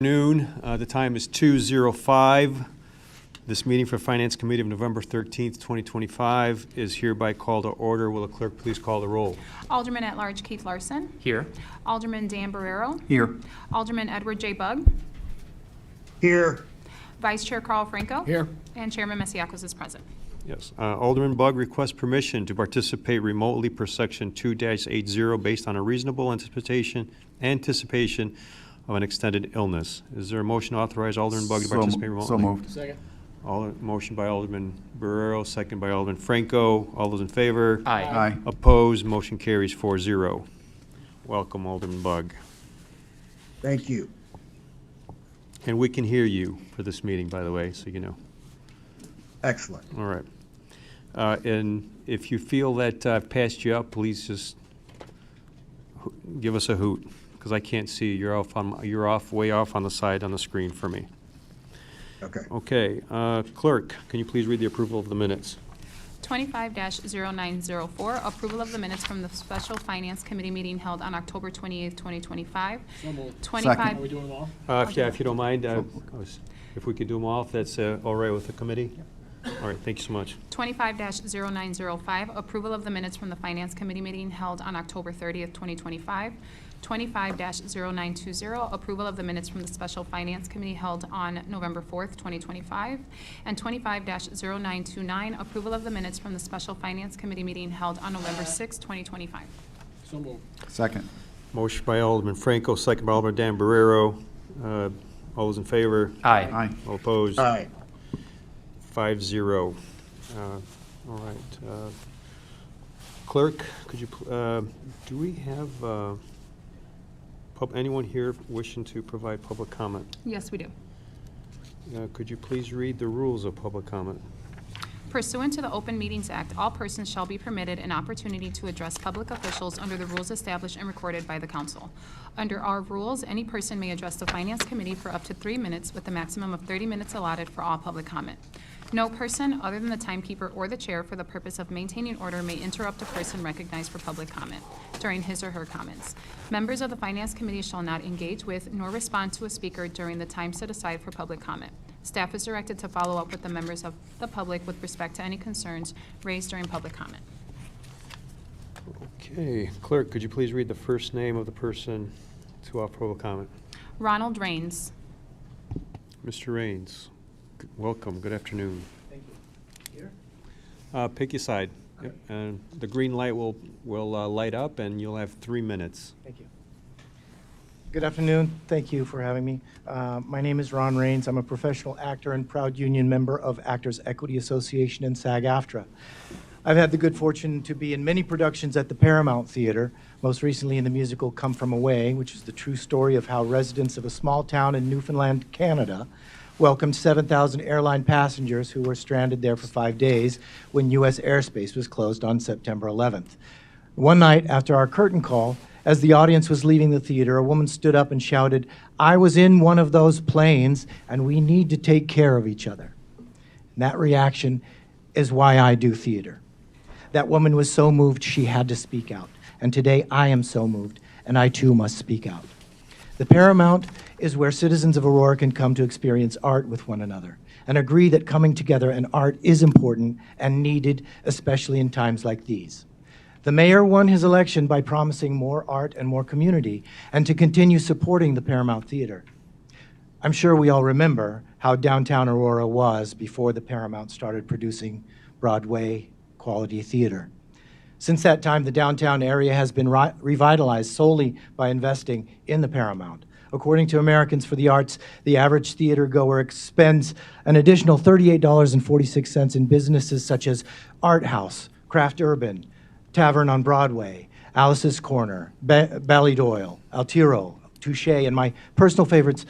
Noon. The time is 2:05. This meeting for Finance Committee of November 13th, 2025 is hereby called to order. Will the clerk please call the roll? Alderman at Large Keith Larson. Here. Alderman Dan Barrero. Here. Alderman Edward J. Bugg. Here. Vice Chair Carl Franco. Here. And Chairman Masiacos is present. Yes. Alderman Bugg requests permission to participate remotely per Section 2-80 based on a reasonable anticipation of an extended illness. Is there a motion to authorize Alderman Bugg to participate remotely? So moved. Second. Motion by Alderman Barrero, second by Alderman Franco. All those in favor? Aye. Aye. Opposed? Motion carries 4-0. Welcome, Alderman Bugg. Thank you. And we can hear you for this meeting, by the way, so you know. Excellent. All right. And if you feel that I've passed you up, please just give us a hoot, because I can't see. You're way off on the side on the screen for me. Okay. Okay. Clerk, can you please read the approval of the minutes? 25-0904, approval of the minutes from the Special Finance Committee meeting held on October 28th, 2025. So moved. 25. Second. Are we doing them all? If you don't mind, if we could do them all, if that's all right with the committee? All right, thank you so much. 25-0905, approval of the minutes from the Finance Committee meeting held on October 30th, 2025. 25-0920, approval of the minutes from the Special Finance Committee held on November 4th, 2025. And 25-0929, approval of the minutes from the Special Finance Committee meeting held on November 6th, 2025. So moved. Second. Motion by Alderman Franco, second by Alderman Dan Barrero. All those in favor? Aye. Aye. All opposed? Aye. 5-0. All right. Clerk, could you, do we have anyone here wishing to provide public comment? Yes, we do. Could you please read the rules of public comment? Pursuant to the Open Meetings Act, all persons shall be permitted an opportunity to address public officials under the rules established and recorded by the council. Under our rules, any person may address the Finance Committee for up to 3 minutes with a maximum of 30 minutes allotted for all public comment. No person other than the timekeeper or the chair for the purpose of maintaining order may interrupt a person recognized for public comment during his or her comments. Members of the Finance Committee shall not engage with nor respond to a speaker during the time set aside for public comment. Staff is directed to follow up with the members of the public with respect to any concerns raised during public comment. Okay. Clerk, could you please read the first name of the person to offer public comment? Ronald Rains. Mr. Rains, welcome. Good afternoon. Thank you. Here? Pick your side. Yep. And the green light will light up, and you'll have 3 minutes. Thank you. Good afternoon. Thank you for having me. My name is Ron Rains. I'm a professional actor and proud union member of Actors Equity Association and SAG-AFTRA. I've had the good fortune to be in many productions at the Paramount Theater, most recently in the musical Come From Away, which is the true story of how residents of a small town in Newfoundland, Canada, welcomed 7,000 airline passengers who were stranded there for 5 days when U.S. airspace was closed on September 11th. One night after our curtain call, as the audience was leaving the theater, a woman stood up and shouted, "I was in one of those planes, and we need to take care of each other." And that reaction is why I do theater. That woman was so moved she had to speak out. And today I am so moved, and I too must speak out. The Paramount is where citizens of Aurora can come to experience art with one another and agree that coming together and art is important and needed, especially in times like these. The mayor won his election by promising more art and more community and to continue supporting the Paramount Theater. I'm sure we all remember how downtown Aurora was before the Paramount started producing Broadway quality theater. Since that time, the downtown area has been revitalized solely by investing in the Paramount. According to Americans for the Arts, the average theater goer expends an additional $38.46 in businesses such as Art House, Craft Urban, Tavern on Broadway, Alice's Corner, Ballydoyle, Altiro, Touche, and my personal favorites,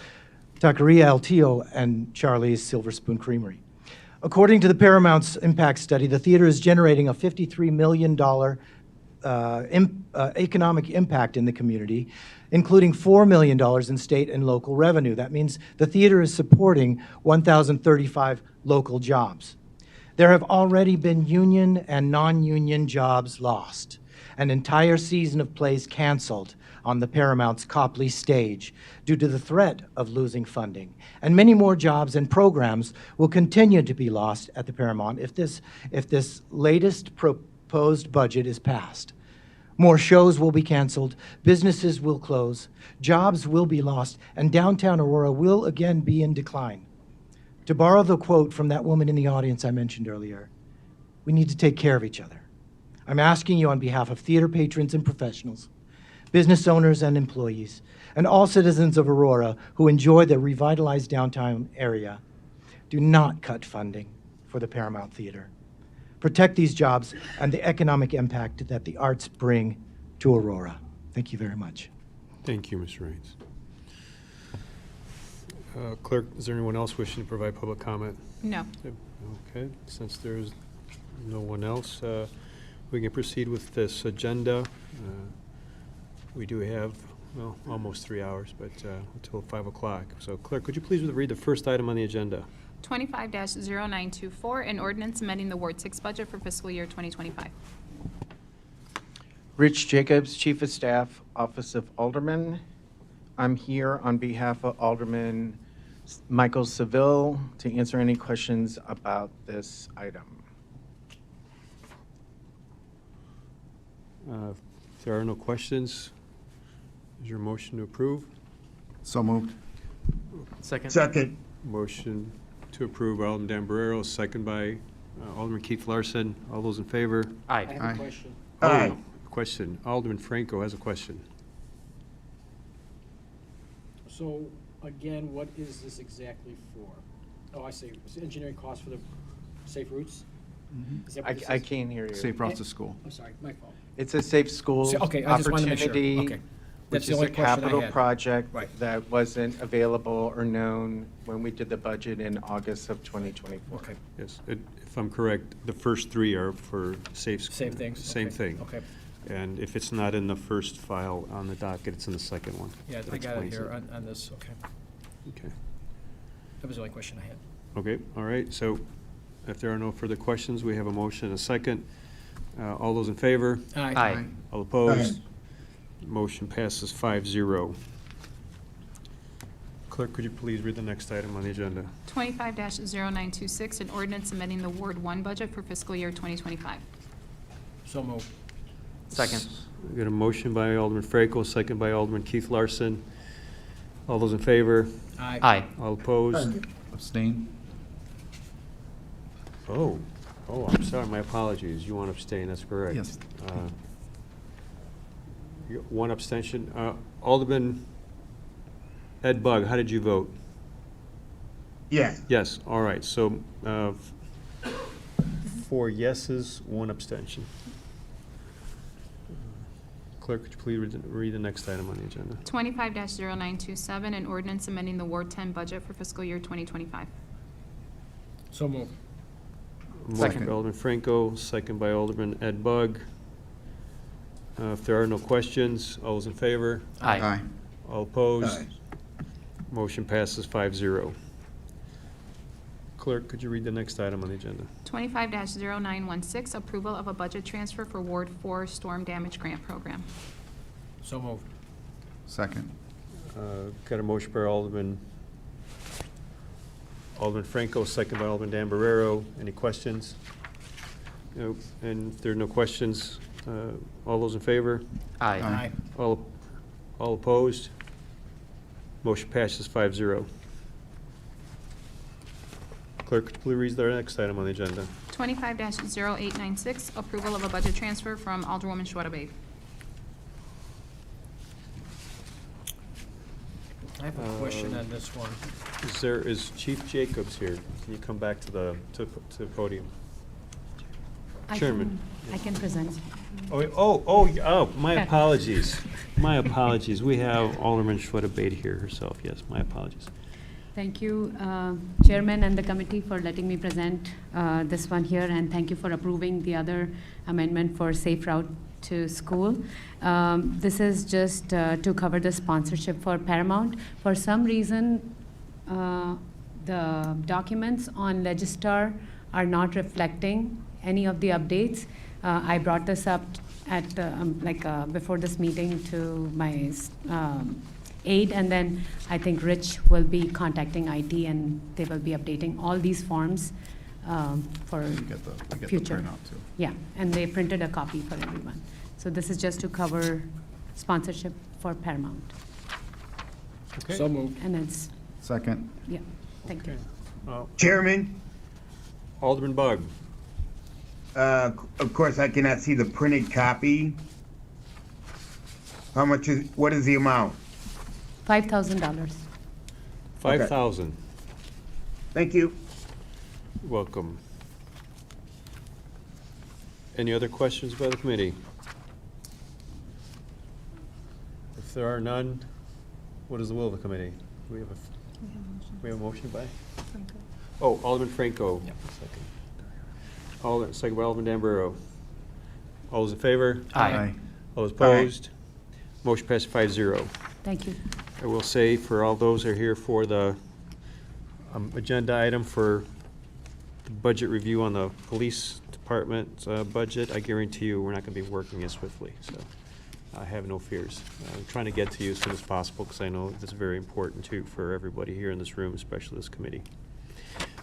Taqueria El Tio and Charlie's Silver Spoon Creamery. According to the Paramount's impact study, the theater is generating a $53 million economic impact in the community, including $4 million in state and local revenue. That means the theater is supporting 1,035 local jobs. There have already been union and non-union jobs lost, an entire season of plays canceled, on the Paramount's Copley stage due to the threat of losing funding. And many more jobs and programs will continue to be lost at the Paramount if this latest proposed budget is passed. More shows will be canceled, businesses will close, jobs will be lost, and downtown Aurora will again be in decline. To borrow the quote from that woman in the audience I mentioned earlier, we need to take care of each other. I'm asking you on behalf of theater patrons and professionals, business owners and employees, and all citizens of Aurora who enjoy the revitalized downtown area, do not cut funding for the Paramount Theater. Protect these jobs and the economic impact that the arts bring to Aurora. Thank you very much. Thank you, Mr. Raines. Clerk, is there anyone else wishing to provide public comment? No. Okay, since there's no one else, we can proceed with this agenda. We do have, well, almost 3 hours, but until 5 o'clock. So clerk, could you please read the first item on the agenda? 25-0924, an ordinance amending the Ward 6 budget for fiscal year 2025. Rich Jacobs, Chief of Staff, Office of Alderman. I'm here on behalf of Alderman Michael Seville to answer any questions about this item. If there are no questions, is there a motion to approve? So moved. Second. Motion to approve by Alderman Damborero, second by Alderman Keith Larson. All those in favor? I have Aye. a question. Aye. Question. Alderman Franco has a question. So, again, what is this exactly for? Oh, I see. It's engineering cost for the safe routes? Is that what this I is? can't hear you. Safe routes to school. I'm sorry, my fault. It's a safe school Okay, I just wanted to make sure. opportunity, Okay. That's which the is only a question I capital had. project Right. that wasn't available or known when we did the budget in August of 2024. Okay, Yes, if I'm correct, the first three are for safe. same things? Same Okay, thing. Okay, And if it's not in the first file on the docket, it's in the second one. yeah, That I got it explains here on this, okay. Okay. That was the only question I had. Okay, all right, so if there are no further questions, we have a motion and a second. All those in favor? Aye. All opposed? Motion passes 5-0. Clerk, could you please read the next item on the agenda? 25-0926, an ordinance amending the Ward 1 budget for fiscal year 2025. So moved. Second. We got a motion by Alderman Franco, second by Alderman Keith Larson. All those in favor? Aye. All opposed? Abstain? Oh, I'm sorry, my apologies. You want to abstain, that's correct. Yes. One abstention. Alderman Ed Bug, how did you vote? Yes. Yes, all right, so 4 yeses, 1 abstention. Clerk, could you please read the next item on the agenda? 25-0927, an ordinance amending the Ward 10 budget for fiscal year 2025. So moved. Motion by Alderman Franco, second by Alderman Ed Bug. If there are no questions, all those in favor? Aye. All opposed? Aye. Motion passes 5-0. Clerk, could you read the next item on the agenda? 25-0916, approval of a budget transfer for Ward 4 Storm Damage Grant Program. So moved. Second. Got a motion by Alderman Franco, second by Alderman Damborero. Any questions? No. And if there are no questions, all those in favor? Aye. All opposed? Motion passes 5-0. Clerk, could you please read the next item on the agenda? 25-0896, approval of a budget transfer from Alderwoman Schwartz-Babe. I have a question on this one. Is Chief Jacobs here? Can you come back to the podium? Chairman. I can present. My apologies. My apologies. We have Alderman Schwartz-Babe here herself. Yes, my apologies. Thank you, Chairman and the committee, for letting me present this one here, and thank you for approving the other amendment for safe route to school. This is just to cover the sponsorship for Paramount. For some reason, the documents on Legistar are not reflecting any of the updates. I brought this up at, before this meeting to my aide, and then I think Rich will be contacting IT, and they will be updating all these forms for You get the future. printout too. Yeah, and they printed a copy for everyone. So this is just to cover sponsorship for Paramount. Okay. So moved. And it's, Second. yeah, thank you. Chairman, Alderman Bug. of course, I cannot see the printed copy. What is the amount? $5,000. 5,000. Thank you. Welcome. Any other questions by the committee? If there are none, what is the will of the committee? Do we have a motion by? Oh, Alderman Franco. Second. Second by Alderman Dambrero. All those in favor? Aye. All those opposed? Motion passes 5-0. Thank you. I will say for all those who are here for the agenda item for the budget review on the police department budget, I guarantee you we're not going to be working as swiftly, so I have no fears. I'm trying to get to you as soon as possible because I know this is very important too for everybody here in this room, especially this committee.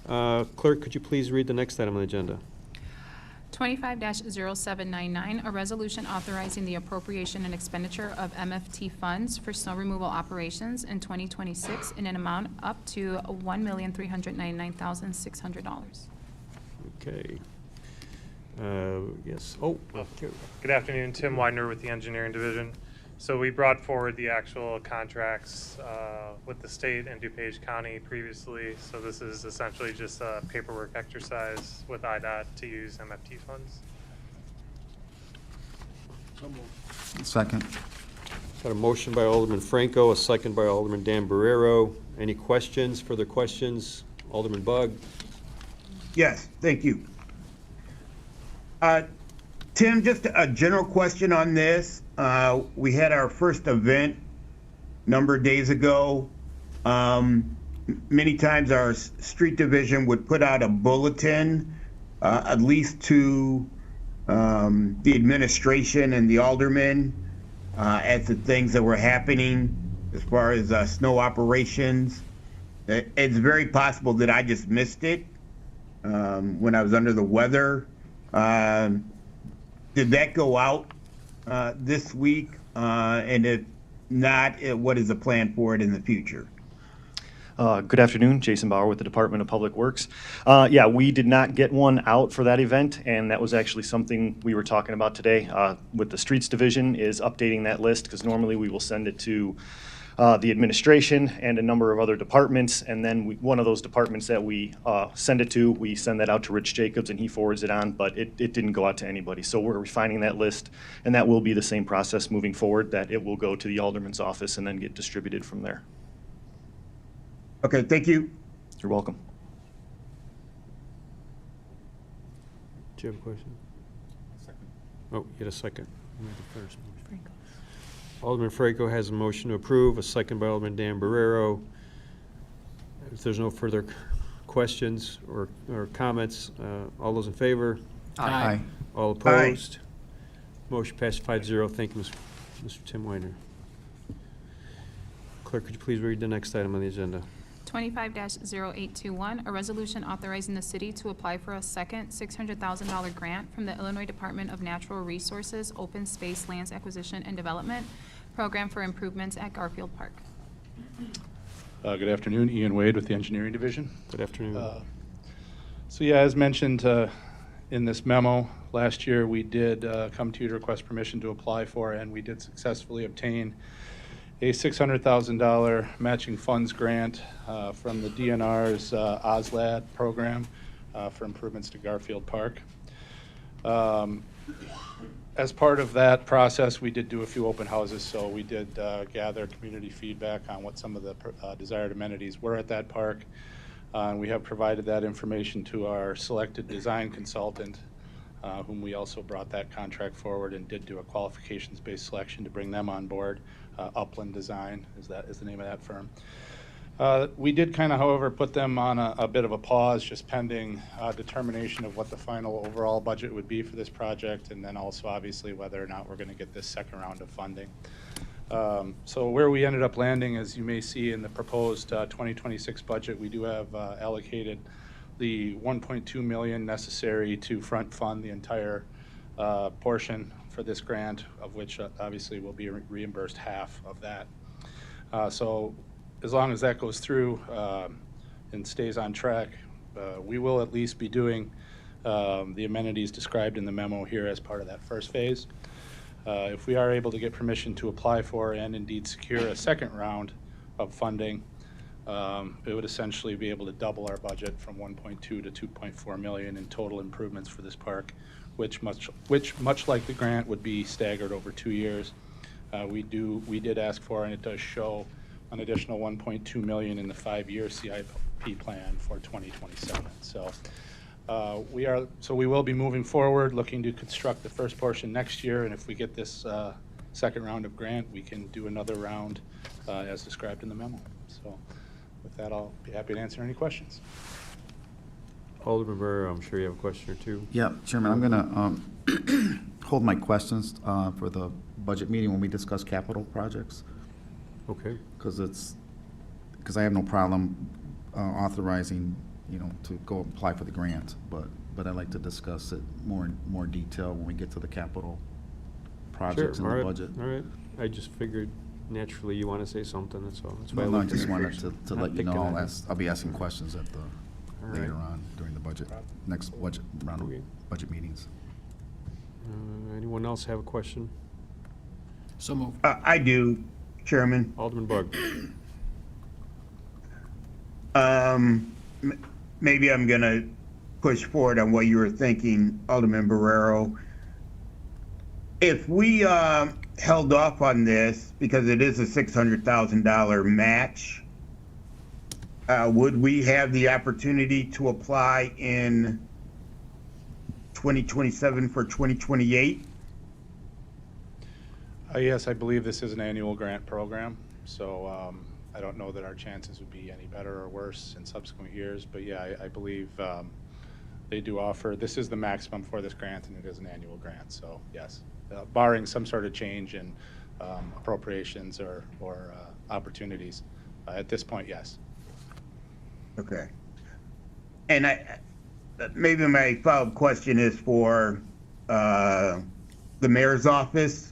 Clerk, could you please read the next item on the agenda? 25-0799, a resolution authorizing the appropriation and expenditure of MFT funds for snow removal operations in 2026 in an amount up to $1,399,600. Okay. Yes. Oh. okay. Good afternoon, Tim Widener with the Engineering Division. So we brought forward the actual contracts with the state and DuPage County previously. So this is essentially just a paperwork exercise with IDOT to use MFT funds. So moved. Second. Got a motion by Alderman Franco, a second by Alderman Dambrero. Any questions, further questions? Alderman Bug? Yes, thank you. Tim, just a general question on this. We had our first event a number of days ago. Many times our street division would put out a bulletin, at least to the administration and the aldermen, as to things that were happening as far as snow operations. It's very possible that I just missed it when I was under the weather. Did that go out this week? And if not, what is the plan for it in the future? Good afternoon, Jason Bauer with the Department of Public Works. Yeah, we did not get one out for that event, and that was actually something we were talking about today with the Streets Division, is updating that list, because normally we will send it to the administration and a number of other departments, and then one of those departments that we send it to, we send that out to Rich Jacobs and he forwards it on, but it didn't go out to anybody. So we're refining that list, and that will be the same process moving forward, that it will go to the alderman's office and then get distributed from there. Okay, thank you. You're welcome. Do you have a question? Second. Oh, you had a second. You had the first. Alderman Franco has a motion to approve, a second by Alderman Dambrero. If there's no further questions or comments, all those in favor? Aye. All opposed? Motion passed 5-0. Thank you, Mr. Tim Weiner. Clerk, could you please read the next item on the agenda? 25-0821, a resolution authorizing the city to apply for a second $600,000 grant from the Illinois Department of Natural Resources Open Space Lands Acquisition and Development Program for improvements at Garfield Park. Good afternoon, Ian Wade with the Engineering Division. Good afternoon. So yeah, as mentioned in this memo, last year we did come to you to request permission to apply for, and we did successfully obtain a $600,000 matching funds grant from the DNR's OSLAD program for improvements to Garfield Park. As part of that process, we did do a few open houses, so we did gather community feedback on what some of the desired amenities were at that park. And we have provided that information to our selected design consultant, whom we also brought that contract forward and did do a qualifications-based selection to bring them on board. Upland Design is the name of that firm. We did kind of, however, put them on a bit of a pause, just pending determination of what the final overall budget would be for this project, and then also obviously whether or not we're going to get this second round of funding. So where we ended up landing, as you may see in the proposed 2026 budget, we do have allocated the $1.2 million necessary to front fund the entire portion for this grant, of which obviously will be reimbursed half of that. So as long as that goes through and stays on track, we will at least be doing the amenities described in the memo here as part of that first phase. If we are able to get permission to apply for and indeed secure a second round of funding, it would essentially be able to double our budget from 1.2 to 2.4 million in total improvements for this park, which much like the grant would be staggered over 2 years. We did ask for, and it does show, an additional 1.2 million in the 5-year CIP plan for 2027. So we will be moving forward, looking to construct the first portion next year, and if we get this second round of grant, we can do another round as described in the memo. So with that, I'll be happy to answer any questions. Alderman Burr, I'm sure you have a question or two. Yeah, Chairman, I'm going to hold my questions for the budget meeting when we discuss capital projects, Okay. because I have no problem authorizing, to go apply for the grant, but I'd like to discuss it more in more detail when we get to the capital projects in Sure, the all right, budget. all right. I just figured naturally you want to say something, that's all. That's why Well, no, I looked at just your wanted question. to Not let you picking know, on you. I'll be asking questions at the, All right. later on during the budget, next budget round of Okay. budget meetings. Anyone else have a question? So moved. I do, Chairman. Alderman Bug. Maybe I'm going to push forward on what you were thinking, Alderman Barrero. If we held off on this, because it is a $600,000 match, would we have the opportunity to apply in 2027 for 2028? Yes, I believe this is an annual grant program, so I don't know that our chances would be any better or worse in subsequent years, but yeah, I believe they do offer, this is the maximum for this grant, and it is an annual grant, so yes. Barring some sort of change in appropriations or opportunities, at this point, yes. Okay. And maybe my follow-up question is for the mayor's office.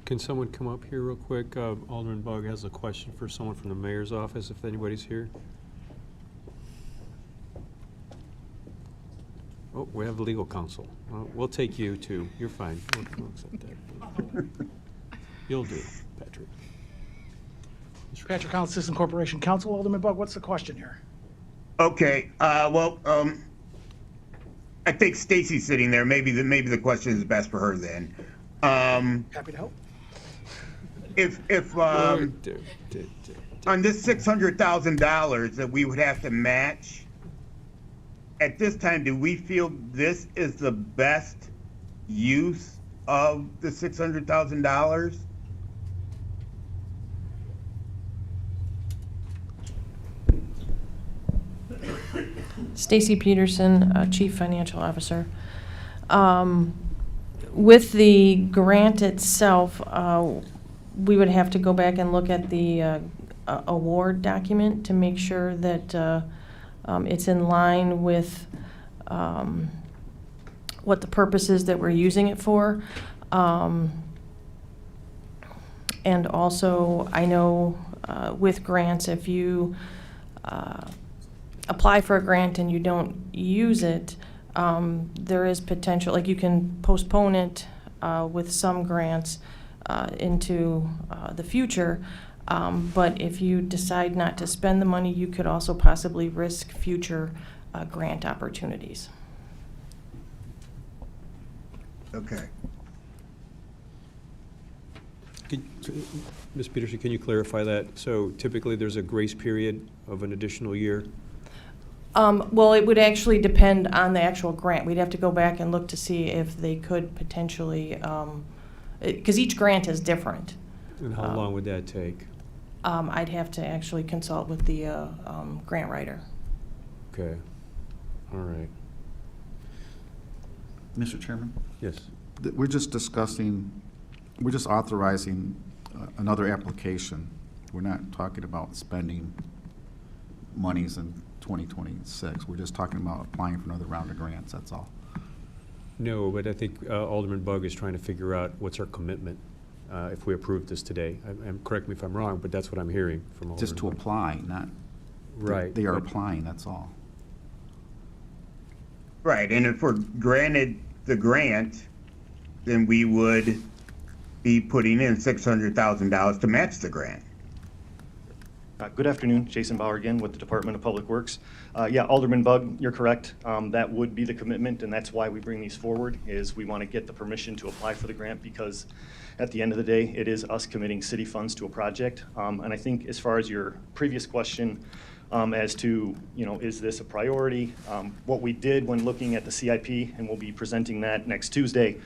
Can someone come up here real quick? Alderman Bug has a question for someone from the mayor's office, if anybody's here. Oh, we have legal counsel. We'll take you too. You're fine. We'll accept that. You'll do, Patrick. Patrick Collins, Citizen Corporation Counsel. Alderman Bug, what's the question here? Okay, well, I think Stacy's sitting there. Maybe the question is best for her then. Happy to help. If on this $600,000 that we would have to match, at this time, do we feel this is the best use of the $600,000? Stacy Peterson, Chief Financial Officer. With the grant itself, we would have to go back and look at the award document to make sure that it's in line with what the purpose is that we're using it for. And also, I know with grants, if you apply for a grant and you don't use it, there is potential, like you can postpone it with some grants into the future. But if you decide not to spend the money, you could also possibly risk future grant opportunities. Okay. Ms. Peterson, can you clarify that? So typically, there's a grace period of an additional year? Well, it would actually depend on the actual grant. We'd have to go back and look to see if they could potentially, because each grant is different. And how long would that take? I'd have to actually consult with the grant writer. Okay, all right, Mr. Chairman? yes. We're just authorizing another application. We're not talking about spending monies in 2026. We're just talking about applying for another round of grants, that's all. No, but I think Alderman Bug is trying to figure out what's our commitment if we approve this today. Correct me if I'm wrong, but that's what I'm hearing from Alderman Just to Bug. apply, not, Right. they are but- applying, that's all. Right, and if we're granted the grant, then we would be putting in $600,000 to match the grant. Good afternoon, Jason Bauer again with the Department of Public Works. Yeah, Alderman Bug, you're correct. That would be the commitment, and that's why we bring these forward, is we want to get the permission to apply for the grant, because at the end of the day, it is us committing city funds to a project. And I think as far as your previous question as to, is this a priority? What we did when looking at the CIP, and we'll be presenting that next Tuesday,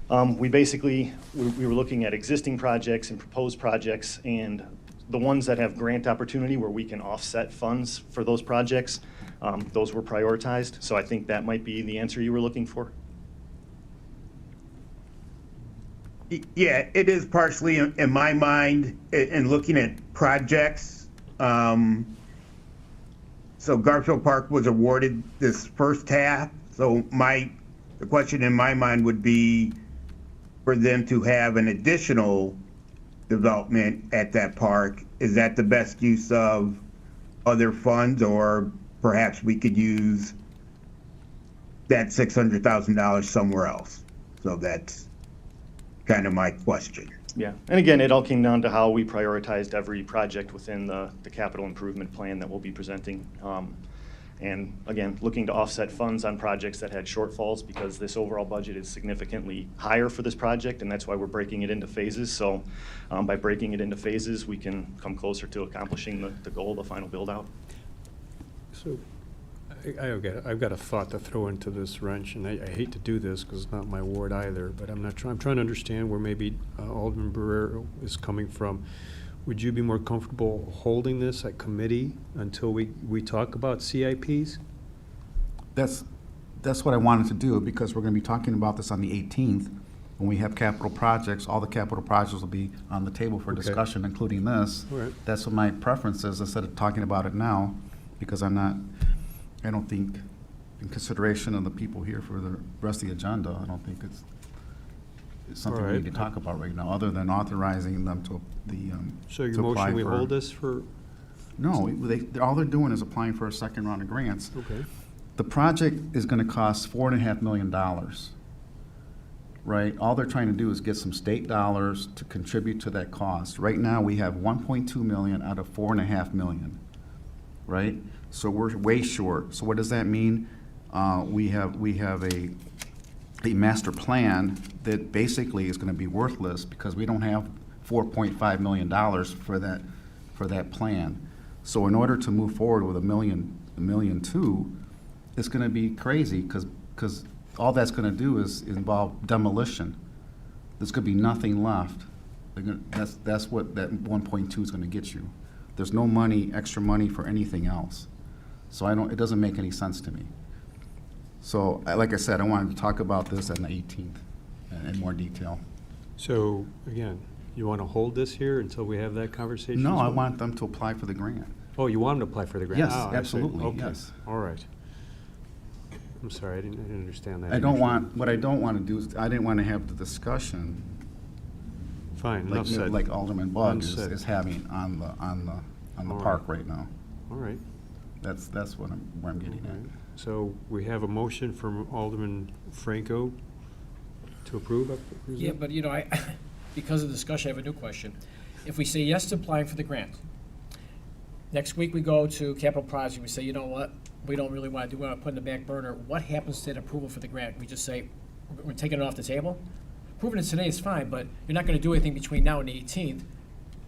we were looking at existing projects and proposed projects, and the ones that have grant opportunity where we can offset funds for those projects, those were prioritized. So I think that might be the answer you were looking for. Yeah, it is partially in my mind, in looking at projects. So Garfield Park was awarded this first half, so the question in my mind would be for them to have an additional development at that park. Is that the best use of other funds, or perhaps we could use that $600,000 somewhere else? So that's kind of my question. Yeah, and again, it all came down to how we prioritized every project within the capital improvement plan that we'll be presenting. And again, looking to offset funds on projects that had shortfalls, because this overall budget is significantly higher for this project, and that's why we're breaking it into phases. So by breaking it into phases, we can come closer to accomplishing the goal, the final build-out. So I've got a thought to throw into this wrench, and I hate to do this because it's not my ward either, but I'm trying to understand where maybe Alderman Barrera is coming from. Would you be more comfortable holding this at committee until we talk about CIPs? That's what I wanted to do, because we're going to be talking about this on the 18th. When we have capital projects, all the capital projects will be on the table for Okay. discussion, including this. All right. That's what my preference is, instead of talking about it now, because I don't think, in consideration of the people here for the rest of the agenda, I don't think it's something we All need to right. talk about right now, other than authorizing them to So your to apply motion, we for- hold this for, No, all they're doing is applying for a second round of grants. okay. The project is gonna cost $4.5 million, right? All they're trying to do is get some state dollars to contribute to that cost. Right now, we have 1.2 million out of 4.5 million, right? So we're way short. So what does that mean? We have a master plan that basically is gonna be worthless, because we don't have $4.5 million for that plan. So in order to move forward with $1 million, $1.2 million, it's gonna be crazy, because all that's gonna do is involve demolition. There's gonna be nothing left. That's what that 1.2 is gonna get you. There's no money, extra money for anything else. So it doesn't make any sense to me. So, like I said, I wanted to talk about this on the 18th in more detail. So, again, you want to hold this here until we have that conversation? No, as I well? want them to apply for the grant. Oh, you want them to apply for the grant? Yes, Ah, I see. absolutely, Okay. yes. All right. I'm sorry, I didn't understand that. What I don't want to do is, I didn't want to have the discussion Fine, enough said. like Alderman Bug Unsaid. is having on the All park right. right now. All right. That's where I'm getting All at. right. So we have a motion from Alderman Franco to approve? I presume? Yeah, but because of the discussion, I have a new question. If we say yes to applying for the grant, next week we go to capital project, we say, you know what, we don't really want to do, we want to put in the back burner, what happens to that approval for the grant? We just say, we're taking it off the table? Approving it today is fine, but you're not going to do anything between now and the 18th.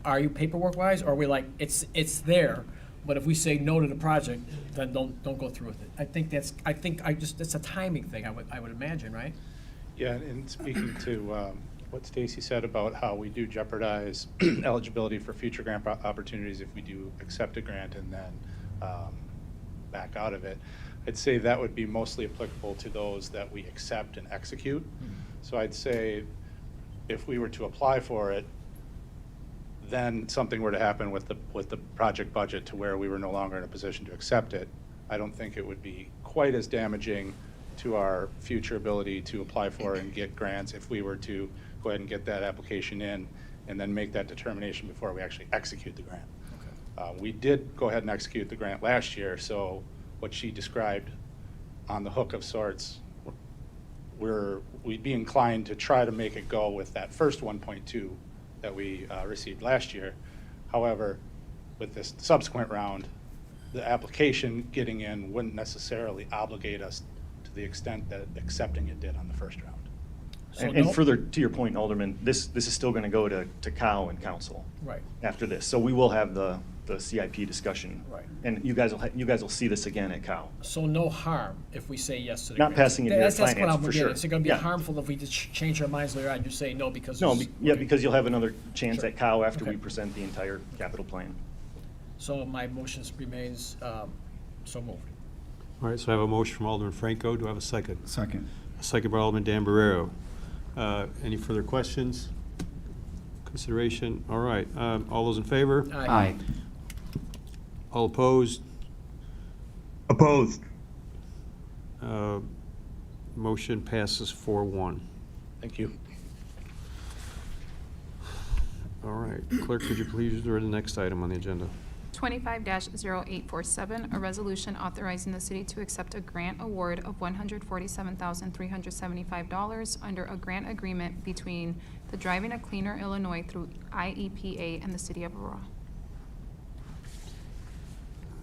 Are you paperwork-wise, or are we like, it's there, But if we say no to the project, then don't go through with it. That's a timing thing, I would imagine, right? Yeah, and speaking to what Stacy said about how we do jeopardize eligibility for future grant opportunities if we do accept a grant and then back out of it, I'd say that would be mostly applicable to those that we accept and execute. So I'd say if we were to apply for it, then something were to happen with the project budget to where we were no longer in a position to accept it, I don't think it would be quite as damaging to our future ability to apply for and get grants if we were to go ahead and get that application in and then make that determination before we actually execute the grant. We did go ahead and execute the grant last year, so what she described on the hook of sorts, we'd be inclined to try to make it go with that first 1.2 that we received last year. However, with this subsequent round, the application getting in wouldn't necessarily obligate us to the extent that accepting it did on the first round. So And no- further to your point, Alderman, this is still going to go to Cow and Council Right. after this. So we will have the CIP discussion. Right. And you guys will see this again at Cow. So no harm if we say yes to the Not grant. passing it here at That's what finance, I'm for getting at. sure. Is it going to be Yeah. harmful if we just change our minds later on and just say no because No, it's- yeah, okay. because you'll have another chance Sure. at Cow after Okay. we present the entire capital plan. So my motion remains so moved. All right, so I have a motion from Alderman Franco. Do I have a second? Second. A second by Alderman Dan Barrero. Any further questions? Consideration? All right. All those in favor? Aye. All opposed? Opposed. Motion passes 4-1. Thank you. All right. Clerk, could you please read the next item on the agenda? 25-0847, a resolution authorizing the city to accept a grant award of $147,375 under a grant agreement between the Driving a Cleaner Illinois through IEPA and the city of Aurora.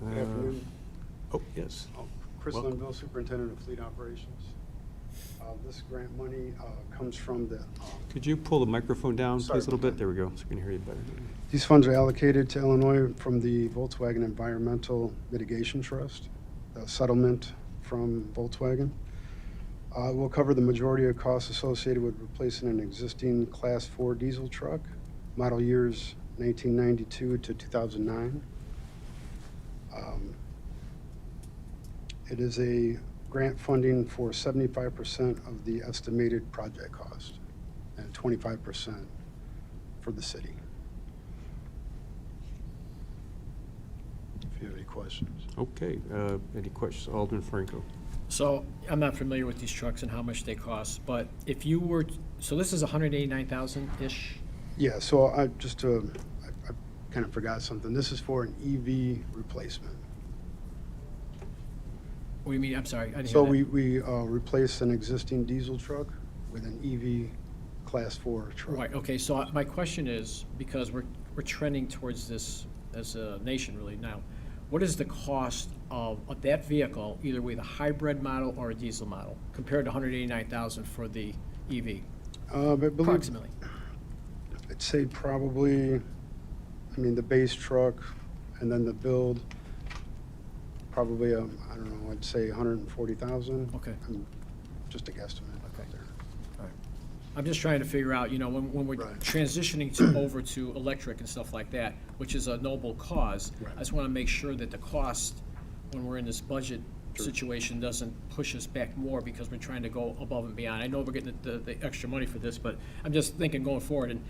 Good afternoon. Oh, yes. Chris Welcome. Linville, Superintendent of Fleet Operations. This grant money comes from the, Could you pull the microphone down, Sorry please, a little about bit? There we go, so we can hear you better. these funds are allocated to Illinois from the Volkswagen Environmental Mitigation Trust, the settlement from Volkswagen. Will cover the majority of costs associated with replacing an existing Class 4 diesel truck, model years 1992 to 2009. It is a grant funding for 75% of the estimated project cost and 25% for the city. If you have any questions. Okay, any questions? Alderman Franco. So I'm not familiar with these trucks and how much they cost, but if you were, so this is 189,000-ish? Yeah, so I kind of forgot something. This is for an EV replacement. What do you mean? I'm sorry, I didn't So hear that. we replaced an existing diesel truck with an EV Class 4 truck. Right, okay, so my question is, because we're trending towards this as a nation really now, what is the cost of that vehicle, either with a hybrid model or a diesel model, compared to 189,000 for the EV? I believe, Approximately. I'd say probably, the base truck and then the build, probably, I don't know, I'd say 140,000. Okay. Just a guesstimate Okay. out there. All right. I'm just trying to figure out, when we're Right. transitioning over to electric and stuff like that, which is a noble cause, Right. I just want to make sure that the cost, when we're in this budget situation, doesn't push us back more because we're trying to go above and beyond. I know we're getting the extra money for this, but I'm just thinking going forward, and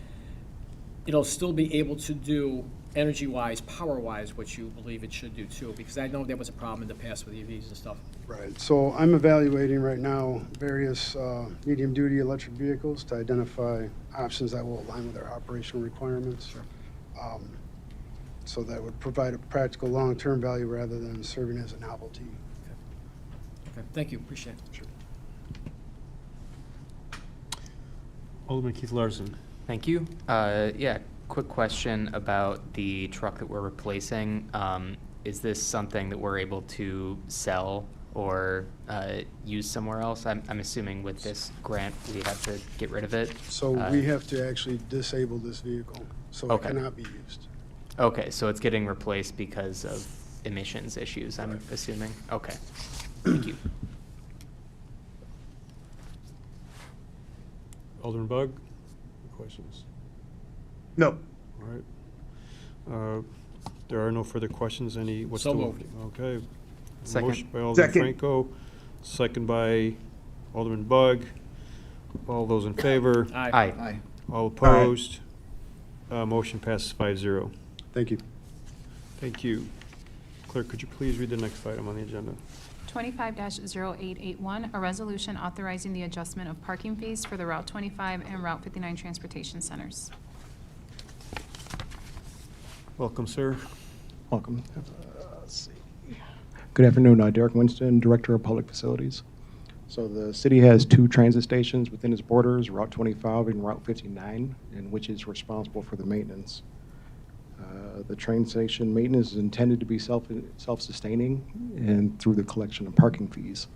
it'll still be able to do energy-wise, power-wise, what you believe it should do too, because I know that was a problem in the past with EVs and stuff. Right, so I'm evaluating right now various medium-duty electric vehicles to identify options that will align with our operational requirements. So that would provide a practical long-term value rather than serving as a novelty. Okay, thank you, appreciate it. Sure. Alderman Keith Larson. Thank you. Yeah, quick question about the truck that we're replacing. Is this something that we're able to sell or use somewhere else? I'm assuming with this grant, we have to get rid of it. So we have to actually disable this vehicle, so it Okay. cannot be used. Okay, so it's getting replaced because of emissions issues, I'm assuming. Okay. Thank you. Alderman Bug, questions? No. All right. There are no further questions. What's So the- moved. Okay. Second. Motion by Alderman Second. Franco, second by Alderman Bug. All those in favor? Aye. Aye. All opposed? Motion passes 5-0. Thank you. Thank you. Clerk, could you please read the next item on the agenda? 25-0881, a resolution authorizing the adjustment of parking fees for the Route 25 and Route 59 transportation centers. Welcome, sir. Welcome. Let's see. Good afternoon, Derek Winston, Director of Public Facilities. So the city has 2 transit stations within its borders, Route 25 and Route 59, and which is responsible for the maintenance. The train station maintenance is intended to be self-sustaining and through the collection of parking fees.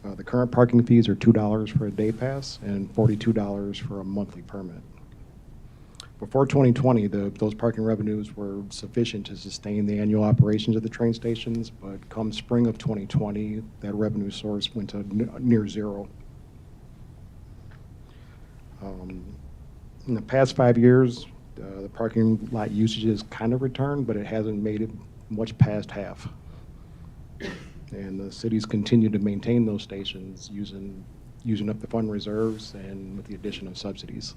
The current parking fees are $2 for a day pass and $42 for a monthly permit. Before 2020, those parking revenues were sufficient to sustain the annual operations of the train stations, but come spring of 2020, that revenue source went to near zero. In the past 5 years, the parking lot usage has kind of returned, but it hasn't made it much past half. And the cities continue to maintain those stations using up the fund reserves and with the addition of subsidies.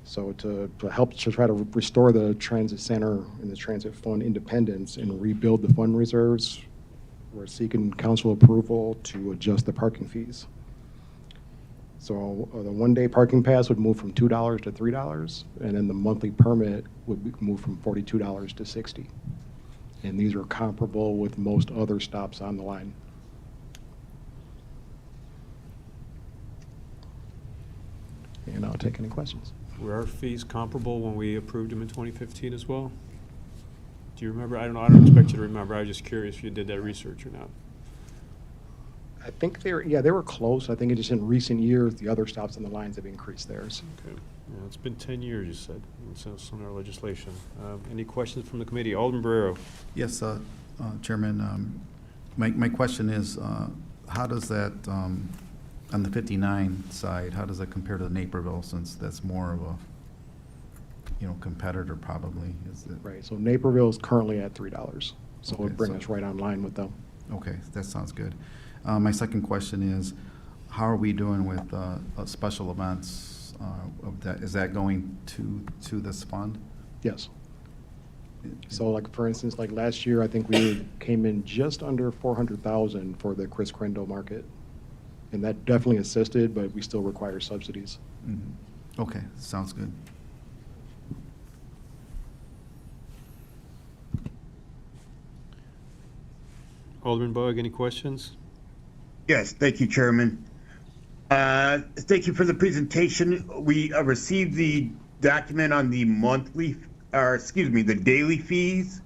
So to help to try to restore the transit center and the transit fund independence and rebuild the fund reserves, we're seeking council approval to adjust the parking fees. So the one-day parking pass would move from $2 to $3, and then the monthly permit would move from $42 to $60. And these are comparable with most other stops on the line. And I'll take any questions. Were our fees comparable when we approved them in 2015 as well? Do you remember? I don't expect you to remember. I was just curious if you did that research or not. I think they were close. I think it just in recent years, the other stops on the lines have increased theirs. Okay. Yeah, it's been 10 years, you said, since on our legislation. Any questions from the committee? Alderman Barrero. Yes, Chairman, my question is, how does that, on the 59 side, how does that compare to Naperville, since that's more of a, competitor probably? Is it? Right, so Naperville is currently at $3, so it Okay, would bring so- us right on line with them. Okay, that sounds good. My second question is, how are we doing with special events? Of that? Is that going to this fund? Yes. So like, for instance, like last year, I think we came in just under 400,000 for the Chris Crendel market. And that definitely assisted, but we still require subsidies. Mm-hmm. Okay, sounds good. Alderman Bug, any questions? Yes, thank you, Chairman. Thank you for the presentation. We received the document on the the daily fees.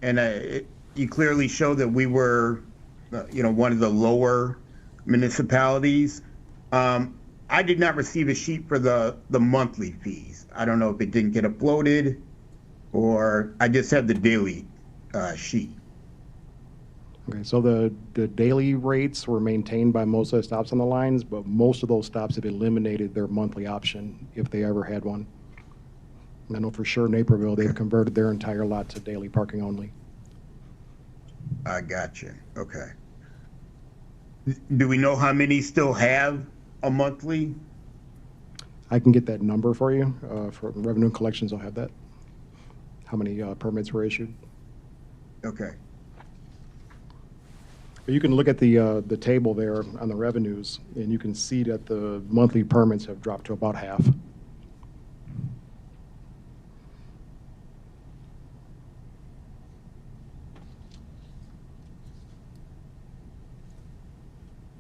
And you clearly show that we were, one of the lower municipalities. I did not receive a sheet for the monthly fees. I don't know if it didn't get uploaded or I just have the daily sheet. Okay, so the daily rates were maintained by most of the stops on the lines, but most of those stops have eliminated their monthly option if they ever had one. And I know for sure Naperville, they've converted their entire lot to daily parking only. I gotcha. Okay. Do we know how many still have a monthly? I can get that number for you. For revenue collections, I'll have that. How many permits were issued? Okay. But you can look at the table there on the revenues, and you can see that the monthly permits have dropped to about half.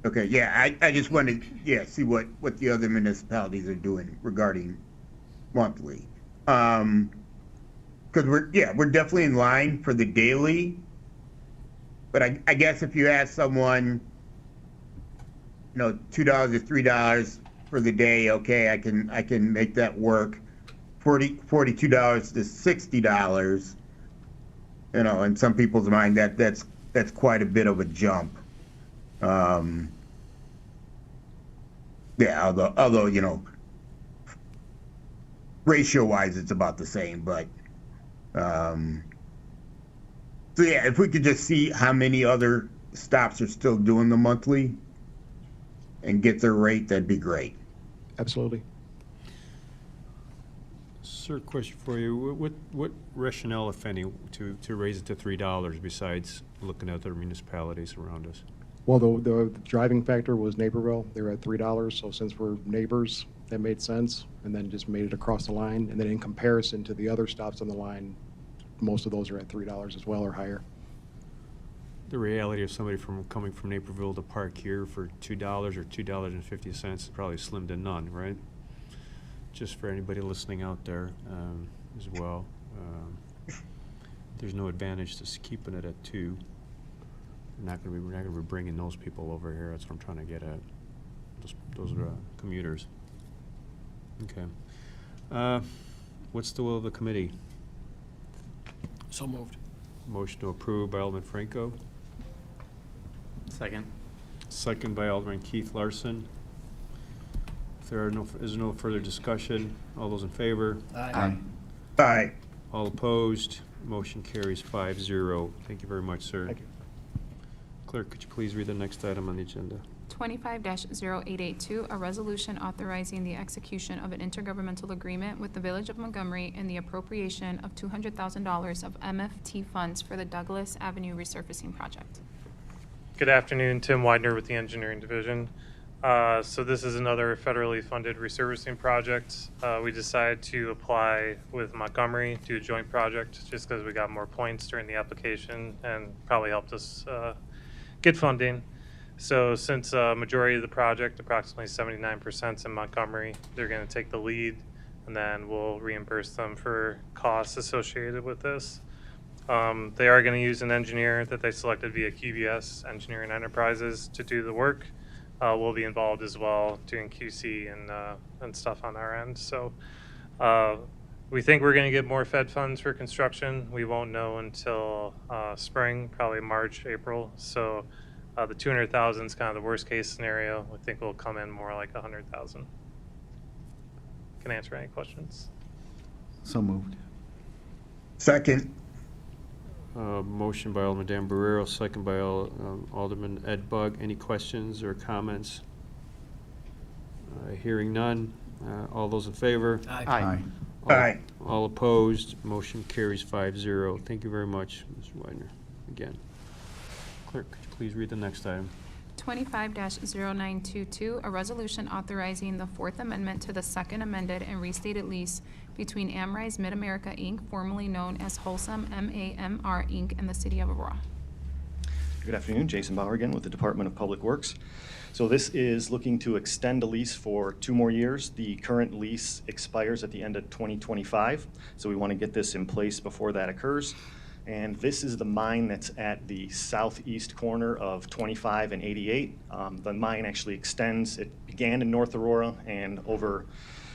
Okay, yeah, I just wanted, see what the other municipalities are doing regarding monthly. Because we're definitely in line for the daily. But I guess if you ask someone, $2 or $3 for the day, okay, I can make that work. $42 to $60, you know, in some people's mind, that's quite a bit of a jump. Yeah, although, you know, ratio-wise, it's about the same, but, so yeah, if we could just see how many other stops are still doing the monthly and get their rate, that'd be great. Absolutely. Sir, question for you. What rationale, if any, to raise it to $3 besides looking at other municipalities around us? Well, the driving factor was Naperville. They were at $3, so since we're neighbors, that made sense, and then just made it across the line. And then in comparison to the other stops on the line, most of those are at $3 as well or higher. The reality of somebody coming from Naperville to park here for $2 or $2.50 is probably slim to none, right? Just for anybody listening out there as well. There's no advantage to keeping it at 2. We're not going to be bringing those people over here. That's what I'm trying to get at. Those are commuters. Okay. What's the will of the committee? So moved. Motion to approve by Alderman Franco. Second. Second by Alderman Keith Larson. If there is no further discussion, all those in favor? Aye. Aye. All opposed? Motion carries 5-0. Thank you very much, sir. Thank you. Clerk, could you please read the next item on the agenda? 25-0882, a resolution authorizing the execution of an intergovernmental agreement with the Village of Montgomery and the appropriation of $200,000 of MFT funds for the Douglas Avenue resurfacing project. Good afternoon, Tim Widener with the Engineering Division. So this is another federally funded resurfacing project. We decided to apply with Montgomery, do a joint project, just because we got more points during the application and probably helped us get funding. So since majority of the project, approximately 79% is in Montgomery, they're going to take the lead, and then we'll reimburse them for costs associated with this. They are going to use an engineer that they selected via QBS Engineering Enterprises to do the work. We'll be involved as well doing QC and stuff on our end. So we think we're going to get more Fed funds for construction. We won't know until spring, probably March, April. So the 200,000 is kind of the worst case scenario. We think we'll come in more like 100,000. Can I answer any questions? So moved. Second. Motion by Alderman Dan Barrero, second by Alderman Ed Bugg. Any questions or comments? Hearing none. All those in favor? Aye. Aye. All opposed? Motion carries 5-0. Thank you very much, Mr. Widener. Again. Clerk, could you please read the next item? 25-0922, a resolution authorizing the Fourth Amendment to the Second Amended and Restated Lease between Amrise Mid-America, Inc., formerly known as Wholesome MAMR, Inc., and the City of Aurora. Good afternoon, Jason Bauer again with the Department of Public Works. So this is looking to extend a lease for 2 more years. The current lease expires at the end of 2025, so we want to get this in place before that occurs. And this is the mine that's at the southeast corner of 25 and 88. The mine actually extends. It began in North Aurora and over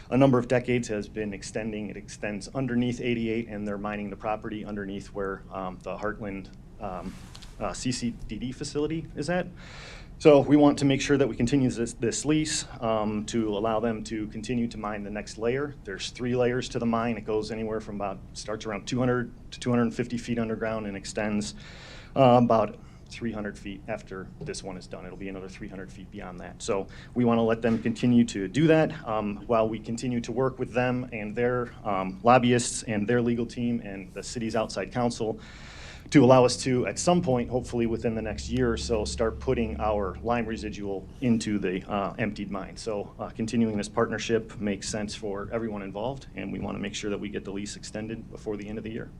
a number of decades has been extending. It extends underneath 88, and they're mining the property underneath where the Heartland CCDD facility is at. So we want to make sure that we continue this lease to allow them to continue to mine the next layer. There's 3 layers to the mine. It goes anywhere from starts around 200 to 250 feet underground and extends about 300 feet after this one is done. It'll be another 300 feet beyond that. So we want to let them continue to do that while we continue to work with them and their lobbyists and their legal team and the city's outside counsel to allow us to, at some point, hopefully within the next year or so, start putting our lime residual into the emptied mine. So continuing this partnership makes sense for everyone involved, and we want to make sure that we get the lease extended before the end of the year.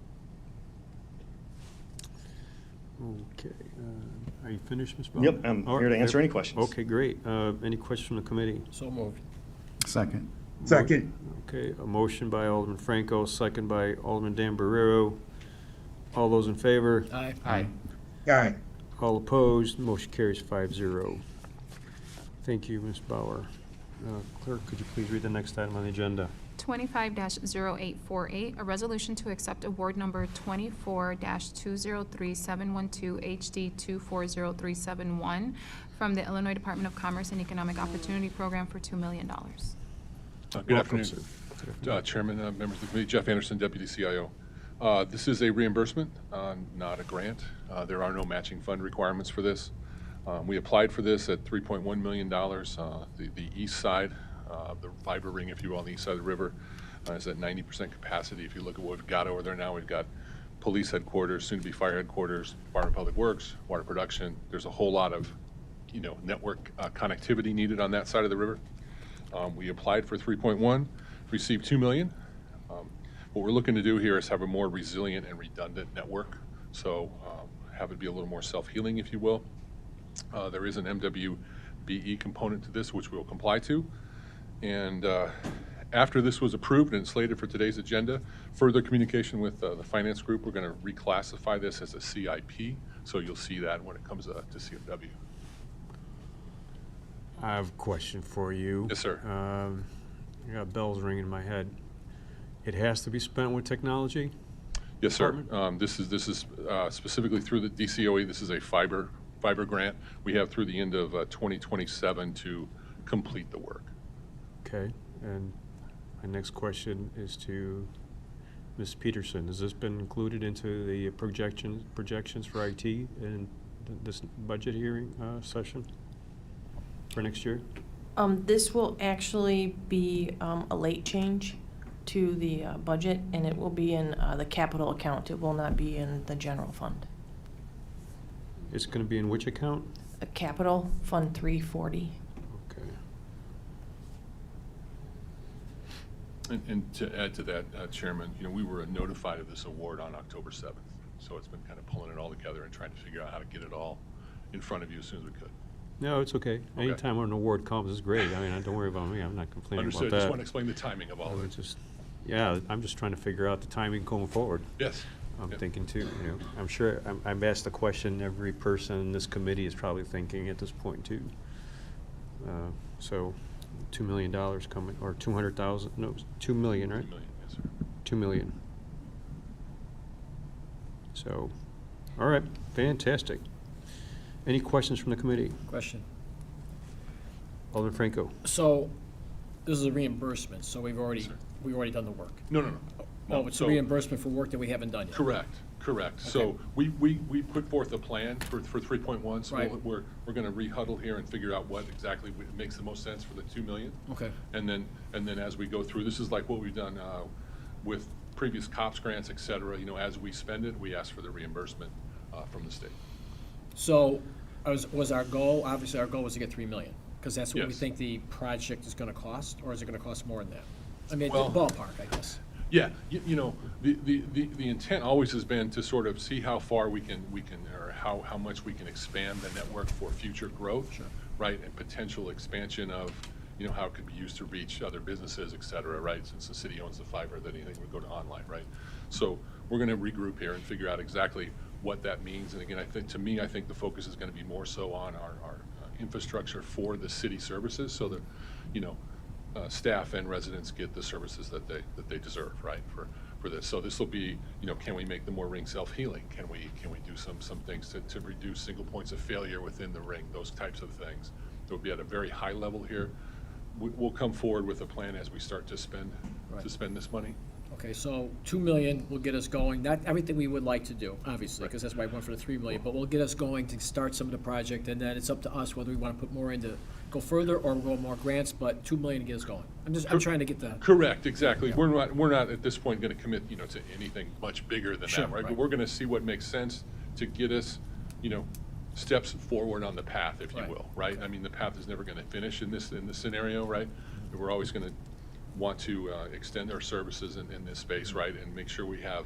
Okay. Are you finished, Ms. Bauer? Yep, I'm here to answer any questions. Okay, great. Any questions from the committee? So moved. Second. Second. Okay, a motion by Alderman Franco, second by Alderman Dan Barrero. All those in favor? Aye. Aye. Aye. All opposed? Motion carries 5-0. Thank you, Ms. Bauer. Clerk, could you please read the next item on the agenda? 25-0848, a resolution to accept award number 24-203712 HD 240371 from the Illinois Department of Commerce and Economic Opportunity Program for $2 million. Good afternoon, Chairman, members of the committee. Jeff Anderson, Deputy CIO. This is a reimbursement, not a grant. There are no matching fund requirements for this. We applied for this at $3.1 million. The east side, the fiber ring, if you will, on the east side of the river is at 90% capacity. If you look at what we've got over there now, we've got police headquarters, soon-to-be fire headquarters, Department of Public Works, water production. There's a whole lot of, network connectivity needed on that side of the river. We applied for 3.1, received 2 million. What we're looking to do here is have a more resilient and redundant network. So have it be a little more self-healing, if you will. There is an MWBE component to this, which we'll comply to. And after this was approved and slated for today's agenda, further communication with the finance group, we're going to reclassify this as a CIP. So you'll see that when it comes to CFW. I have a question for you. Yes, sir. I got bells ringing in my head. It has to be spent with technology? Yes, sir. This is specifically through the DCOE. This is a fiber grant. We have through the end of 2027 to complete the work. Okay, and my next question is to Ms. Peterson. Has this been included into the projections for IT in this budget hearing session for next year? This will actually be a late change to the budget, and it will be in the capital account. It will not be in the general fund. It's going to be in which account? A capital fund 340. Okay. And to add to that, Chairman, we were notified of this award on October 7th. So it's been kind of pulling it all together and trying to figure out how to get it all in front of you as soon as we could. No, it's okay. Anytime an award comes is great. I mean, don't worry about me. I'm not complaining Understood. about that. Just want to explain the timing of all of it. I'm just trying to figure out the timing going forward. Yes. I'm thinking too, I'm sure, I've asked the question every person in this committee is probably thinking at this point too. So $2 million coming, or 200,000, no, 2 million, right? 2 million, yes, sir. 2 million. So, all right, fantastic. Any questions from the committee? Question. Alderman Franco. So this is a reimbursement, so we've already done the work. No. Oh, it's a reimbursement for work that we haven't done yet. Correct. Okay. So we put forth a plan for 3.1. So Right. we're going to rehuddle here and figure out what exactly makes the most sense for the 2 million. Okay. And then as we go through, this is like what we've done with previous COPS grants, et cetera. As we spend it, we ask for the reimbursement from the state. So was our goal, obviously our goal was to get 3 million, because that's what we Yes. think the project is going to cost, or is it going to cost more than that? I mean, Well- ballpark, I guess. Yeah, the intent always has been to sort of see how far we can, or how much we can expand the network for future growth, right, and potential expansion of, how it could be used to reach other businesses, et cetera, right, since the city owns the fiber, that anything would go to online, right? So we're going to regroup here and figure out exactly what that means. And again, I think the focus is going to be more so on our infrastructure for the city services, so that, staff and residents get the services that they deserve, right, for this. So this will be, can we make the more ring self-healing? Can we do some things to reduce single points of failure within the ring, those types of things. It will be at a very high level here. We'll come forward with a plan as we start to spend this money. Okay, so 2 million will get us going, not everything we would like to do, obviously, because that's why I went for the 3 million, but we'll get us going to start some of the project, and then it's up to us whether we want to put more into, go further or go more grants, but 2 million to get us going. I'm trying to get the. Correct, exactly. Yeah. We're not at this point going to commit, to anything much bigger than Sure, that, right? right. But we're going to see what makes sense to get us, steps forward on the path, if you Right. will, right? I mean, the path is never going to finish in this scenario, right? We're always going to want to extend our services in this space, right, and make sure we have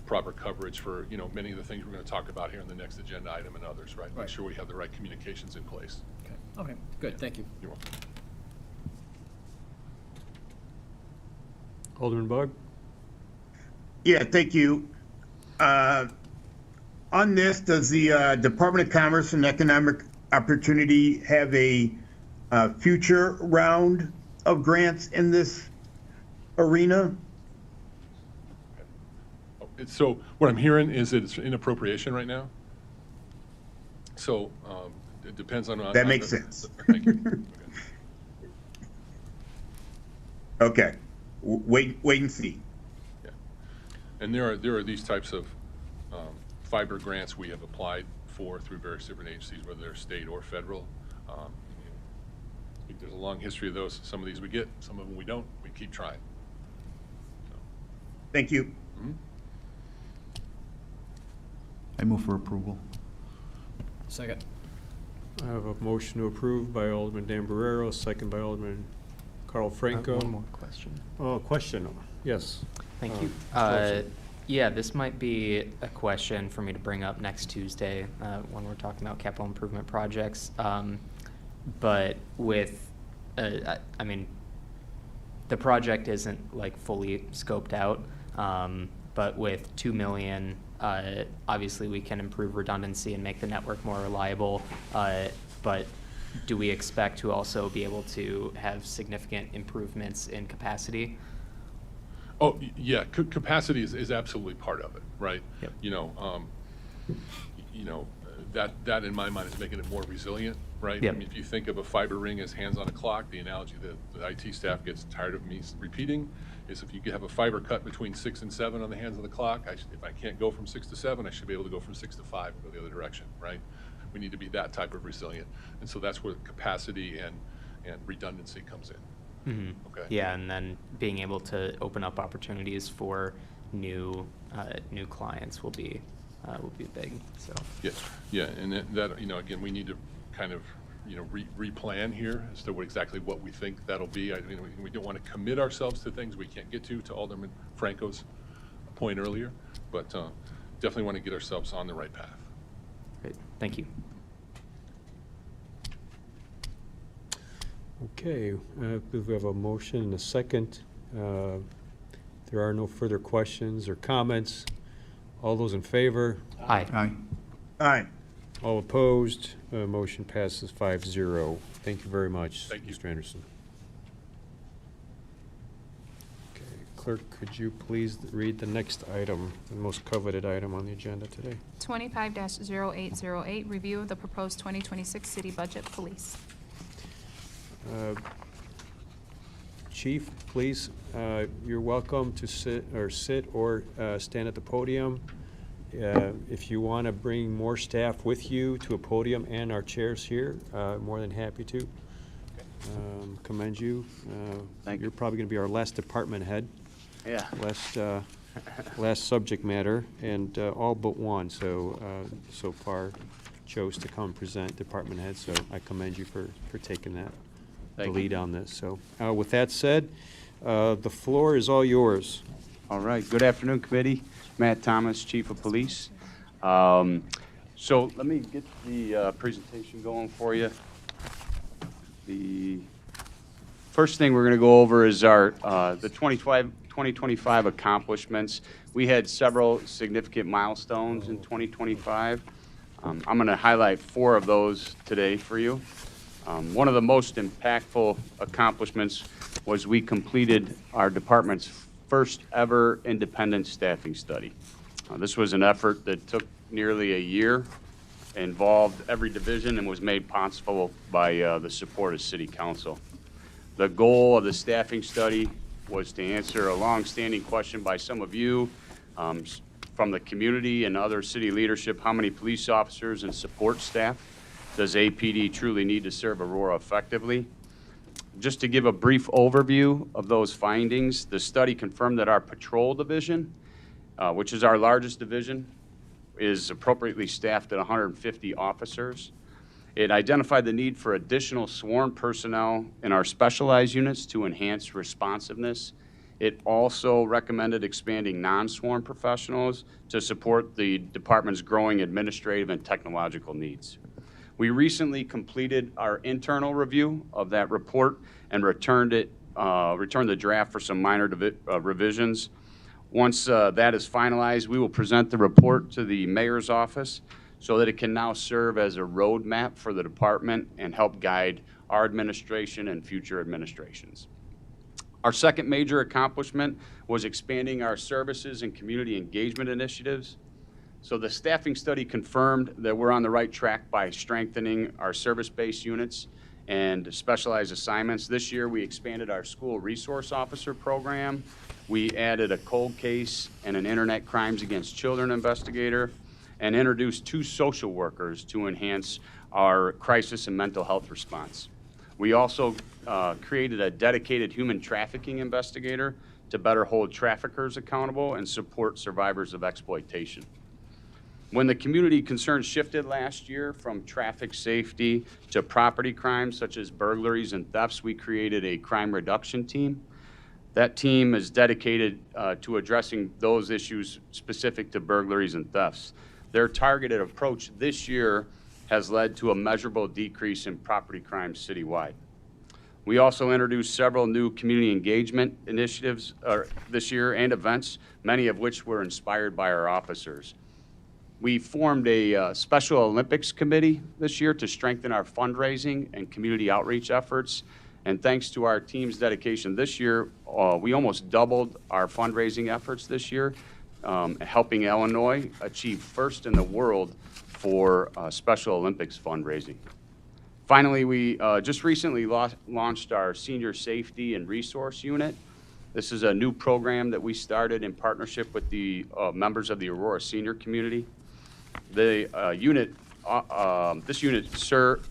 proper coverage for, many of the things we're going to talk about here in the next agenda item and others, right? Make Right. sure we have the right communications in place. Okay, good, thank you. You're welcome. Alderman Bug? Yeah, thank you. On this, does the Department of Commerce and Economic Opportunity have a future round of grants in this arena? So what I'm hearing is that it's in appropriation right now. So it depends on. That makes sense. Thank you. Okay. Wait and see. Yeah. And there are these types of fiber grants we have applied for through various different agencies, whether they're state or federal. I think there's a long history of those. Some of these we get, some of them we don't. We keep trying. So. Thank you. Mm-hmm. I move for approval. Second. I have a motion to approve by Alderman Dan Barrero, second by Alderman Carl Franco. One more question. Oh, question, yes. Thank you. Council. Yeah, this might be a question for me to bring up next Tuesday when we're talking about capital improvement projects. But with, I mean, the project isn't like fully scoped out, but with 2 million, obviously we can improve redundancy and make the network more reliable. But do we expect to also be able to have significant improvements in capacity? Oh, yeah, capacity is absolutely part of it, right? Yep. That in my mind is making it more resilient, right? Yep. I mean, if you think of a fiber ring as hands on a clock, the analogy that the IT staff gets tired of me repeating is if you have a fiber cut between 6 and 7 on the hands of the clock, if I can't go from 6 to 7, I should be able to go from 6 to 5 and go the other direction, right? We need to be that type of resilient. And so that's where capacity and redundancy comes in. Mm-hmm. Okay. Yeah, and then being able to open up opportunities for new clients will be big. So Yeah, and that again, we need to kind of replan here as to exactly what we think that'll be. We don't want to commit ourselves to things we can't get to Alderman Franco's point earlier, but definitely want to get ourselves on the right path. Great, thank you. Okay, we have a motion and a second. There are no further questions or comments. All those in favor? Aye. Aye. Aye. All opposed? Motion passes 5-0. Thank you very much, Thank you. Mr. Anderson. Okay, clerk, could you please read the next item, the most coveted item on the agenda today? 25-0808, review of the proposed 2026 city budget, police. Chief, please, you're welcome to sit or stand at the podium. If you want to bring more staff with you to a podium and our chairs here, more than happy to. Commend you. You're probably going to be our last department head. Yeah. Last subject matter, and all but one, so far chose to come present department head, so I commend you for taking that. The lead on this. So with that said, the floor is all yours. All right. Good afternoon, committee. Matt Thomas, Chief of Police. So let me get the presentation going for you. The first thing we're going to go over is our the 2025 accomplishments. We had several significant milestones in 2025. I'm going to highlight 4 of those today for you. One of the most impactful accomplishments was we completed our department's first ever independent staffing study. This was an effort that took nearly a year, involved every division, and was made possible by the support of City Council. The goal of the staffing study was to answer a long-standing question by some of you from the community and other city leadership: how many police officers and support staff does APD truly need to serve Aurora effectively? Just to give a brief overview of those findings, the study confirmed that our patrol division, which is our largest division, is appropriately staffed at 150 officers. It identified the need for additional sworn personnel in our specialized units to enhance responsiveness. It also recommended expanding non-sworn professionals to support the department's growing administrative and technological needs. We recently completed our internal review of that report and returned the draft for some minor revisions. Once that is finalized, we will present the report to the mayor's office so that it can now serve as a roadmap for the department and help guide our administration and future administrations. Our second major accomplishment was expanding our services and community engagement initiatives. So the staffing study confirmed that we're on the right track by strengthening our service-based units and specialized assignments. This year, we expanded our school resource officer program. We added a cold case and an internet crimes against children investigator, and introduced 2 social workers to enhance our crisis and mental health response. We also created a dedicated human trafficking investigator to better hold traffickers accountable and support survivors of exploitation. When the community concerns shifted last year from traffic safety to property crimes such as burglaries and thefts, we created a crime reduction team. That team is dedicated to addressing those issues specific to burglaries and thefts. Their targeted approach this year has led to a measurable decrease in property crimes citywide. We also introduced several new community engagement initiatives this year and events, many of which were inspired by our officers. We formed a Special Olympics committee this year to strengthen our fundraising and community outreach efforts. And thanks to our team's dedication this year, we almost doubled our fundraising efforts this year, helping Illinois achieve first in the world for Special Olympics fundraising. Finally, we just recently launched our Senior Safety and Resource Unit. This is a new program that we started in partnership with the members of the Aurora senior community. The this unit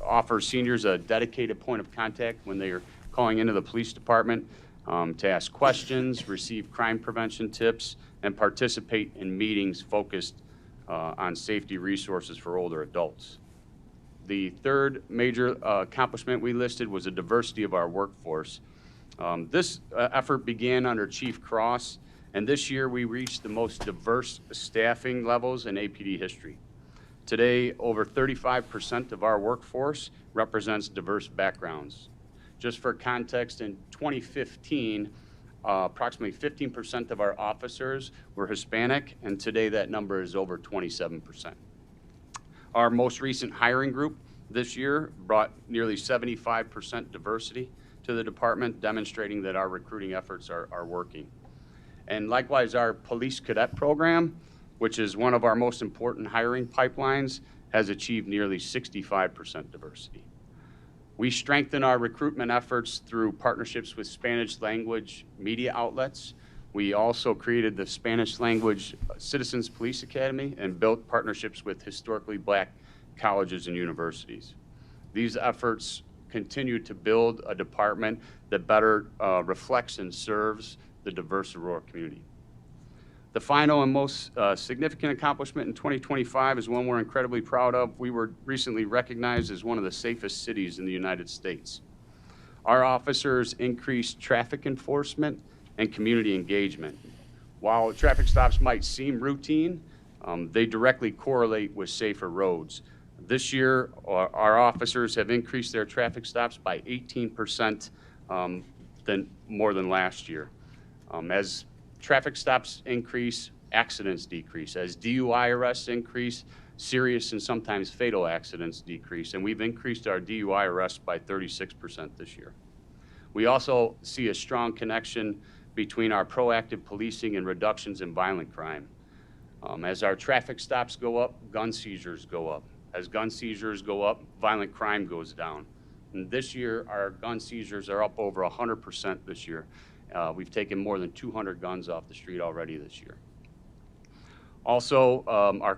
offers seniors a dedicated point of contact when they are calling into the police department to ask questions, receive crime prevention tips, and participate in meetings focused on safety resources for older adults. The third major accomplishment we listed was the diversity of our workforce. This effort began under Chief Cross, and this year we reached the most diverse staffing levels in APD history. Today, over 35% of our workforce represents diverse backgrounds. Just for context, in 2015, approximately 15% of our officers were Hispanic, and today that number is over 27%. Our most recent hiring group this year brought nearly 75% diversity to the department, demonstrating that our recruiting efforts are working. And likewise, our police cadet program, which is one of our most important hiring pipelines, has achieved nearly 65% diversity. We strengthen our recruitment efforts through partnerships with Spanish language media outlets. We also created the Spanish language Citizens Police Academy and built partnerships with historically black colleges and universities. These efforts continue to build a department that better reflects and serves the diverse Aurora community. The final and most significant accomplishment in 2025 is one we're incredibly proud of. We were recently recognized as one of the safest cities in the United States. Our officers increased traffic enforcement and community engagement. While traffic stops might seem routine, they directly correlate with safer roads. This year, our officers have increased their traffic stops by 18% more than last year. As traffic stops increase, accidents decrease. As DUI arrests increase, serious and sometimes fatal accidents decrease. And we've increased our DUI arrests by 36% this year. We also see a strong connection between our proactive policing and reductions in violent crime. As our traffic stops go up, gun seizures go up. As gun seizures go up, violent crime goes down. And this year, our gun seizures are up over 100% this year. We've taken more than 200 guns off the street already this year. Also, our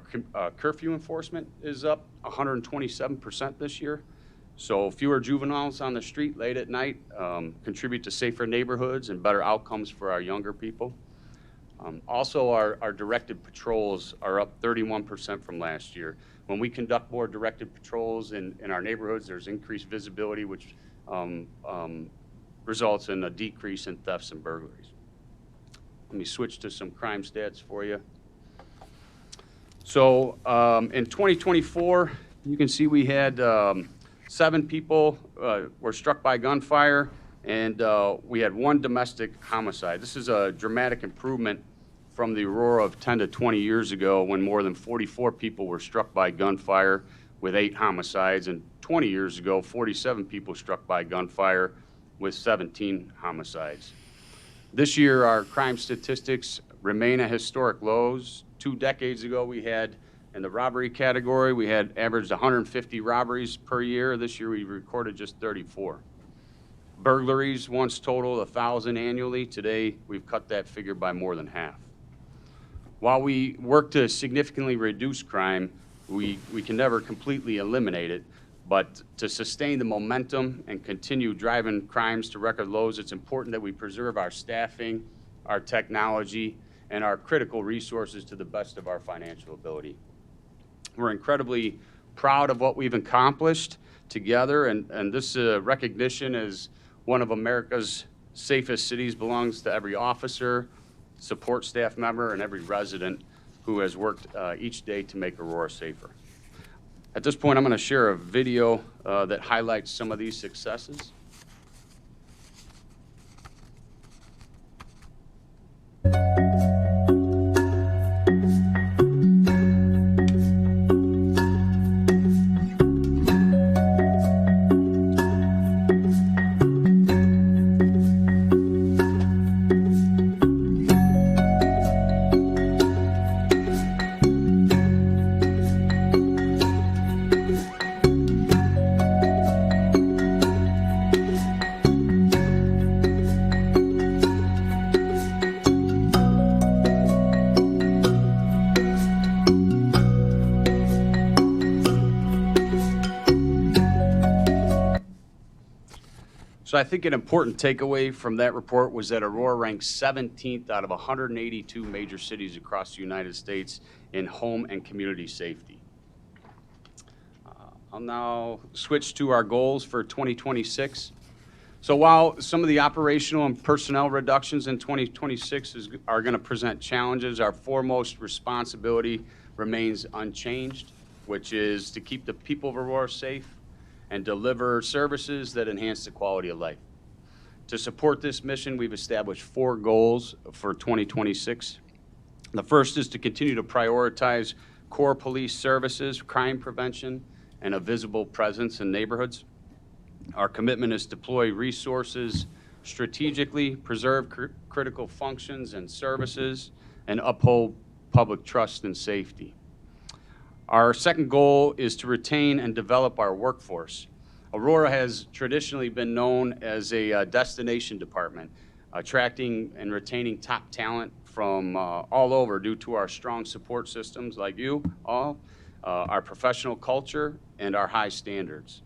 curfew enforcement is up 127% this year. So fewer juveniles on the street late at night contribute to safer neighborhoods and better outcomes for our younger people. Also, our directed patrols are up 31% from last year. When we conduct more directed patrols in our neighborhoods, there's increased visibility, which results in a decrease in thefts and burglaries. Let me switch to some crime stats for you. So in 2024, you can see we had 7 people were struck by gunfire, and we had 1 domestic homicide. This is a dramatic improvement from the Aurora of 10 to 20 years ago, when more than 44 people were struck by gunfire with 8 homicides, and 20 years ago, 47 people struck by gunfire with 17 homicides. This year, our crime statistics remain at historic lows. 2 decades ago, we had, in the robbery category, we had averaged 150 robberies per year. This year, we recorded just 34. Burglaries once totaled 1,000 annually. Today, we've cut that figure by more than half. While we work to significantly reduce crime, we can never completely eliminate it. But to sustain the momentum and continue driving crimes to record lows, it's important that we preserve our staffing, our technology, and our critical resources to the best of our financial ability. We're incredibly proud of what we've accomplished together, and this recognition as one of America's safest cities belongs to every officer, support staff member, and every resident who has worked each day to make Aurora safer. At this point, I'm going to share a video that highlights some of these successes. So I think an important takeaway from that report was that Aurora ranked 17th out of 182 major cities across the United States in home and community safety. I'll now switch to our goals for 2026. So while some of the operational and personnel reductions in 2026 are going to present challenges, our foremost responsibility remains unchanged, which is to keep the people of Aurora safe and deliver services that enhance the quality of life. To support this mission, we've established 4 goals for 2026. The first is to continue to prioritize core police services, crime prevention, and a visible presence in neighborhoods. Our commitment is to deploy resources strategically, preserve critical functions and services, and uphold public trust and safety. Our second goal is to retain and develop our workforce. Aurora has traditionally been known as a destination department, attracting and retaining top talent from all over due to our strong support systems like you all, our professional culture, and our high standards.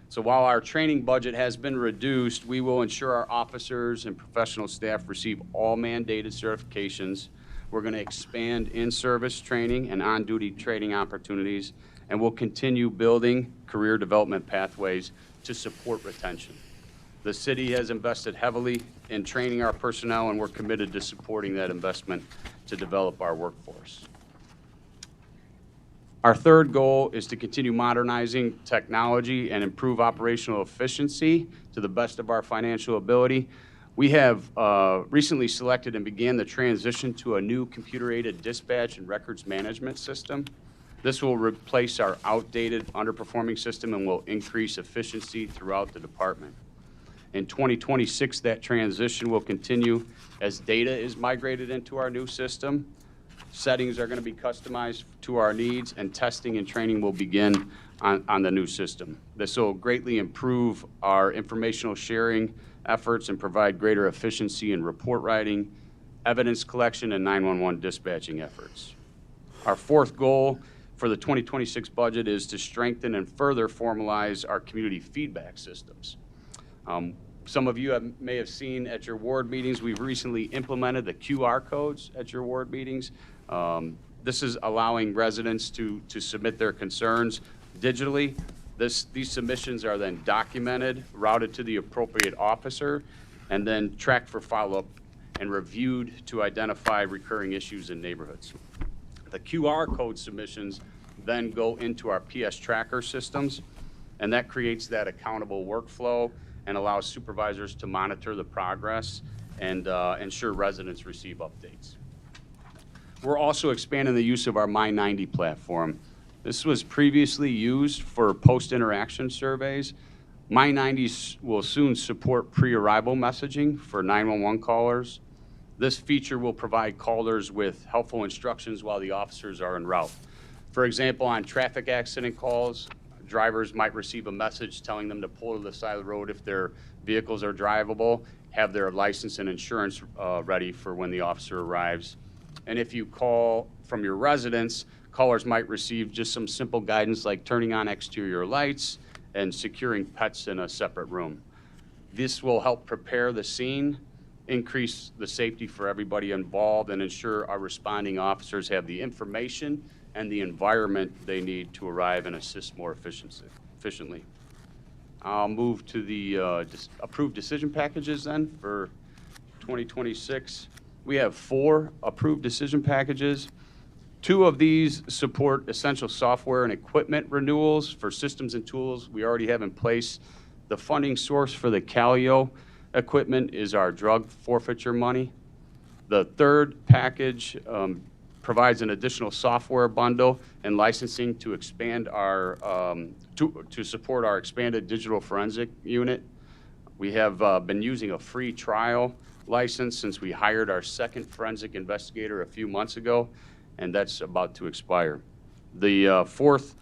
So while our training budget has been reduced, we will ensure our officers and professional staff receive all mandated certifications. We're going to expand in-service training and on-duty training opportunities, and we'll continue building career development pathways to support retention. The city has invested heavily in training our personnel, and we're committed to supporting that investment to develop our workforce. Our third goal is to continue modernizing technology and improve operational efficiency to the best of our financial ability. We have recently selected and began the transition to a new computer-aided dispatch and records management system. This will replace our outdated, underperforming system and will increase efficiency throughout the department. In 2026, that transition will continue as data is migrated into our new system. Settings are going to be customized to our needs, and testing and training will begin on the new system. This will greatly improve our informational sharing efforts and provide greater efficiency in report writing, evidence collection, and 911 dispatching efforts. Our fourth goal for the 2026 budget is to strengthen and further formalize our community feedback systems. Some of you may have seen at your ward meetings, we've recently implemented the QR codes at your ward meetings. This is allowing residents to submit their concerns digitally. These submissions are then documented, routed to the appropriate officer, and then tracked for follow-up and reviewed to identify recurring issues in neighborhoods. The QR code submissions then go into our PS tracker systems, and that creates that accountable workflow and allows supervisors to monitor the progress and ensure residents receive updates. We're also expanding the use of our My90 platform. This was previously used for post-interaction surveys. My90 will soon support pre-arrival messaging for 911 callers, This feature will provide callers with helpful instructions while the officers are en route. For example, on traffic accident calls, drivers might receive a message telling them to pull to the side of the road if their vehicles are drivable, have their license and insurance ready for when the officer arrives. And if you call from your residence, callers might receive just some simple guidance like turning on exterior lights and securing pets in a separate room. This will help prepare the scene, increase the safety for everybody involved, and ensure our responding officers have the information and the environment they need to arrive and assist more efficiently. I'll move to the approved decision packages then for 2026. We have 4 approved decision packages. 2 of these support essential software and equipment renewals for systems and tools we already have in place. The funding source for the Calio equipment is our drug forfeiture money. The 3rd package provides an additional software bundle and licensing to expand our to support our expanded digital forensic unit. We have been using a free trial license since we hired our 2nd forensic investigator a few months ago, and that's about to expire. The 4th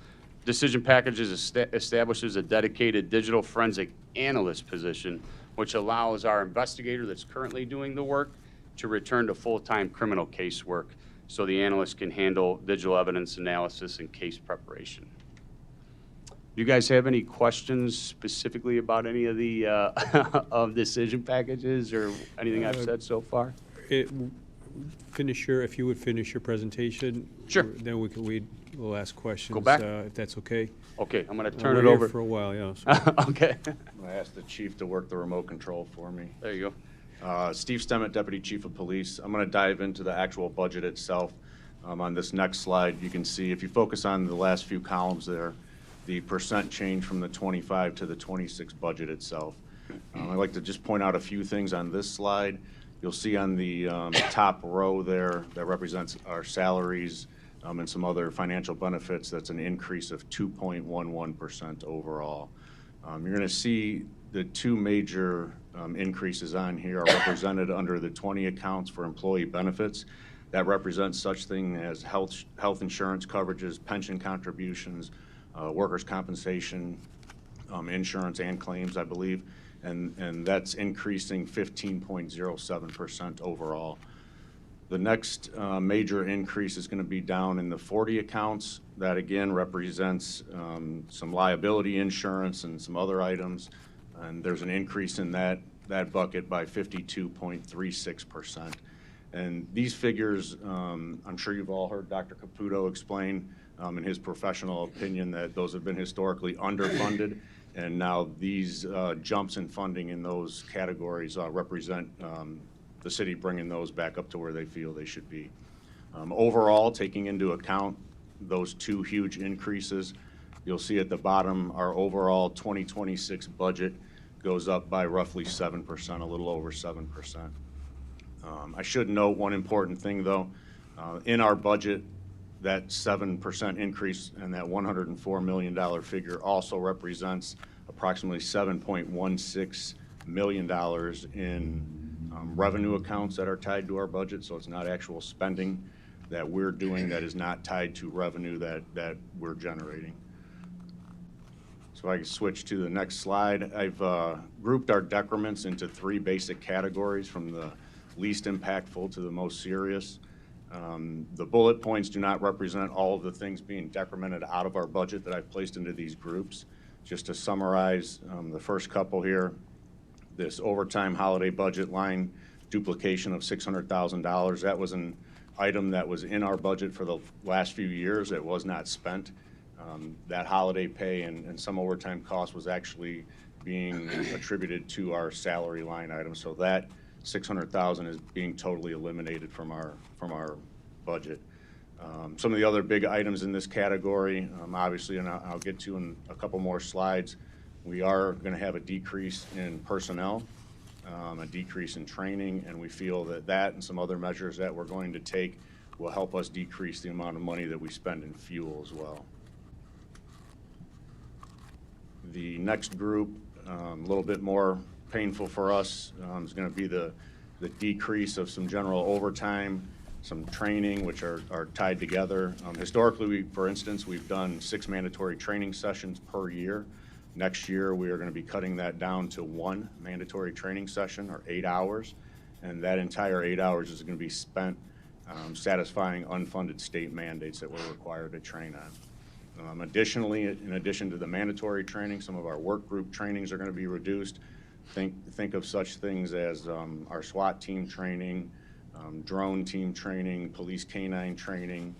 decision package establishes a dedicated digital forensic analyst position, which allows our investigator that's currently doing the work to return to full-time criminal case work, so the analyst can handle digital evidence analysis and case preparation. You guys have any questions specifically about any of the of decision packages or anything I've said so far? If you would finish your presentation. Sure. Then we'll ask questions. Go back? If that's okay. Okay, I'm going to turn We're it here over. for a while, yeah. So. Okay. I'm going to ask the chief to work the remote control for me. There you go. Steve Stemmet, Deputy Chief of Police. I'm going to dive into the actual budget itself. On this next slide, you can see, if you focus on the last few columns there, the percent change from the 25 to the 26 budget itself. I'd like to just point out a few things on this slide. You'll see on the top row there that represents our salaries and some other financial benefits. That's an increase of 2.11% overall. You're going to see the 2 major increases on here are represented under the 20 accounts for employee benefits. That represents such thing as health insurance coverages, pension contributions, workers' compensation, insurance and claims, I believe, and that's increasing 15.07% overall. The next major increase is going to be down in the 40 accounts. That again represents some liability insurance and some other items, and there's an increase in that bucket by 52.36%. And these figures, I'm sure you've all heard Dr. Caputo explain in his professional opinion that those have been historically underfunded, and now these jumps in funding in those categories represent the city bringing those back up to where they feel they should be. Overall, taking into account those 2 huge increases, you'll see at the bottom our overall 2026 budget goes up by roughly 7%, a little over 7%. I should note one important thing though. In our budget, that 7% increase and that $104 million figure also represents approximately $7.16 million in revenue accounts that are tied to our budget, so it's not actual spending that we're doing that is not tied to revenue that we're generating. So I can switch to the next slide. I've grouped our decrements into 3 basic categories, from the least impactful to the most serious. The bullet points do not represent all of the things being decremented out of our budget that I've placed into these groups. Just to summarize the first couple here, this overtime holiday budget line duplication of $600,000, that was an item that was in our budget for the last few years. It was not spent. That holiday pay and some overtime cost was actually being attributed to our salary line item. So that $600,000 is being totally eliminated from our budget. Some of the other big items in this category, obviously, and I'll get to in a couple more slides, we are going to have a decrease in personnel, a decrease in training, and we feel that that and some other measures that we're going to take will help us decrease the amount of money that we spend in fuel as well. The next group, a little bit more painful for us, is going to be the the decrease of some general overtime, some training, which are tied together. Historically, for instance, we've done 6 mandatory training sessions per year. Next year, we are going to be cutting that down to 1 mandatory training session, or 8 hours, and that entire 8 hours is going to be spent satisfying unfunded state mandates that we're required to train on. Additionally, in addition to the mandatory training, some of our work group trainings are going to be reduced. Think of such things as our SWAT team training, drone team training, police canine training,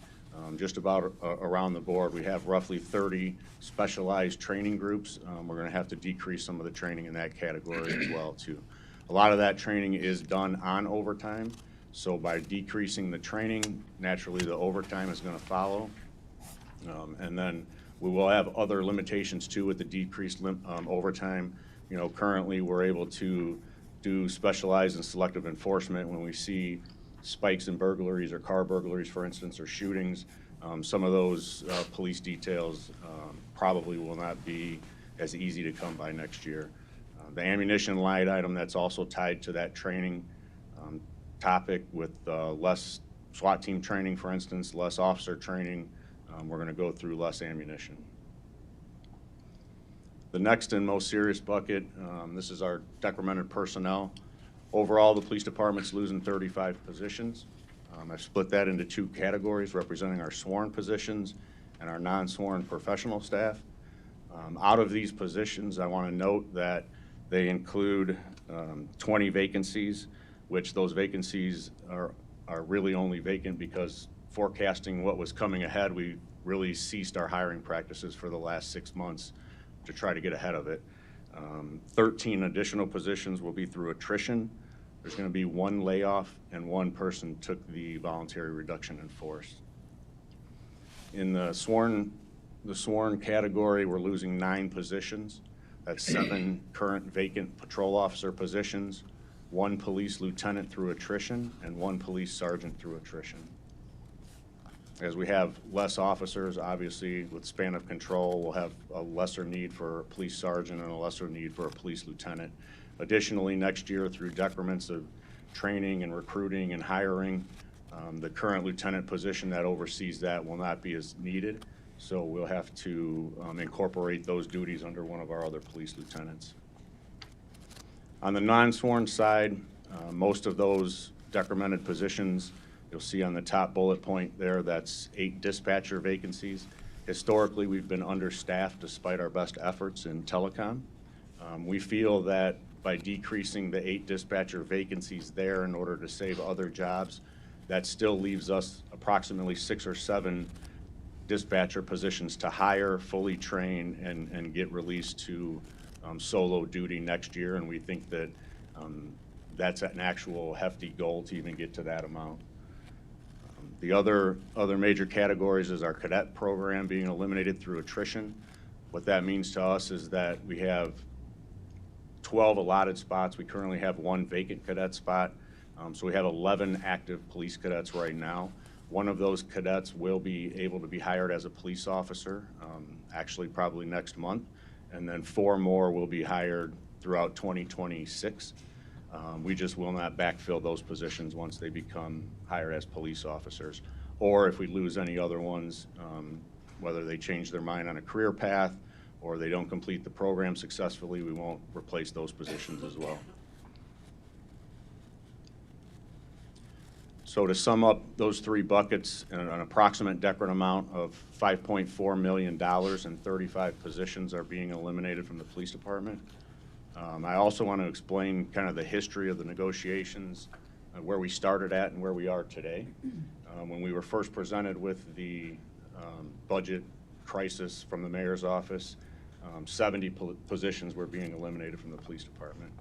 just about around the board. We have roughly 30 specialized training groups. We're going to have to decrease some of the training in that category as well, too. A lot of that training is done on overtime, so by decreasing the training, naturally the overtime is going to follow. And then we will have other limitations, too, with the decreased overtime. You know, currently we're able to do specialized and selective enforcement when we see spikes in burglaries or car burglaries, for instance, or shootings. Some of those police details probably will not be as easy to come by next year. The ammunition line item, that's also tied to that training topic, with less SWAT team training, for instance, less officer training. We're going to go through less ammunition. The next and most serious bucket, this is our decremented personnel. Overall, the police department's losing 35 positions. I've split that into 2 categories, representing our sworn positions and our non-sworn professional staff. Out of these positions, I want to note that they include 20 vacancies, which those vacancies are really only vacant because forecasting what was coming ahead, we really ceased our hiring practices for the last 6 months to try to get ahead of it. 13 additional positions will be through attrition. There's going to be 1 layoff, and 1 person took the voluntary reduction in force. In the sworn category, we're losing 9 positions. That's 7 current vacant patrol officer positions, 1 police lieutenant through attrition, and 1 police sergeant through attrition. As we have less officers, obviously, with span of control, we'll have a lesser need for a police sergeant and a lesser need for a police lieutenant. Additionally, next year, through decrements of training and recruiting and hiring, the current lieutenant position that oversees that will not be as needed, so we'll have to incorporate those duties under one of our other police lieutenants. On the non-sworn side, most of those decremented positions, you'll see on the top bullet point there, that's 8 dispatcher vacancies. Historically, we've been understaffed despite our best efforts in telecom. We feel that by decreasing the 8 dispatcher vacancies there in order to save other jobs, that still leaves us approximately 6 or 7 dispatcher positions to hire, fully train, and get released to solo duty next year, and we think that that's an actual hefty goal to even get to that amount. The other major categories is our cadet program being eliminated through attrition. What that means to us is that we have 12 allotted spots. We currently have 1 vacant cadet spot. So we have 11 active police cadets right now. 1 of those cadets will be able to be hired as a police officer, actually probably next month. And then 4 more will be hired throughout 2026. We just will not backfill those positions once they become hired as police officers. Or if we lose any other ones, whether they change their mind on a career path or they don't complete the program successfully, we won't replace those positions as well. So to sum up those 3 buckets, an approximate decrement amount of $5.4 million and 35 positions are being eliminated from the police department. I also want to explain kind of the history of the negotiations, where we started at and where we are today. When we were first presented with the budget crisis from the mayor's office, 70 positions were being eliminated from the police department.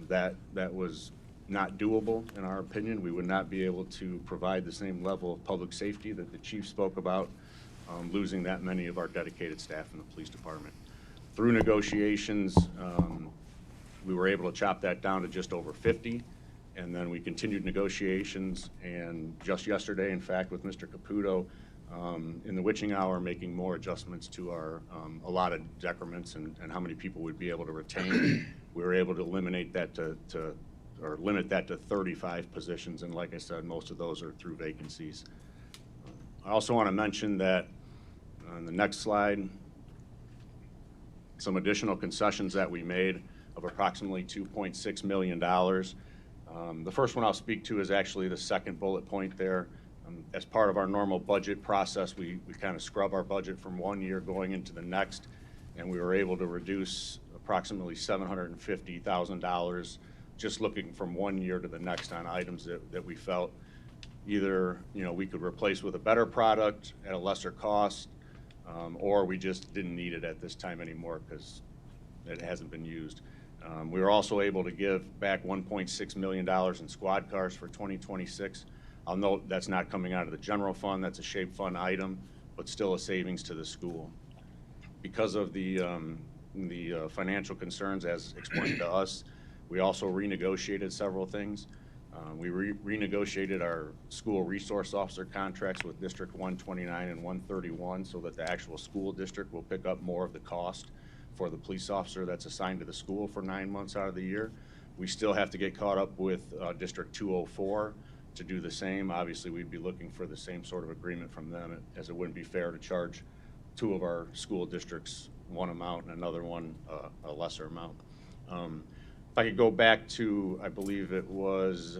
That was not doable, in our opinion. We would not be able to provide the same level of public safety that the chief spoke about, losing that many of our dedicated staff in the police department. Through negotiations, we were able to chop that down to just over 50, and then we continued negotiations, and just yesterday, in fact, with Mr. Caputo, in the witching hour, making more adjustments to our allotted decrements and how many people we'd be able to retain. We were able to eliminate that to or limit that to 35 positions, and like I said, most of those are through vacancies. I also want to mention that on the next slide, some additional concessions that we made of approximately $2.6 million. The first one I'll speak to is actually the second bullet point there. As part of our normal budget process, we kind of scrub our budget from one year going into the next, and we were able to reduce approximately $750,000 just looking from one year to the next on items that we felt either we could replace with a better product at a lesser cost, or we just didn't need it at this time anymore because it hasn't been used. We were also able to give back $1.6 million in squad cars for 2026. I'll note that's not coming out of the general fund, that's a SHAPE fund item, but still a savings to the school. Because of the financial concerns as explained to us, we also renegotiated several things. We renegotiated our school resource officer contracts with District 129 and 131 so that the actual school district will pick up more of the cost for the police officer that's assigned to the school for 9 months out of the year. We still have to get caught up with District 204 to do the same. Obviously, we'd be looking for the same sort of agreement from them, as it wouldn't be fair to charge two of our school districts one amount and another one a lesser amount. If I could go back to, I believe it was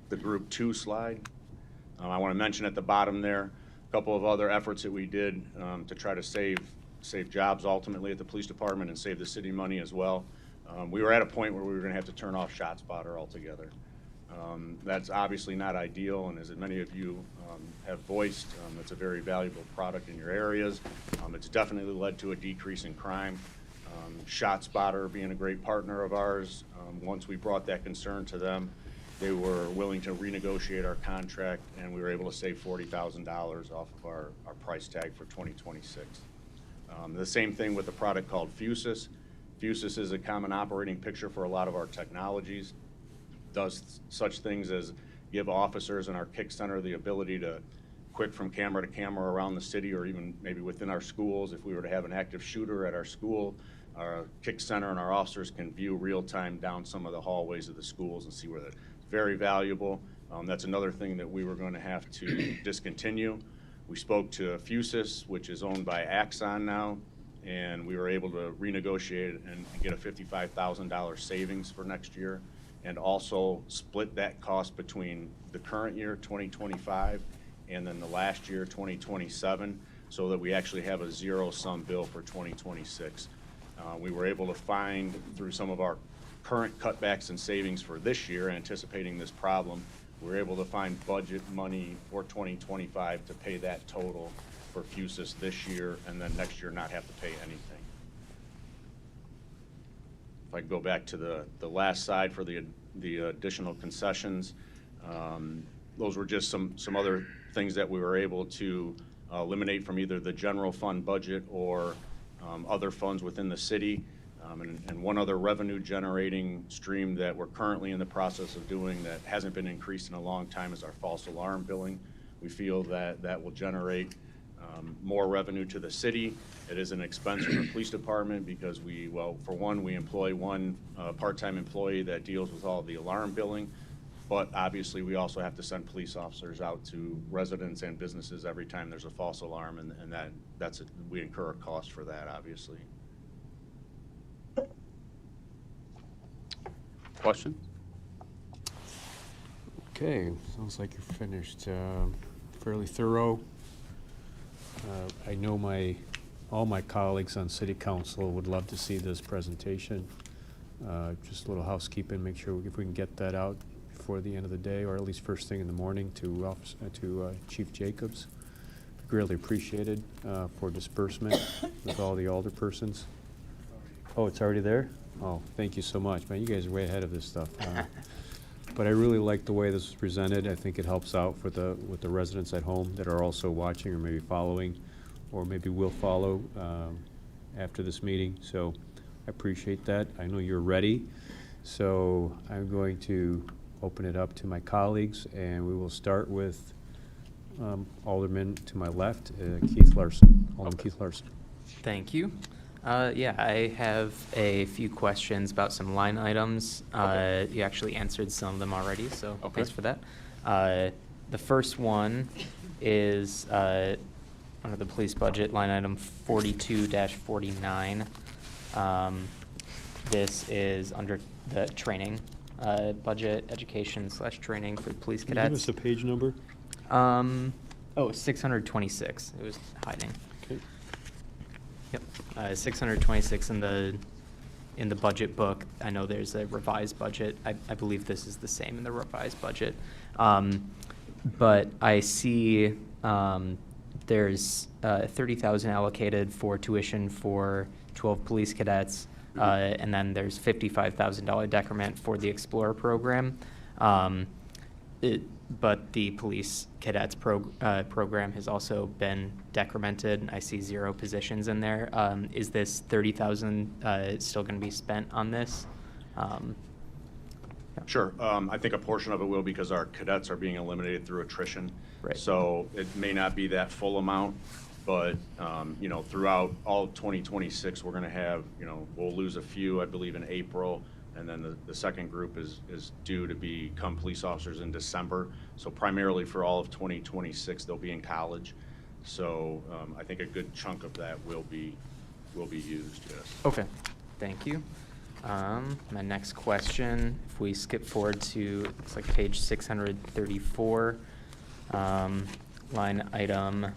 the Group 2 slide. I want to mention at the bottom there a couple of other efforts that we did to try to save jobs ultimately at the police department and save the city money as well. We were at a point where we were going to have to turn off ShotSpotter altogether. That's obviously not ideal, and as many of you have voiced, it's a very valuable product in your areas. It's definitely led to a decrease in crime. ShotSpotter being a great partner of ours, once we brought that concern to them, they were willing to renegotiate our contract, and we were able to save $40,000 off of our price tag for 2026. The same thing with a product called Fusus. Fusus is a common operating picture for a lot of our technologies. Does such things as give officers in our kick center the ability to quick from camera to camera around the city, or even maybe within our schools. If we were to have an active shooter at our school, our kick center and our officers can view real time down some of the hallways of the schools and see where they're very valuable. That's another thing that we were going to have to discontinue. We spoke to Fusus, which is owned by Axon now, and we were able to renegotiate and get a $55,000 savings for next year, and also split that cost between the current year, 2025, and then the last year, 2027, so that we actually have a zero-sum bill for 2026. We were able to find, through some of our current cutbacks and savings for this year, anticipating this problem, we were able to find budget money for 2025 to pay that total for Fusus this year, and then next year not have to pay anything. If I go back to the last side for the additional concessions, those were just some other things that we were able to eliminate from either the general fund budget or other funds within the city. And one other revenue generating stream that we're currently in the process of doing that hasn't been increased in a long time is our false alarm billing. We feel that that will generate more revenue to the city. It is an expense for the police department because for one, we employ one part-time employee that deals with all the alarm billing, but obviously we also have to send police officers out to residents and businesses every time there's a false alarm, and we incur a cost for that, obviously. Question? Okay, sounds like you're finished. Fairly thorough. I know all my colleagues on city council would love to see this presentation. Just a little housekeeping, make sure if we can get that out before the end of the day, or at least first thing in the morning to Chief Jacobs. Greatly appreciated for disbursement with all the alderpersons. Oh, it's already there? Oh, thank you so much, man. You guys are way ahead of this stuff. But I really like the way this was presented. I think it helps out with the residents at home that are also watching or maybe following, or maybe will follow after this meeting. So I appreciate that. I know you're ready. So I'm going to open it up to my colleagues, and we will start with Alderman to my left, Keith Larson. Alderman Keith Larson. Thank you. Yeah, I have a few questions about some line items. You actually answered some of them already, so thanks for that. The first one is under the police budget, line item 42-49. This is under the training budget, education/training for police Can you give cadets. us a page number? 626. It was hiding. Okay. Yep, 626 in the budget book. I know there's a revised budget. I believe this is the same in the revised budget. But I see there's 30,000 allocated for tuition for 12 police cadets, and then there's $55,000 decrement for the Explorer program. But the police cadets program has also been decremented. I see 0 positions in there. Is this 30,000 still going to be spent on this? Sure. I think a portion of it will because our cadets are being eliminated through attrition. Right. So it may not be that full amount, but, you know, throughout all of 2026, we're going to have, you know, we'll lose a few, I believe, in April. And then the second group is due to become police officers in December. So primarily for all of 2026, they'll be in college. So I think a good chunk of that will be used, yes. Okay, thank you. My next question, if we skip forward to, looks like page 634, line item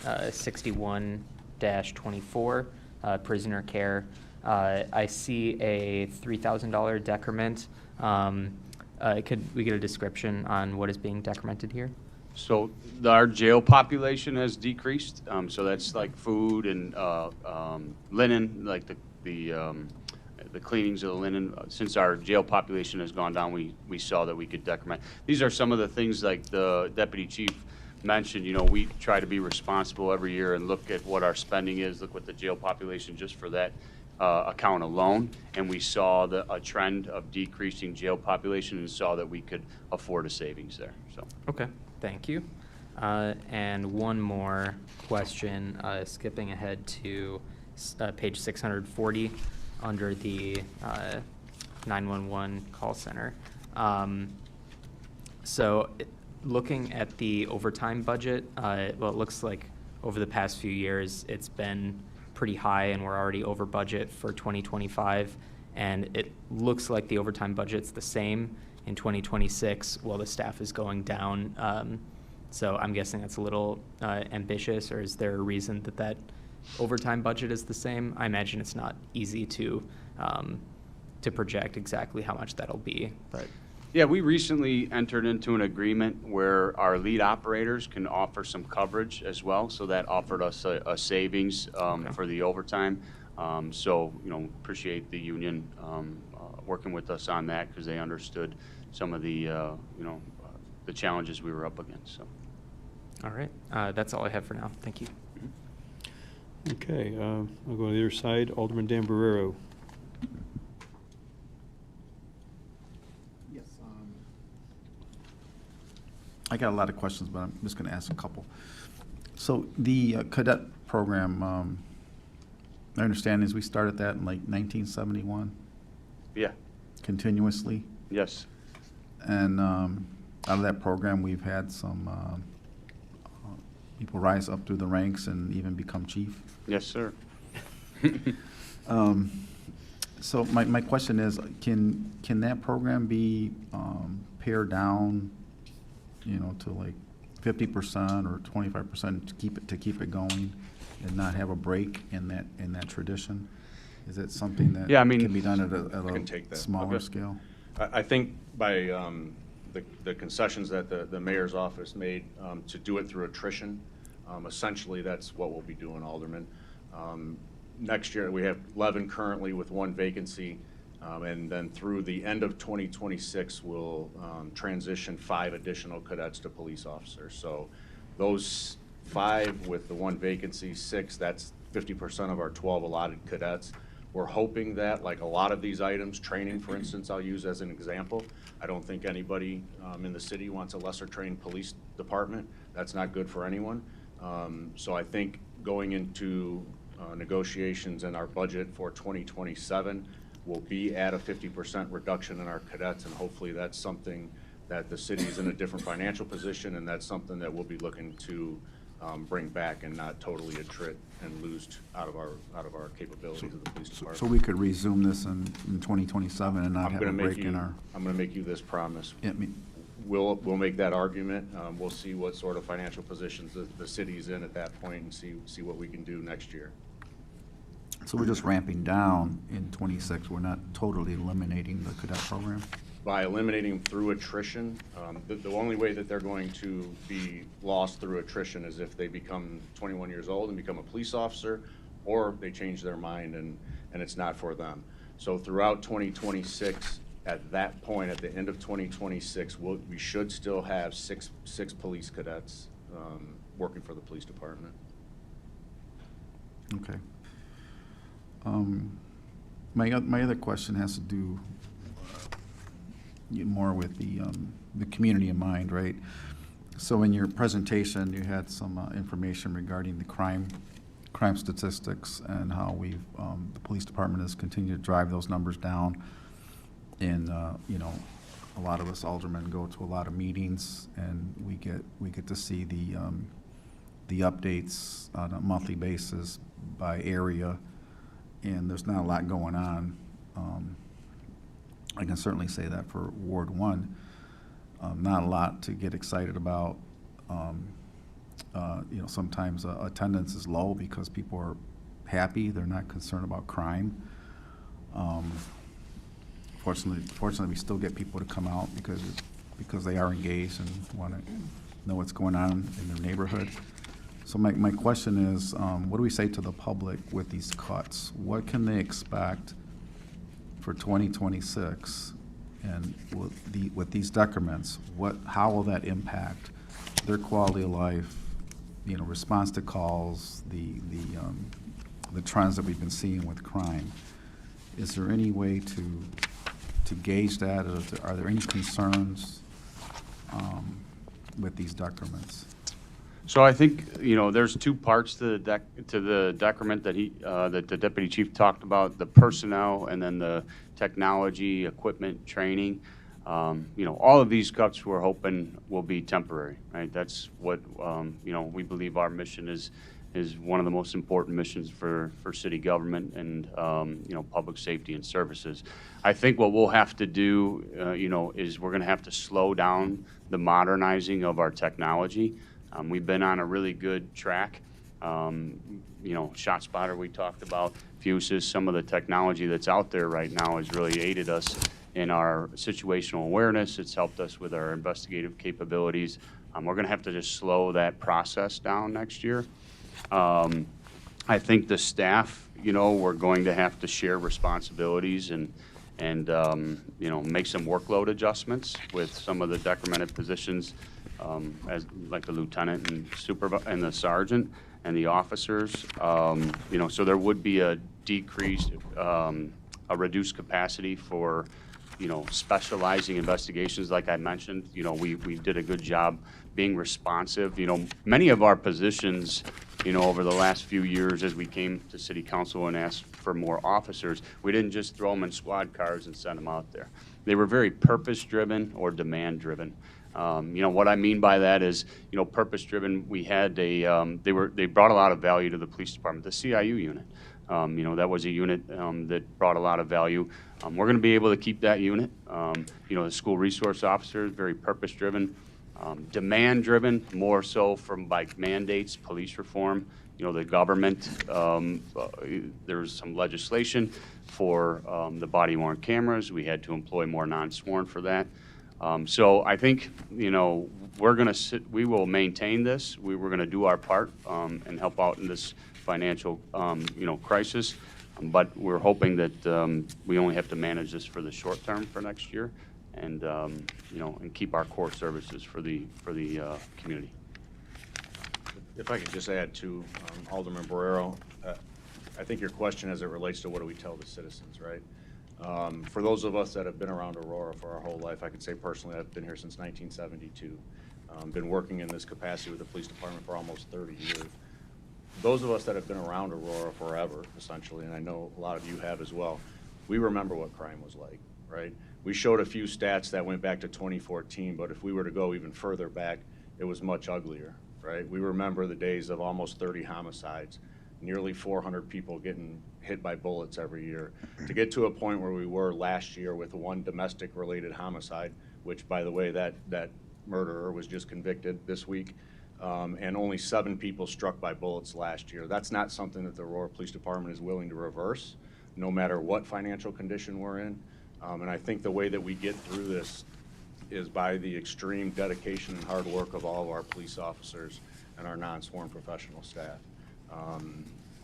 61-24, prisoner care. I see a $3,000 decrement. Could we get a description on what is being decremented here? So our jail population has decreased. So that's like food and linen, like the cleanings of the linen. Since our jail population has gone down, we saw that we could decrement. These are some of the things like the deputy chief mentioned. You know, we try to be responsible every year and look at what our spending is, look what the jail population just for that account alone, and we saw a trend of decreasing jail population and saw that we could afford a savings there. So Okay, thank you. And one more question, skipping ahead to page 640 under the 911 call center. Looking at the overtime budget, well, it looks like over the past few years it's been pretty high and we're already over budget for 2025, and it looks like the overtime budget's the same in 2026 while the staff is going down. So I'm guessing that's a little ambitious, or is there a reason that overtime budget is the same? I imagine it's not easy to project exactly how much that'll be, but. yeah, we recently entered into an agreement where our lead operators can offer some coverage as well. So that offered us a savings for the overtime. So, you know, appreciate the union working with us on that because they understood some of the, you know, the challenges we were up against. So. All right, that's all I have for now. Thank you. Okay, I'll go to the other side. Alderman Dan Barrero. Yes. I got a lot of questions, but I'm just going to ask a couple. So the cadet program, my understanding is we started that in like 1971? Yeah. Continuously? Yes. And out of that program, we've had some people rise up through the ranks and even become chief. Yes, sir. So my question is, can that program be pared down, you know, to like 50% or 25% to keep it going, and not have a break in that tradition? Is it something that can be done at a smaller scale? I think by the concessions that the mayor's office made to do it through attrition, essentially that's what we'll be doing, Alderman. Next year, we have 11 currently with 1 vacancy, and then through the end of 2026, we'll transition 5 additional cadets to police officers. So those 5 with the 1 vacancy, 6, that's 50% of our 12 allotted cadets. We're hoping that, like a lot of these items, training, for instance, I'll use as an example. I don't think anybody in the city wants a lesser trained police department. That's not good for anyone. So I think going into negotiations and our budget for 2027 will be at a 50% reduction in our cadets, and hopefully that's something that the city is in a different financial position, and that's something that we'll be looking to bring back and not totally attrit and lose out of our capabilities of the police department. So we could resume this in 2027 and not I'm have a gonna make break in you, our... I'm gonna make you this promise. Yeah, We'll make that argument. We'll see what sort of financial positions the city's in at that point and see what we can do next year. So we're just ramping down in 26. We're not totally eliminating the cadet program? By eliminating them through attrition, the only way that they're going to be lost through attrition is if they become 21 years old and become a police officer, or they change their mind and it's not for them. So throughout 2026, at that point, at the end of 2026, we should still have six police cadets working for the police department. Okay. My other question has to do more with the community in mind, right? So in your presentation, you had some information regarding the crime statistics and how the police department has continued to drive those numbers down. And you know, a lot of us aldermen go to a lot of meetings, and we get to see the updates on a monthly basis by area, and there's not a lot going on. I can certainly say that for Ward 1, not a lot to get excited about. You know, sometimes attendance is low because people are happy; they're not concerned about crime. Fortunately, we still get people to come out because they are engaged and want to know what's going on in their neighborhood. So my question is, what do we say to the public with these cuts? What can they expect for 2026? And with these decrements, how will that impact their quality of life, you know, response to calls, the trends that we've been seeing with crime? Is there any way to gauge that? Are there any concerns with these decrements? So I think, you know, there's two parts to the decrement that that the deputy chief talked about: the personnel and then the technology, equipment, training. You know, all of these cuts we're hoping will be temporary, right? That's what you know, we believe our mission is one of the most important missions for city government and you know, public safety and services. I think what we'll have to do, you know, is we're going to have to slow down the modernizing of our technology. We've been on a really good track. You know, ShotSpotter we talked about, Fusus, some of the technology that's out there right now has really aided us in our situational awareness. It's helped us with our investigative capabilities. We're going to have to just slow that process down next year. I think the staff, you know, we're going to have to share responsibilities and you know, make some workload adjustments with some of the decremented positions, as like the lieutenant and and the sergeant and the officers. You know, so there would be a decreased, a reduced capacity for, you know, specializing investigations. Like I mentioned, you know, we did a good job being responsive. You know, many of our positions, you know, over the last few years as we came to city council and asked for more officers, we didn't just throw them in squad cars and send them out there. They were very purpose-driven or demand-driven. You know, what I mean by that is, you know, purpose-driven, we had they brought a lot of value to the police department, the CIU unit. You know, that was a unit that brought a lot of value. We're going to be able to keep that unit. You know, the school resource officers, very purpose-driven. Demand-driven, more so from like mandates, police reform. You know, the government, there's some legislation for the body-worn cameras. We had to employ more non-sworn for that. So I think, you know, we will maintain this. We're going to do our part and help out in this financial, you know, crisis. But we're hoping that we only have to manage this for the short term for next year, and you know, and keep our core services for the community. If I could just add to Alderman Barrero, I think your question as it relates to what do we tell the citizens, right? For those of us that have been around Aurora for our whole life, I could say personally I've been here since 1972. Been working in this capacity with the police department for almost 30 years. those of us that have been around Aurora forever, essentially, and I know a lot of you have as well, we remember what crime was like, right? We showed a few stats that went back to 2014, but if we were to go even further back, it was much uglier, right? We remember the days of almost 30 homicides, nearly 400 people getting hit by bullets every year. To get to a point where we were last year with one domestic-related homicide, which, by the way, that murderer was just convicted this week, and only 7 people struck by bullets last year. That's not something that the Aurora Police Department is willing to reverse, no matter what financial condition we're in. And I think the way that we get through this is by the extreme dedication and hard work of all of our police officers and our non-sworn professional staff.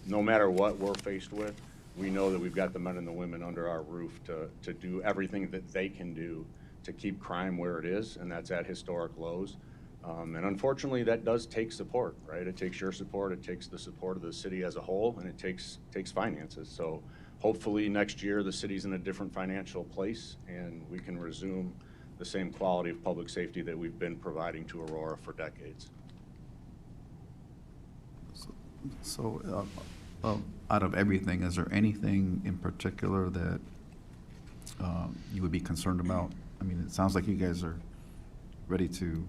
No matter what we're faced with, we know that we've got the men and the women under our roof to do everything that they can do to keep crime where it is, and that's at historic lows. And unfortunately, that does take support, right? It takes your support, it takes the support of the city as a whole, and it takes finances. So hopefully next year the city's in a different financial place and we can resume the same quality of public safety that we've been providing to Aurora for decades. So out of everything, is there anything in particular that you would be concerned about? I mean, it sounds like you guys are ready to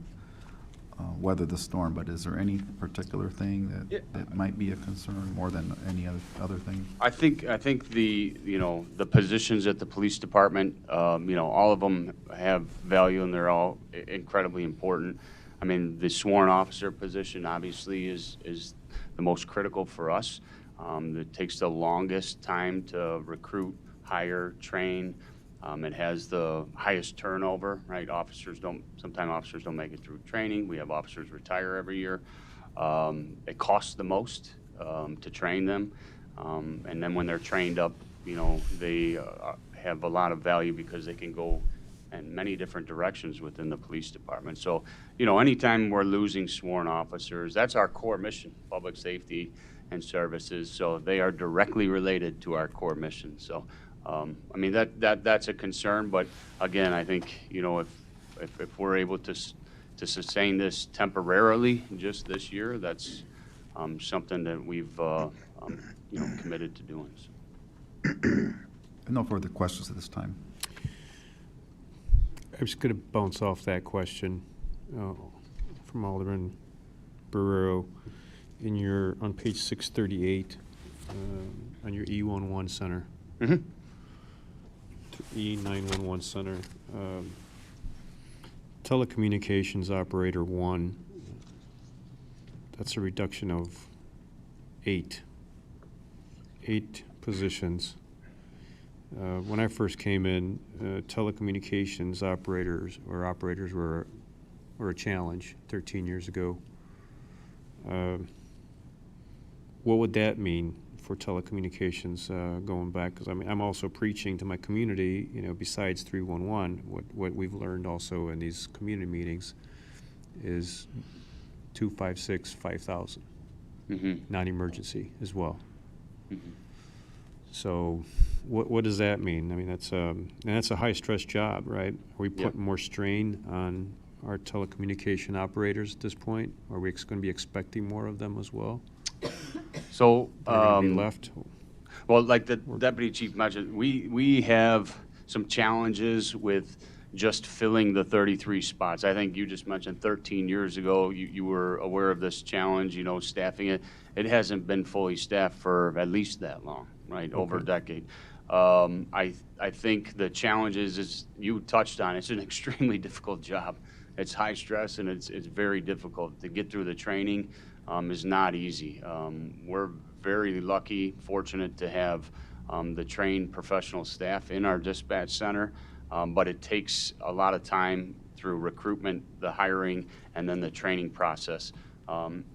weather the storm, but is there any particular thing that might be a concern more than any other thing? I think the positions at the police department, all of them have value and they're all incredibly important. I mean, the sworn officer position obviously is the most critical for us. It takes the longest time to recruit, hire, train. It has the highest turnover, right? Sometimes officers don't make it through training. We have officers retire every year. It costs the most to train them. And then when they're trained up, they have a lot of value because they can go in many different directions within the police department. So, anytime we're losing sworn officers, that's our core mission, public safety and services. So they are directly related to our core mission. So, I mean, that's a concern, but again, I think, if we're able to sustain this temporarily just this year, that's something that we've, committed to doing. So. No further questions at this time. I was going to bounce off that question from Alderman Barrero on page 638 on your E11 center. Mm-hmm. E911 center. Telecommunications operator 1. That's a reduction of 8 positions. When I first came in, telecommunications operators were a challenge 13 years ago. What would that mean for telecommunications going back? Because I'm also preaching to my community, besides 311, what we've learned also in these community meetings is 256, 5,000, non-emergency as well. Mm-hmm. So what does that mean? I mean, that's a high-stress job, right? Are we putting more strain on our telecommunication operators at this point? Are we going to be expecting more of them as well? So, be left? Well, like the deputy chief mentioned, we have some challenges with just filling the 33 spots. I think you just mentioned 13 years ago, you were aware of this challenge, staffing it. It hasn't been fully staffed for at least that long, right? Okay. Over a decade. I think the challenge is you touched on, it's an extremely difficult job. It's high stress and it's very difficult to get through the training. Is not easy. We're very lucky, fortunate to have the trained professional staff in our dispatch center, but it takes a lot of time through recruitment, the hiring, and then the training process.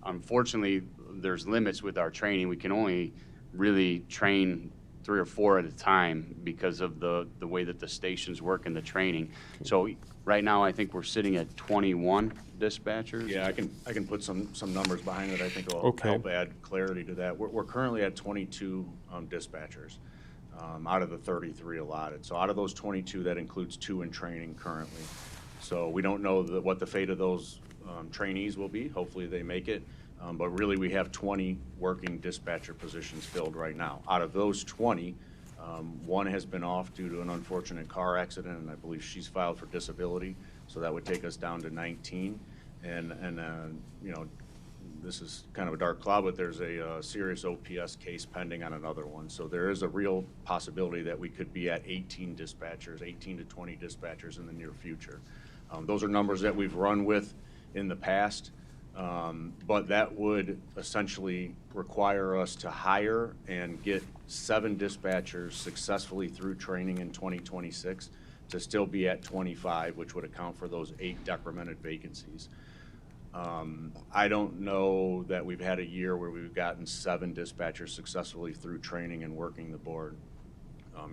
Unfortunately, there's limits with our training. We can only really train 3 or 4 at a time because of the way that the stations work in the training. Okay. So right now, I think we're sitting at 21 dispatchers. Yeah, I can put some numbers behind it. I think will help add clarity to that. We're currently at 22 dispatchers out of the 33 allotted. So out of those 22, that includes 2 in training currently. So we don't know what the fate of those trainees will be. Hopefully they make it. But really, we have 20 working dispatcher positions filled right now. Out of those 20, one has been off due to an unfortunate car accident, and I believe she's filed for disability. So that would take us down to 19. And you know, this is kind of a dark cloud, but there's a serious OPS case pending on another one. So there is a real possibility that we could be at 18 dispatchers, 18 to 20 dispatchers in the near future. Those are numbers that we've run with in the past, but that would essentially require us to hire and get 7 dispatchers successfully through training in 2026 to still be at 25, which would account for those 8 decremented vacancies. I don't know that we've had a year where we've gotten 7 dispatchers successfully through training and working the board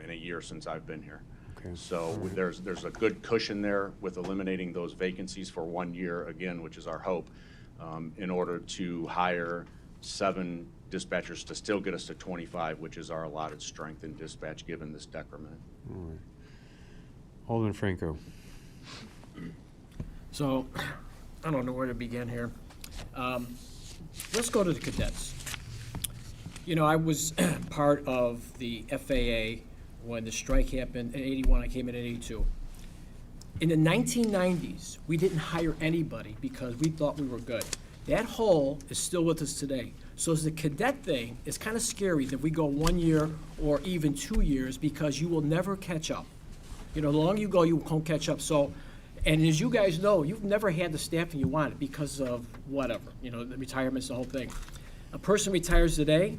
in a year since I've been here. Okay. So there's a good cushion there with eliminating those vacancies for 1 year, again, which is our hope, in order to hire 7 dispatchers to still get us to 25, which is our allotted strength in dispatch given this decrement. All right. Alderman Franco. So, I don't know where to begin here. Let's go to the cadets. You know, I was part of the FAA when the strike happened in 81, I came in 82. In the 1990s, we didn't hire anybody because we thought we were good. That hole is still with us today. So as the cadet thing, it's kind of scary that we go 1 year or even 2 years because you will never catch up. You know, the longer you go, you won't catch up. So, and as you guys know, you've never had the staffing you wanted because of whatever, you know, the retirements, the whole thing. A person retires today,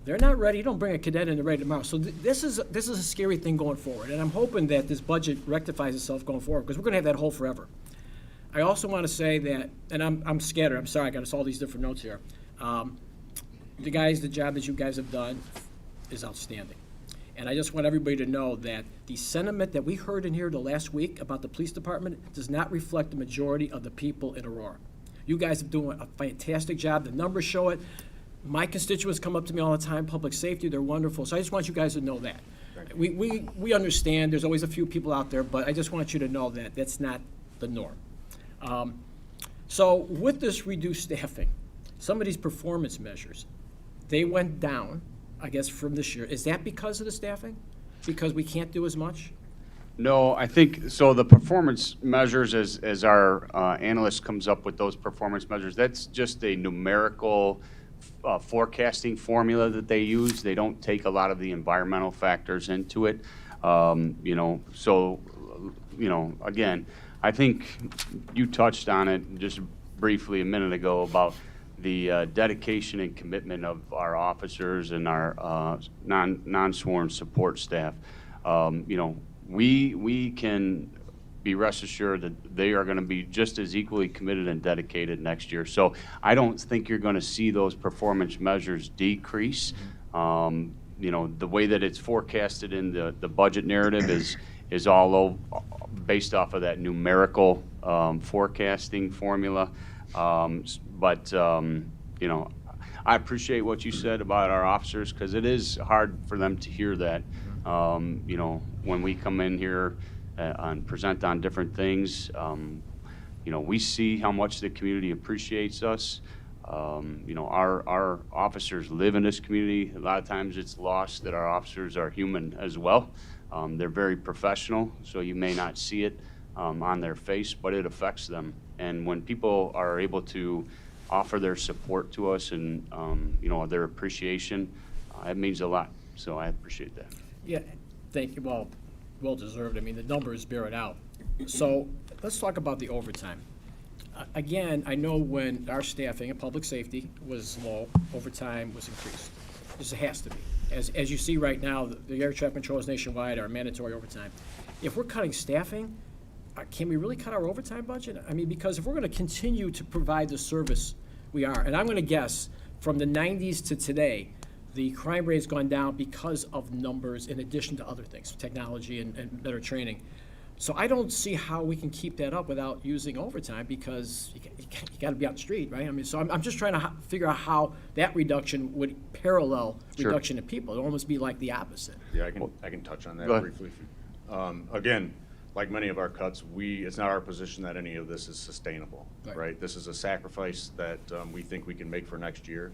they're not ready. You don't bring a cadet in, they're ready tomorrow. So this is a scary thing going forward. And I'm hoping that this budget rectifies itself going forward because we're going to have that hole forever. I also want to say that, and I'm scattered. I'm sorry, I got us all these different notes here. The job that you guys have done is outstanding. And I just want everybody to know that the sentiment that we heard in here the last week about the police department does not reflect the majority of the people in Aurora. You guys are doing a fantastic job. The numbers show it. My constituents come up to me all the time, public safety, they're wonderful. So I just want you guys to know that. We understand there's always a few people out there, but I just want you to know that that's not the norm. So with this reduced staffing, some of these performance measures, they went down, I guess, from this year. Is that because of the staffing? Because we can't do as much? No, I think, so the performance measures, as our analyst comes up with those performance measures, that's just a numerical forecasting formula that they use. They don't take a lot of the environmental factors into it. You know, so, you know, again, I think you touched on it just briefly a minute ago about the dedication and commitment of our officers and our non-sworn support staff. You know, we can be rest assured that they are going to be just as equally committed and dedicated next year. So I don't think you're going to see those performance measures decrease. You know, the way that it's forecasted in the budget narrative is all based off of that numerical forecasting formula. But you know, I appreciate what you said about our officers because it is hard for them to hear that. You know, when we come in here and present on different things, you know, we see how much the community appreciates us. You know, our officers live in this community. A lot of times it's lost that our officers are human as well. They're very professional, so you may not see it on their face, but it affects them. And when people are able to offer their support to us and, you know, their appreciation, it means a lot. So I appreciate that. Yeah, thank you. Well deserved. I mean, the numbers bear it out. So let's talk about the overtime. Again, I know when our staffing in public safety was low, overtime was increased. This has to be. As you see right now, the air traffic controllers nationwide are mandatory overtime. If we're cutting staffing, can we really cut our overtime budget? I mean, because if we're going to continue to provide the service we are, and I'm going to guess from the 90s to today, the crime rate has gone down because of numbers in addition to other things, technology and better training. So I don't see how we can keep that up without using overtime because you got to be on the street, right? I mean, so I'm just trying to figure out how that reduction would parallel reduction in people. It would almost be like the opposite. Yeah, I can touch on that briefly. Again, like many of our cuts, it's not our position that any of this is sustainable, Right. right? This is a sacrifice that we think we can make for next year.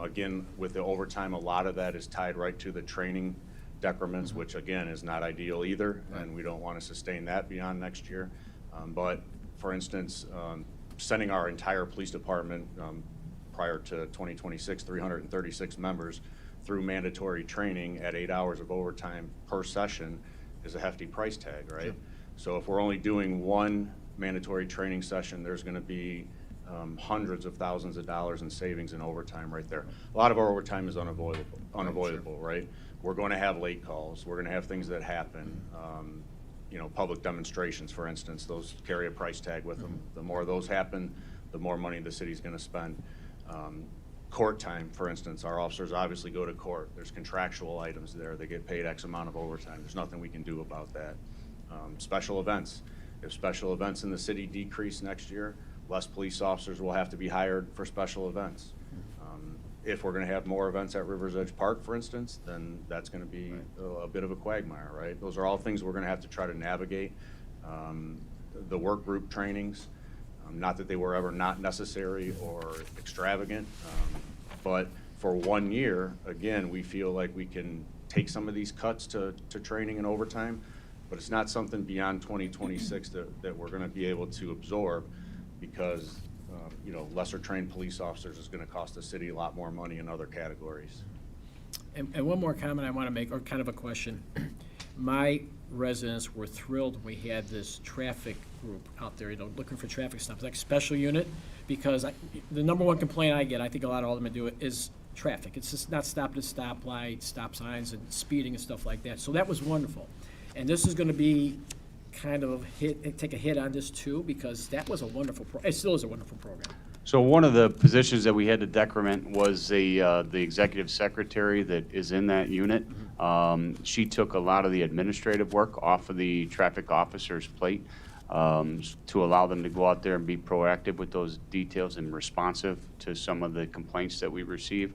Again, with the overtime, a lot of that is tied right to the training decrements, which again is not ideal either, and we don't want to sustain that beyond next year. But for instance, sending our entire police department prior to 2026, 336 members through mandatory training at 8 hours of overtime per session is a hefty price tag, right? So if we're only doing one mandatory training session, there's going to be hundreds of thousands of dollars in savings in overtime right there. A lot of our overtime is unavoidable, right? We're going to have late calls. We're going to have things that happen. You know, public demonstrations, for instance, those carry a price tag with them. The more those happen, the more money the city's going to spend. Court time, for instance, our officers obviously go to court. There's contractual items there. They get paid X amount of overtime. There's nothing we can do about that. Special events. If special events in the city decrease next year, less police officers will have to be hired for special events. If we're going to have more events at Rivers Edge Park, for instance, then that's going to be a bit of a quagmire, right? Those are all things we're going to have to try to navigate. The work group trainings, not that they were ever not necessary or extravagant, but for 1 year, again, we feel like we can take some of these cuts to training and overtime, but it's not something beyond 2026 that we're going to be able to absorb, because you know, lesser trained police officers is going to cost the city a lot more money in other categories. And one more comment I want to make, or kind of a question. My residents were thrilled we had this traffic group out there, you know, looking for traffic stops, like special unit, because the number one complaint I get, I think a lot of aldermen do it, is traffic. It's just not stopped at stoplights, stop signs, and speeding and stuff like that. So that was wonderful. And this is going to be kind of take a hit on this too, because that was a wonderful, it still is a wonderful program. So one of the positions that we had to decrement was the executive secretary that is in that unit. She took a lot of the administrative work off of the traffic officer's plate to allow them to go out there and be proactive with those details and responsive to some of the complaints that we receive.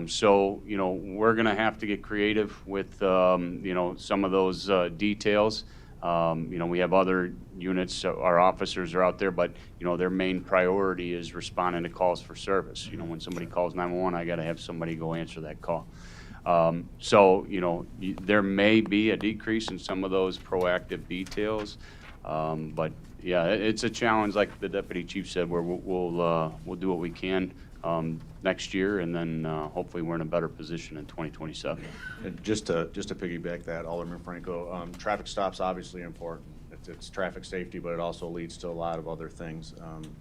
So, you know, we're going to have to get creative with, you know, some of those details. You know, we have other units, our officers are out there, but, you know, their main priority is responding to calls for service. You know, when somebody calls 911, I got to have somebody go answer that call. So, you know, there may be a decrease in some of those proactive details, but yeah, it's a challenge, like the deputy chief said, where we'll do what we can next year, and then hopefully we're in a better position in 2027. And just to piggyback that, Alderman Franco, traffic stops obviously important. It's traffic safety, but it also leads to a lot of other things.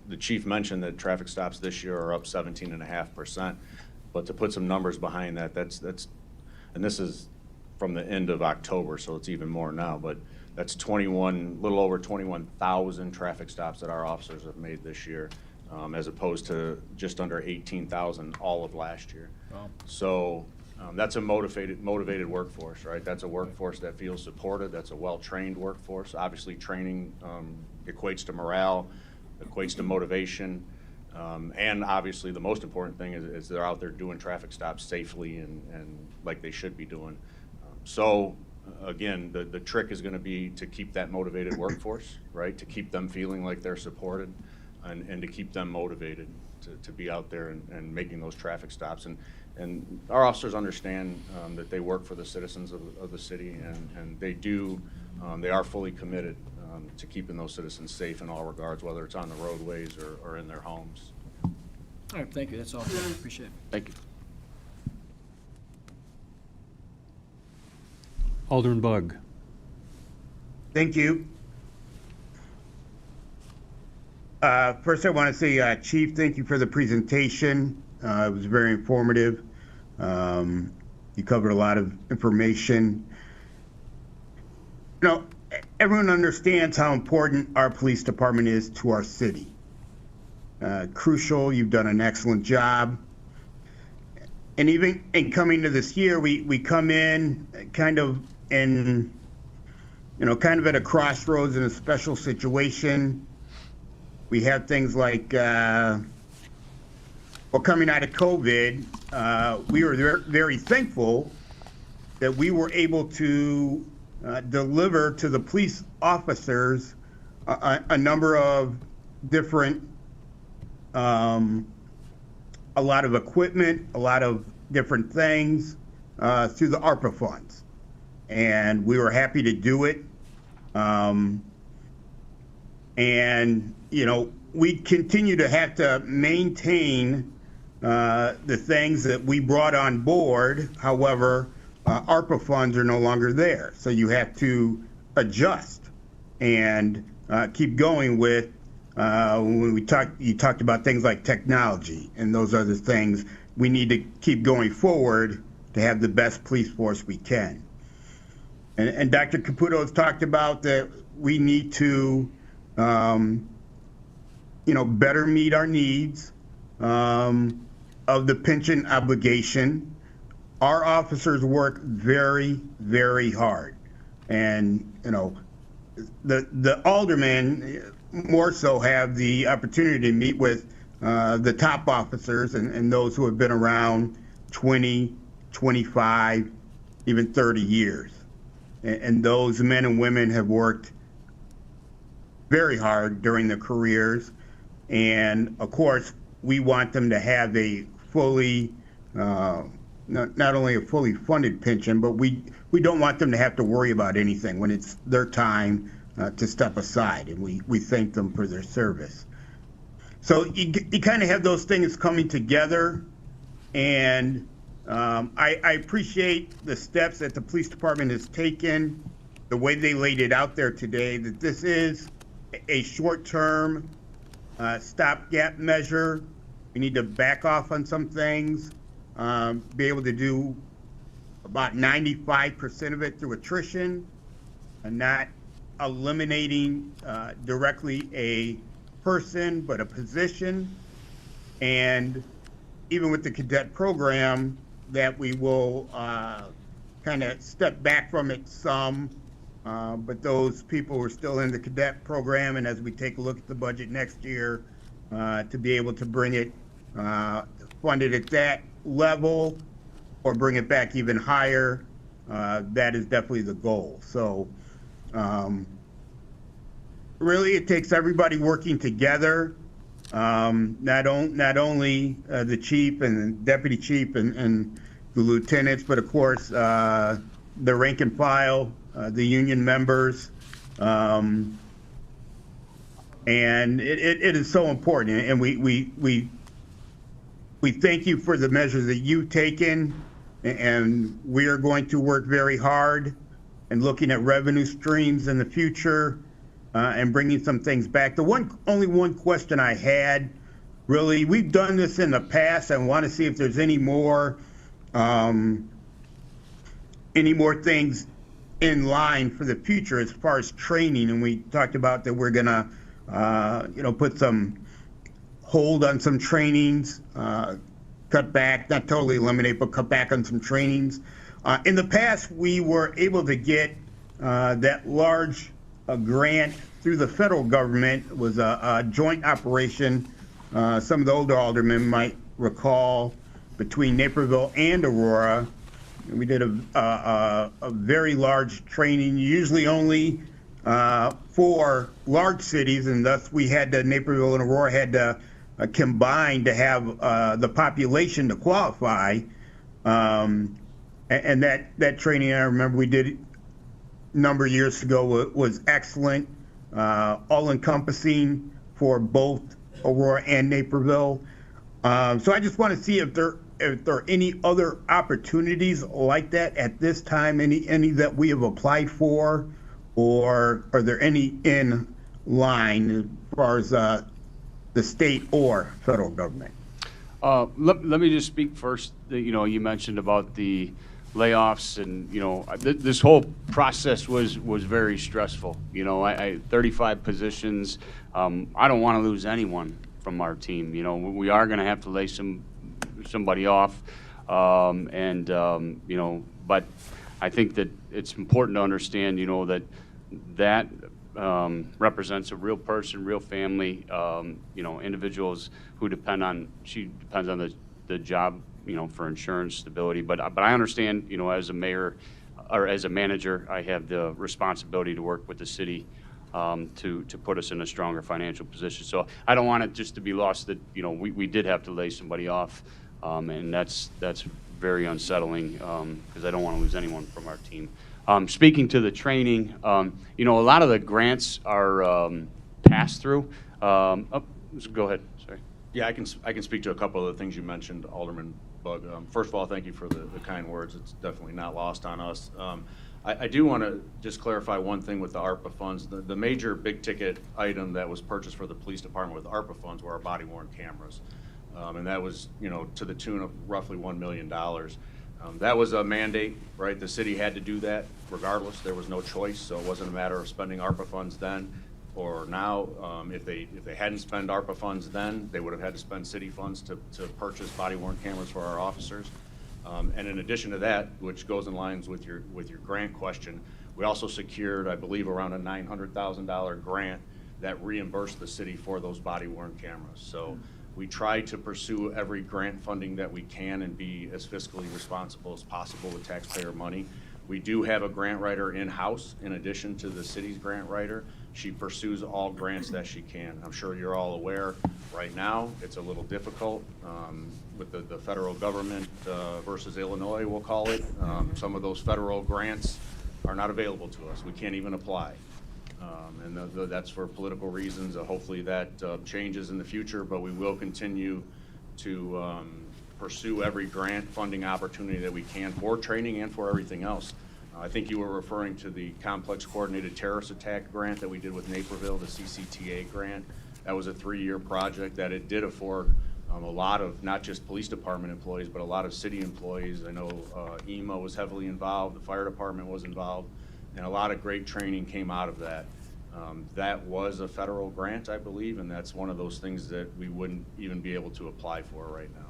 The chief mentioned that traffic stops this year are up 17.5%, but to put some numbers behind that, that's and this is from the end of October, so it's even more now, but that's little over 21,000 traffic stops that our officers have made this year, as opposed to just under 18,000 all of last year. Wow. So that's a motivated workforce, right? That's a workforce that feels supported. That's a well-trained workforce. Obviously, training equates to morale, equates to motivation, and obviously the most important thing is they're out there doing traffic stops safely and like they should be doing. So again, the trick is going to be to keep that motivated workforce, right? To keep them feeling like they're supported, and to keep them motivated to be out there and making those traffic stops. And our officers understand that they work for the citizens of the city, and they are fully committed to keeping those citizens safe in all regards, whether it's on the roadways or in their homes. All right, thank you, that's all. Appreciate it. Thank you. Alderman Bug. Thank you. First, I want to say, Chief, thank you for the presentation. It was very informative. You covered a lot of information. You know, everyone understands how important our police department is to our city. Crucial, you've done an excellent job. And even in coming to this year, we come in kind of at a crossroads in a special situation. We have things like, coming out of COVID, we were very thankful that we were able to deliver to the police officers a number of different, a lot of equipment, a lot of different things through the ARPA funds. And we were happy to do it. And, you know, we continue to have to maintain the things that we brought on board. However, ARPA funds are no longer there. So you have to adjust and keep going with, when you talked about things like technology and those other things. We need to keep going forward to have the best police force we can. And Dr. Caputo has talked about that we need to, you know, better meet our needs of the pension obligation. Our officers work very, very hard. And, you know, the aldermen more so have the opportunity to meet with the top officers and those who have been around 20, 25, even 30 years. And those men and women have worked very hard during their careers. And of course, we want them to have a fully, not only a fully funded pension, but we don't want them to have to worry about anything when it's their time to step aside. And we thank them for their service. So you kind of have those things coming together. And I appreciate the steps that the police department has taken, the way they laid it out there today, that this is a short-term stopgap measure. We need to back off on some things, be able to do about 95% of it through attrition and not eliminating directly a person, but a position. And even with the cadet program, that we will kind of step back from it some, but those people who are still in the cadet program, and as we take a look at the budget next year, to be able to bring it funded at that level or bring it back even higher, that is definitely the goal. So really it takes everybody working together, not only the chief and the deputy chief and the lieutenants, but of course the rank and file, the union members, and it is so important. And we thank you for the measures that you've taken, and we are going to work very hard and looking at revenue streams in the future and bringing some things back. Only one question I had, really, we've done this in the past. I want to see if there's any more things in line for the future as far as training. And we talked about that we're gonna, put some hold on some trainings, cut back, not totally eliminate, but cut back on some trainings. In the past, we were able to get that large grant through the federal government. It was a joint operation. Some of the older aldermen might recall, between Naperville and Aurora. We did a very large training, usually only for large cities, and thus we had to, Naperville and Aurora had to combine to have the population to qualify. And that training, I remember we did a number of years ago, was excellent, all-encompassing for both Aurora and Naperville. So I just want to see if there are any other opportunities like that at this time, any that we have applied for, or are there any in line as far as the state or federal government? Let me just speak first. You mentioned about the layoffs, and this whole process was very stressful. I 35 positions. I don't want to lose anyone from our team. We are going to have to lay somebody off, but I think that it's important to understand, that represents a real person, real family, individuals who depends on the job, for insurance stability. But I understand, as a mayor, or as a manager, I have the responsibility to work with the city to put us in a stronger financial position. So I don't want it just to be lost that, you know, we did have to lay somebody off, and that's very unsettling because I don't want to lose anyone from our team. Speaking to the training, you know, a lot of the grants are passed through. Go ahead, sorry. Yeah, I can speak to a couple of the things you mentioned, Alderman Bug. First of all, thank you for the kind words. It's definitely not lost on us. I do want to just clarify one thing with the ARPA funds. The major big ticket item that was purchased for the police department with ARPA funds were our body worn cameras. And that was, you know, to the tune of roughly $1 million. That was a mandate, right? The city had to do that regardless. There was no choice, so it wasn't a matter of spending ARPA funds then or now. If they hadn't spent ARPA funds then, they would have had to spend city funds to purchase body worn cameras for our officers. And in addition to that, which goes in lines with your grant question, we also secured, I believe, around a $900,000 grant that reimbursed the city for those body worn cameras. So we try to pursue every grant funding that we can and be as fiscally responsible as possible with taxpayer money. We do have a grant writer in-house in addition to the city's grant writer. She pursues all grants that she can. I'm sure you're all aware right now it's a little difficult with the federal government versus Illinois, we'll call it. Some of those federal grants are not available to us. We can't even apply. And that's for political reasons. Hopefully that changes in the future, but we will continue to pursue every grant funding opportunity that we can for training and for everything else. I think you were referring to the Complex Coordinated Terrorist Attack grant that we did with Naperville, the CCTA grant. That was a 3-year project that it did afford a lot of not just police department employees, but a lot of city employees. I know EMA was heavily involved, the fire department was involved, and a lot of great training came out of that. That was a federal grant, I believe, and that's one of those things that we wouldn't even be able to apply for right now.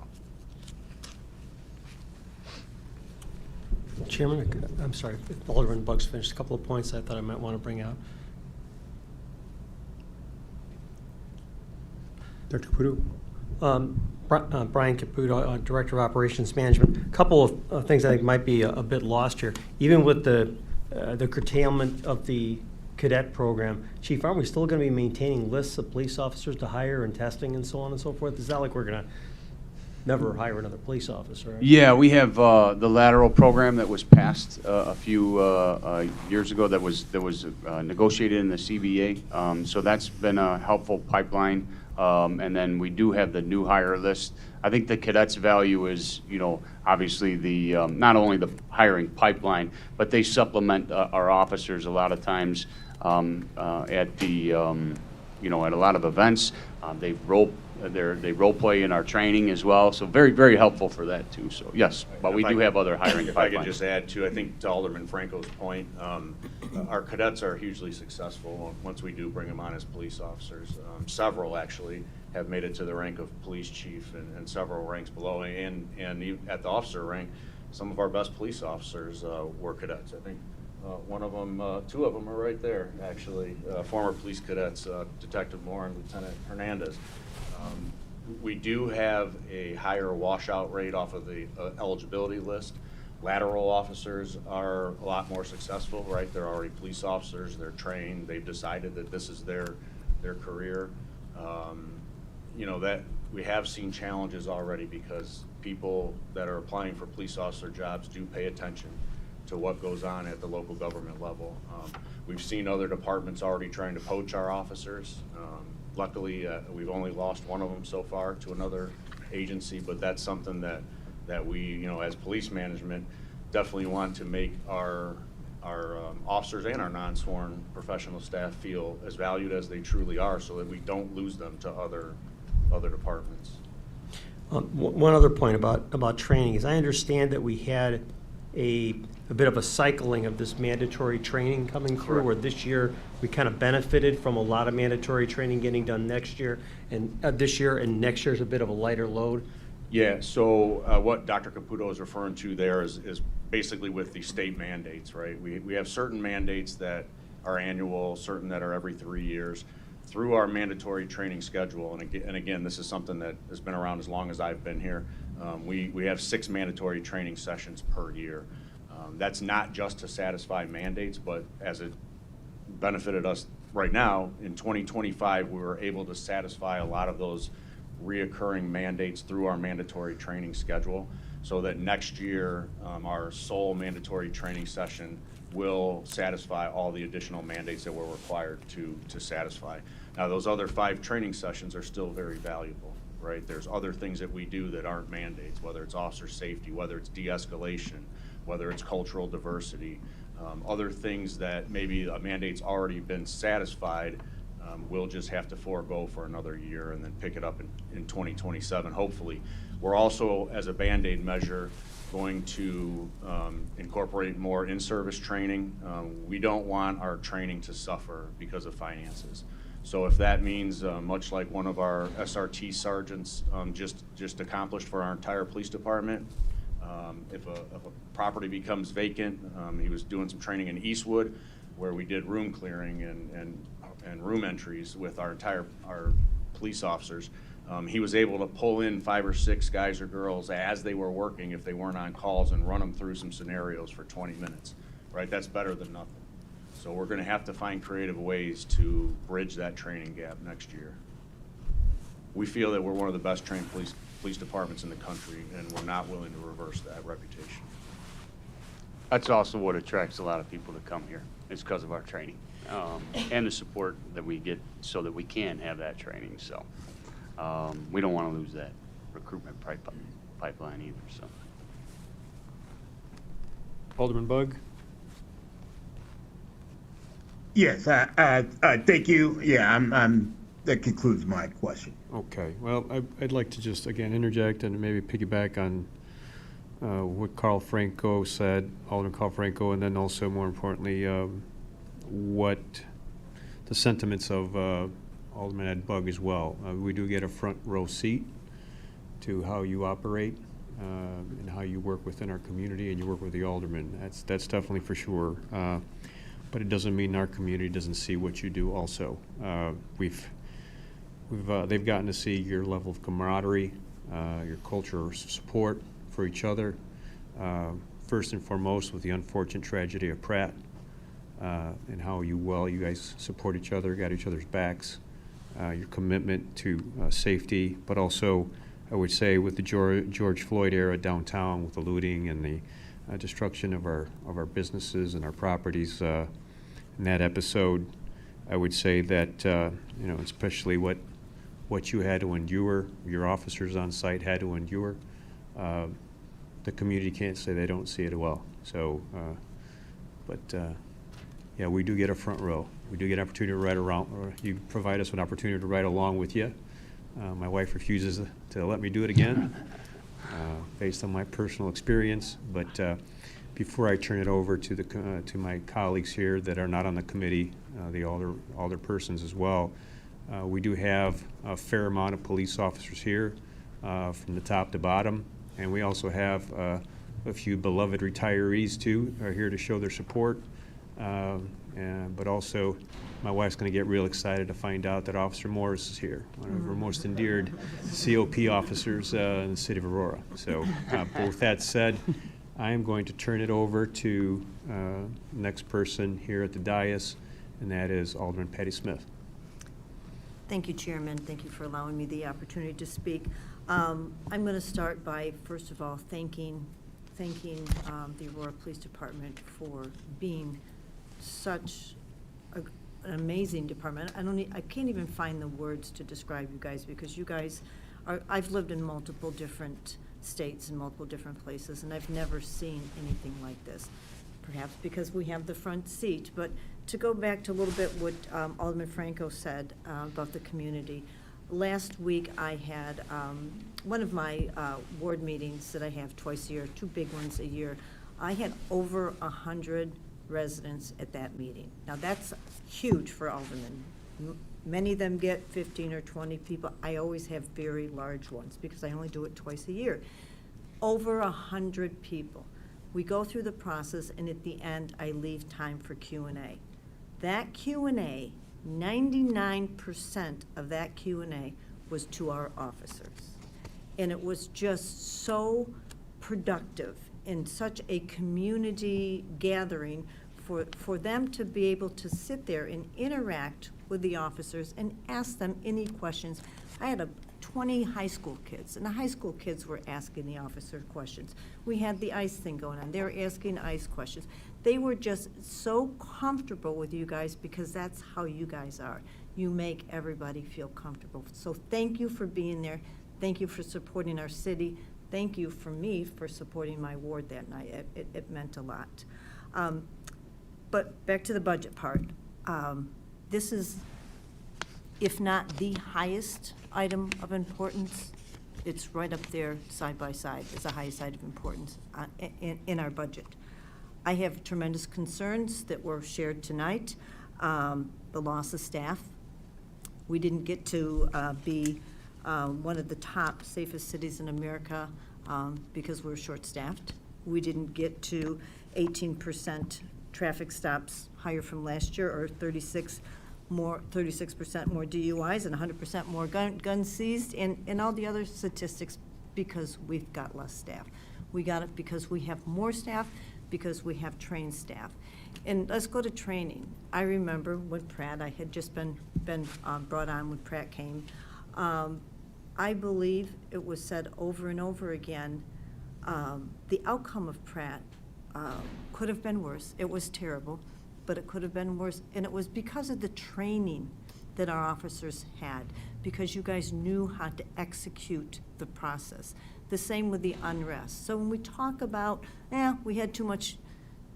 Chairman, I'm sorry, Alderman Buggs finished a couple of points I thought I might want to bring out. Dr. Caputo. Brian Caputo, Director of Operations Management. A couple of things I think might be a bit lost here. Even with the curtailment of the cadet program, Chief, aren't we still going to be maintaining lists of police officers to hire and testing and so on and so forth? It's not like we're going to never hire another police officer. Right? Yeah, we have the lateral program that was passed a few years ago that was negotiated in the CBA. So that's been a helpful pipeline. And then we do have the new hire list. I think the cadets' value is, you know, obviously the not only the hiring pipeline, but they supplement our officers a lot of times at the, you know, at a lot of events. They role play in our training as well, so very, very helpful for that too. So yes, but we do have other hiring pipelines. If I could just add to, I think to Alderman Franco's point, our cadets are hugely successful once we do bring them on as police officers. Several actually have made it to the rank of police chief and several ranks below, and even at the officer rank, some of our best police officers were cadets. I think one of them, 2 of them are right there actually, former police cadets, Detective Moore and Lieutenant Hernandez. We do have a higher washout rate off of the eligibility list. Lateral officers are a lot more successful, right? They're already police officers, they're trained, they've decided that this is their career. You know, that we have seen challenges already because people that are applying for police officer jobs do pay attention to what goes on at the local government level. We've seen other departments already trying to poach our officers. Luckily, we've only lost one of them so far to another agency, but that's something that we, you know, as police management, definitely want to make our officers and our non-sworn professional staff feel as valued as they truly are, so that we don't lose them to other departments. One other point about training is I understand that we had a bit of a cycling of this mandatory training coming through. Correct. Where this year we kind of benefited from a lot of mandatory training getting done next year, and this year, and next year's a bit of a lighter load. Yeah, so what Dr. Caputo is referring to there is basically with the state mandates, right? We have certain mandates that are annual, certain that are every 3 years. Through our mandatory training schedule, and again, this is something that has been around as long as I've been here, we have 6 mandatory training sessions per year. That's not just to satisfy mandates, but as it benefited us right now, in 2025, we were able to satisfy a lot of those reoccurring mandates through our mandatory training schedule, so that next year, our sole mandatory training session will satisfy all the additional mandates that we're required to satisfy. Now, those other 5 training sessions are still very valuable, right? There's other things that we do that aren't mandates, whether it's officer safety, whether it's de-escalation, whether it's cultural diversity, other things that maybe a mandate's already been satisfied, we'll just have to forego for another year and then pick it up in 2027, hopefully. We're also, as a Band-Aid measure, going to incorporate more in-service training. We don't want our training to suffer because of finances. So if that means, much like one of our SRT sergeants just accomplished for our entire police department, if a property becomes vacant, he was doing some training in Eastwood where we did room clearing and room entries with our police officers. He was able to pull in 5 or 6 guys or girls as they were working if they weren't on calls and run them through some scenarios for 20 minutes, right? That's better than nothing. So we're gonna have to find creative ways to bridge that training gap next year. We feel that we're one of the best trained police departments in the country, and we're not willing to reverse that reputation. That's also what attracts a lot of people to come here. It's because of our training and the support that we get so that we can have that training. So we don't want to lose that recruitment pipeline either. So. Alderman Bug? Yes, thank you. Yeah, that concludes my question. Okay, well, I'd like to just, again, interject and maybe piggyback on what Carl Franco said, Alderman Carl Franco, and then also, more importantly, what the sentiments of Alderman Ed Bug as well. We do get a front row seat to how you operate and how you work within our community and you work with the aldermen. That's definitely for sure. But it doesn't mean our community doesn't see what you do also. They've gotten to see your level of camaraderie, your culture of support for each other. First and foremost, with the unfortunate tragedy of Pratt, and how you guys support each other, got each other's backs, your commitment to safety, but also, I would say, with the George Floyd era downtown, with the looting and the destruction of our businesses and our properties. In that episode, I would say that especially what you had to endure, your officers on site had to endure. The community can't say they don't see it well. So, yeah, we do get a front row. We do get an opportunity to ride around, or you provide us an opportunity to ride along with you. My wife refuses to let me do it again, based on my personal experience. But before I turn it over to my colleagues here that are not on the committee, the alder persons as well, we do have a fair amount of police officers here, from the top to bottom, and we also have a few beloved retirees too are here to show their support. But also, my wife's going to get real excited to find out that Officer Morris is here, one of our most endeared COP officers in the city of Aurora. So, but with that said, I am going to turn it over to the next person here at the dais, and that is Alderman Patty Smith. Thank you, Chairman. Thank you for allowing me the opportunity to speak. I'm going to start by, first of all, thanking the Aurora Police Department for being such an amazing department. I can't even find the words to describe you guys, because you guys are, I've lived in multiple different states and multiple different places, and I've never seen anything like this. Perhaps because we have the front seat, but to go back to a little bit what Alderman Franco said about the community. Last week I had one of my ward meetings that I have twice a year, 2 big ones a year. I had over 100 residents at that meeting. Now that's huge for aldermen. Many of them get 15 or 20 people. I always have very large ones because I only do it twice a year. Over 100 people. We go through the process, and at the end I leave time for Q&A. That Q&A, 99% of that Q&A was to our officers. And it was just so productive in such a community gathering for them to be able to sit there and interact with the officers and ask them any questions. I had 20 high school kids, and the high school kids were asking the officer questions. We had the ICE thing going on. They were asking ICE questions. They were just so comfortable with you guys because that's how you guys are. You make everybody feel comfortable. So thank you for being there. Thank you for supporting our city. Thank you for me for supporting my ward that night. It meant a lot. But back to the budget part. This is, if not the highest item of importance, it's right up there side by side as the highest item of importance in our budget. I have tremendous concerns that were shared tonight. The loss of staff. We didn't get to be one of the top safest cities in America because we're short-staffed. We didn't get to 18% traffic stops higher from last year, or 36% more DUIs and 100% more guns seized, and all the other statistics because we've got less staff. We got it because we have more staff, because we have trained staff. And let's go to training. I remember when Pratt, I had just been brought on when Pratt came. I believe it was said over and over again, the outcome of Pratt could have been worse. It was terrible, but it could have been worse. And it was because of the training that our officers had, because you guys knew how to execute the process. The same with the unrest. So when we talk about, we had too much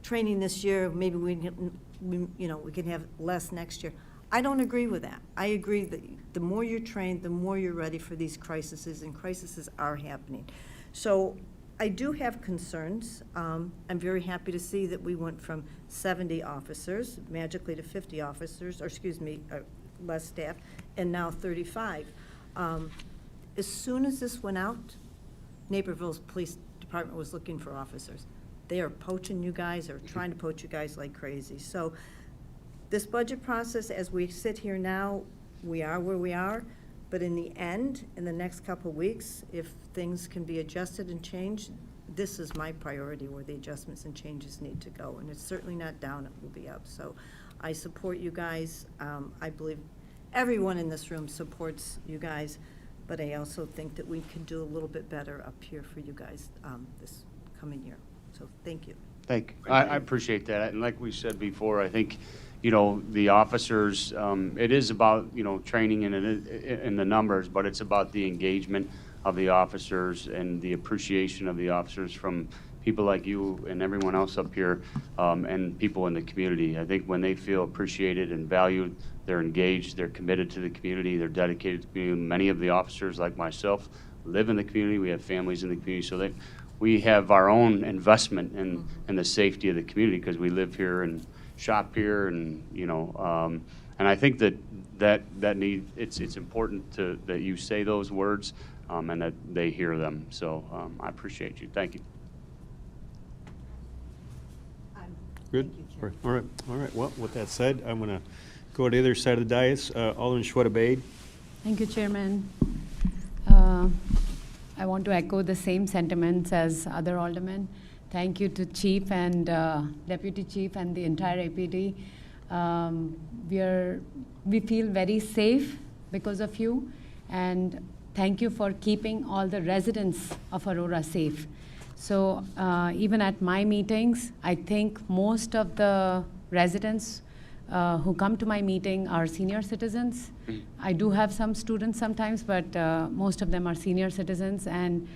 training this year, maybe we can have less next year. I don't agree with that. I agree that the more you're trained, the more you're ready for these crises, and crises are happening. So I do have concerns. I'm very happy to see that we went from 70 officers magically to 50 officers, or excuse me, less staff, and now 35. As soon as this went out, Naperville's police department was looking for officers. They are poaching you guys, or trying to poach you guys like crazy. So this budget process, as we sit here now, we are where we are. But in the end, in the next couple of weeks, if things can be adjusted and changed, this is my priority where the adjustments and changes need to go. And it's certainly not down, it will be up. So I support you guys. I believe everyone in this room supports you guys, but I also think that we can do a little bit better up here for you guys this coming year. So thank you. Thank you. I appreciate that. And like we said before, I think, the officers, it is about, training and the numbers, but it's about the engagement of the officers and the appreciation of the officers from people like you and everyone else up here, and people in the community. I think when they feel appreciated and valued, they're engaged, they're committed to the community, they're dedicated to the community. Many of the officers, like myself, live in the community. We have families in the community, so we have our own investment in the safety of the community because we live here and shop here, and and I think that it's important that you say those words and that they hear them. So I appreciate you. Thank you. Good? All right. Well, with that said, I'm going to go to the other side of the dais. Alderman Schweda-Bade. Thank you, Chairman. I want to echo the same sentiments as other aldermen. Thank you to Chief and Deputy Chief and the entire APD. We feel very safe because of you, and thank you for keeping all the residents of Aurora safe. So even at my meetings, I think most of the residents who come to my meeting are senior citizens. I do have some students sometimes, but most of them are senior citizens, and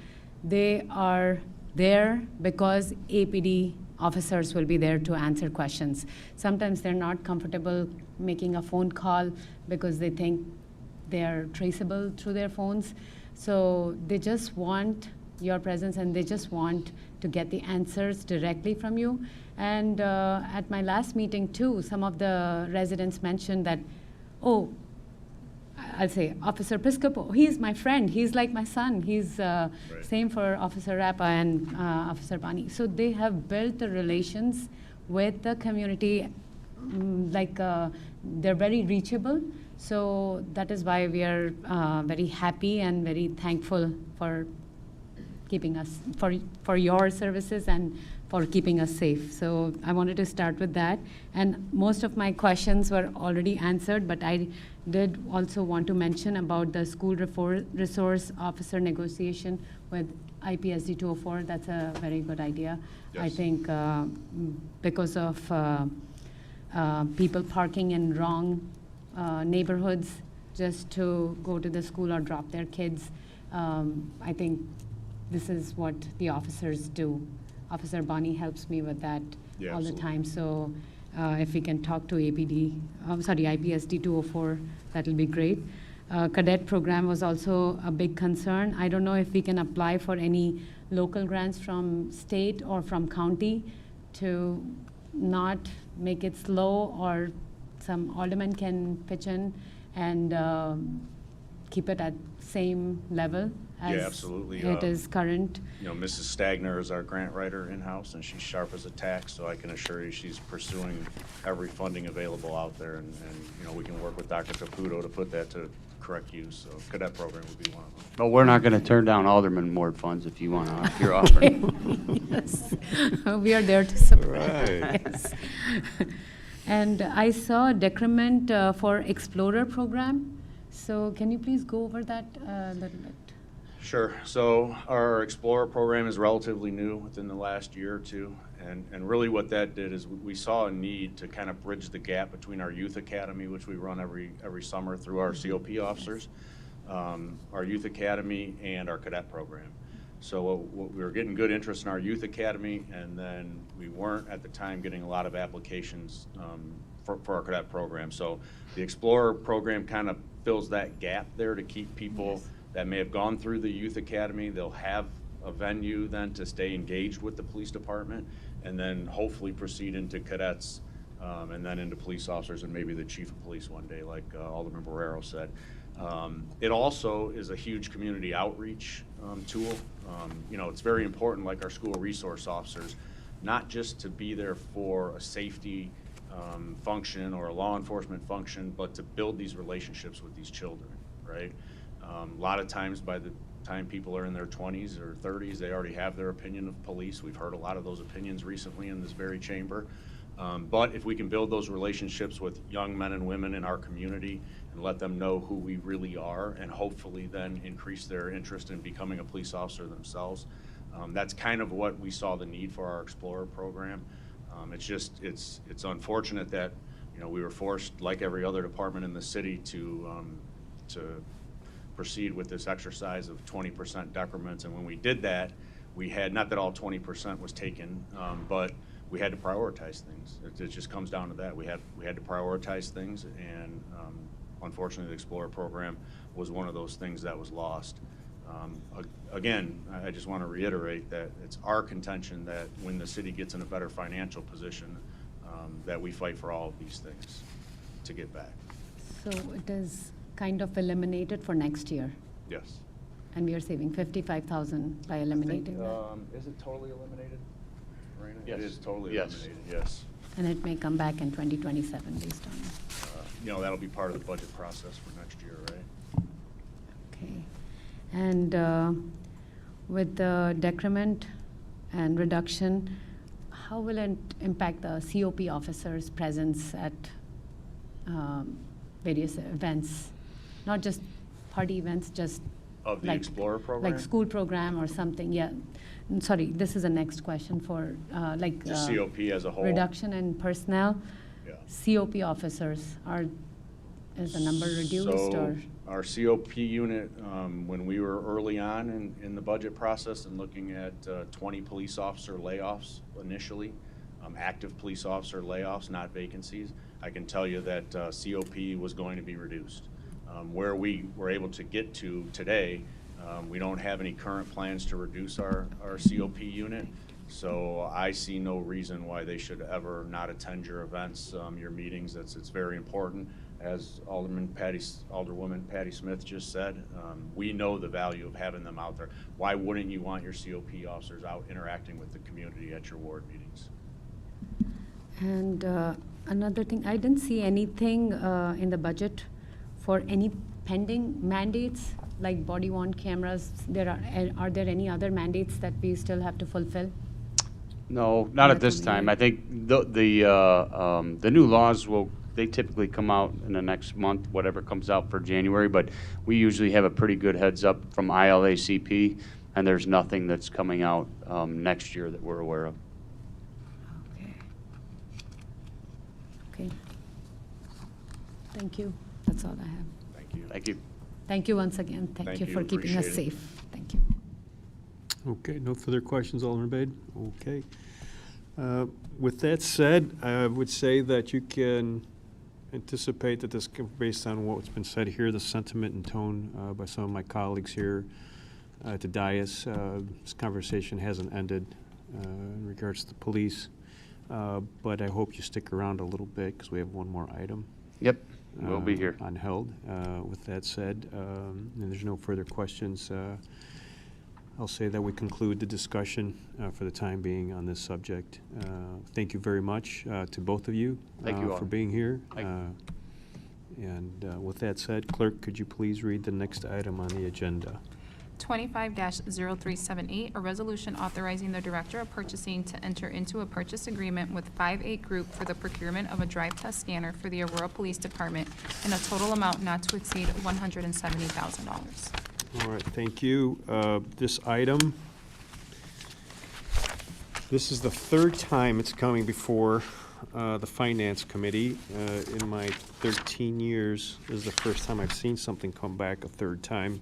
they are there because APD officers will be there to answer questions. Sometimes they're not comfortable making a phone call because they think they're traceable through their phones. So they just want your presence, and they just want to get the answers directly from you. And at my last meeting too, some of the residents mentioned that, oh, I'll say, Officer Piscopo, he's my friend. He's like my son. He's same for Officer Rappa and Officer Bani. So they have built the relations with the community, they're very reachable. So that is why we are very happy and very thankful for keeping us, for your services and for keeping us safe. So I wanted to start with that. And most of my questions were already answered, but I did also want to mention about the school resource officer negotiation with IPSD 204. That's a very good idea. I Yes. think because of people parking in wrong neighborhoods just to go to the school or drop their kids, I think this is what the officers do. Officer Bonnie helps me with that Yeah, all the absolutely. time. So if we can talk to IPSD 204, that'll be great. Cadet program was also a big concern. I don't know if we can apply for any local grants from state or from county to not make it slow, or some aldermen can pitch in and keep it at same level as Yeah, absolutely. it is current. You know, Mrs. Stagner is our grant writer in-house, and she's sharp as a tack, so I can assure you she's pursuing every funding available out there, and you know, we can work with Dr. Caputo to put that to correct use, so cadet program would be one of them. But we're not going to turn down Alderman Ward funds if you want to, if you're offering. Yes, we are there to support. Right. Yes. And I saw a decrement for Explorer program. So can you please go over that a little bit? Sure. So our Explorer program is relatively new within the last year or two. And really what that did is we saw a need to kind of bridge the gap between our youth academy, which we run every summer through our COP officers, our youth academy, and our cadet program. So we were getting good interest in our youth academy, and then we weren't at the time getting a lot of applications for our cadet program. So the Explorer program kind of fills that gap there to keep people that may have gone through the youth academy. They'll have a venue then to stay engaged with the police department, and then hopefully proceed into cadets, and then into police officers, and maybe the chief of police one day, like Alderman Barrero said. It also is a huge community outreach tool. You know, it's very important, like our school resource officers, not just to be there for a safety function or a law enforcement function, but to build these relationships with these children, right? A lot of times by the time people are in their 20s or 30s, they already have their opinion of police. We've heard a lot of those opinions recently in this very chamber. But if we can build those relationships with young men and women in our community and let them know who we really are, and hopefully then increase their interest in becoming a police officer themselves, that's kind of what we saw the need for our Explorer program. It's unfortunate that, you know, we were forced, like every other department in the city, to proceed with this exercise of 20% decrements. And when we did that, we had, not that all 20% was taken, but we had to prioritize things. It just comes down to that. We had to prioritize things, and unfortunately the Explorer program was one of those things that was lost. Again, I just want to reiterate that it's our contention that when the city gets in a better financial position, that we fight for all of these things to get back. So it is kind of eliminated for next year, Yes. and we are saving 55,000 by eliminating that. Is it totally eliminated, Raina? Yes. It is totally Yes. eliminated, yes. And it may come back in 2027 based on, You know, that'll be part of the budget process for next year, right? okay. And with the decrement and reduction, how will it impact the COP officers' presence at various events? Not just party events, just Of the like, Explorer program? like school program or something, yeah. Sorry, this is the next question for like Just COP as a whole? reduction in personnel. Yeah. COP officers is the number reduced, or? So our COP unit, when we were early on in the budget process and looking at 20 police officer layoffs initially, active police officer layoffs, not vacancies, I can tell you that COP was going to be reduced. Where we were able to get to today, we don't have any current plans to reduce our COP unit. So I see no reason why they should ever not attend your events, your meetings. It's very important. As Alderwoman Patty Smith just said, we know the value of having them out there. Why wouldn't you want your COP officers out interacting with the community at your ward meetings? And another thing, I didn't see anything in the budget for any pending mandates, like body-worn cameras? Are there any other mandates that we still have to fulfill? No, not at Not this only time. that. I think the new laws they typically come out in the next month, whatever comes out for January, but we usually have a pretty good heads up from ILACP, and there's nothing that's coming out next year that we're aware of. Okay. Thank you. That's all I have. Thank you. Thank you. Thank you once again. Thank you for keeping us Appreciate it. safe. Thank you. Okay, no further questions, Alderman Bade? Okay. With that said, I would say that you can anticipate that this, based on what's been said here, the sentiment and tone by some of my colleagues here at the dais, this conversation hasn't ended in regards to the police, but I hope you stick around a little bit because we have one more item. Yep, we'll be here. On held. With that said, and there's no further questions, I'll say that we conclude the discussion for the time being on this subject. Thank you very much to both of you, Thank you all. for being here. Thank you. And with that said, clerk, could you please read the next item on the agenda? 25-0378, a resolution authorizing the Director of Purchasing to enter into a purchase agreement with 5-8 Group for the procurement of a drive test scanner for the Aurora Police Department in a total amount not to exceed $170,000. All right, thank you. This item, this is the third time it's coming before the Finance Committee. In my 13 years, this is the first time I've seen something come back a third time.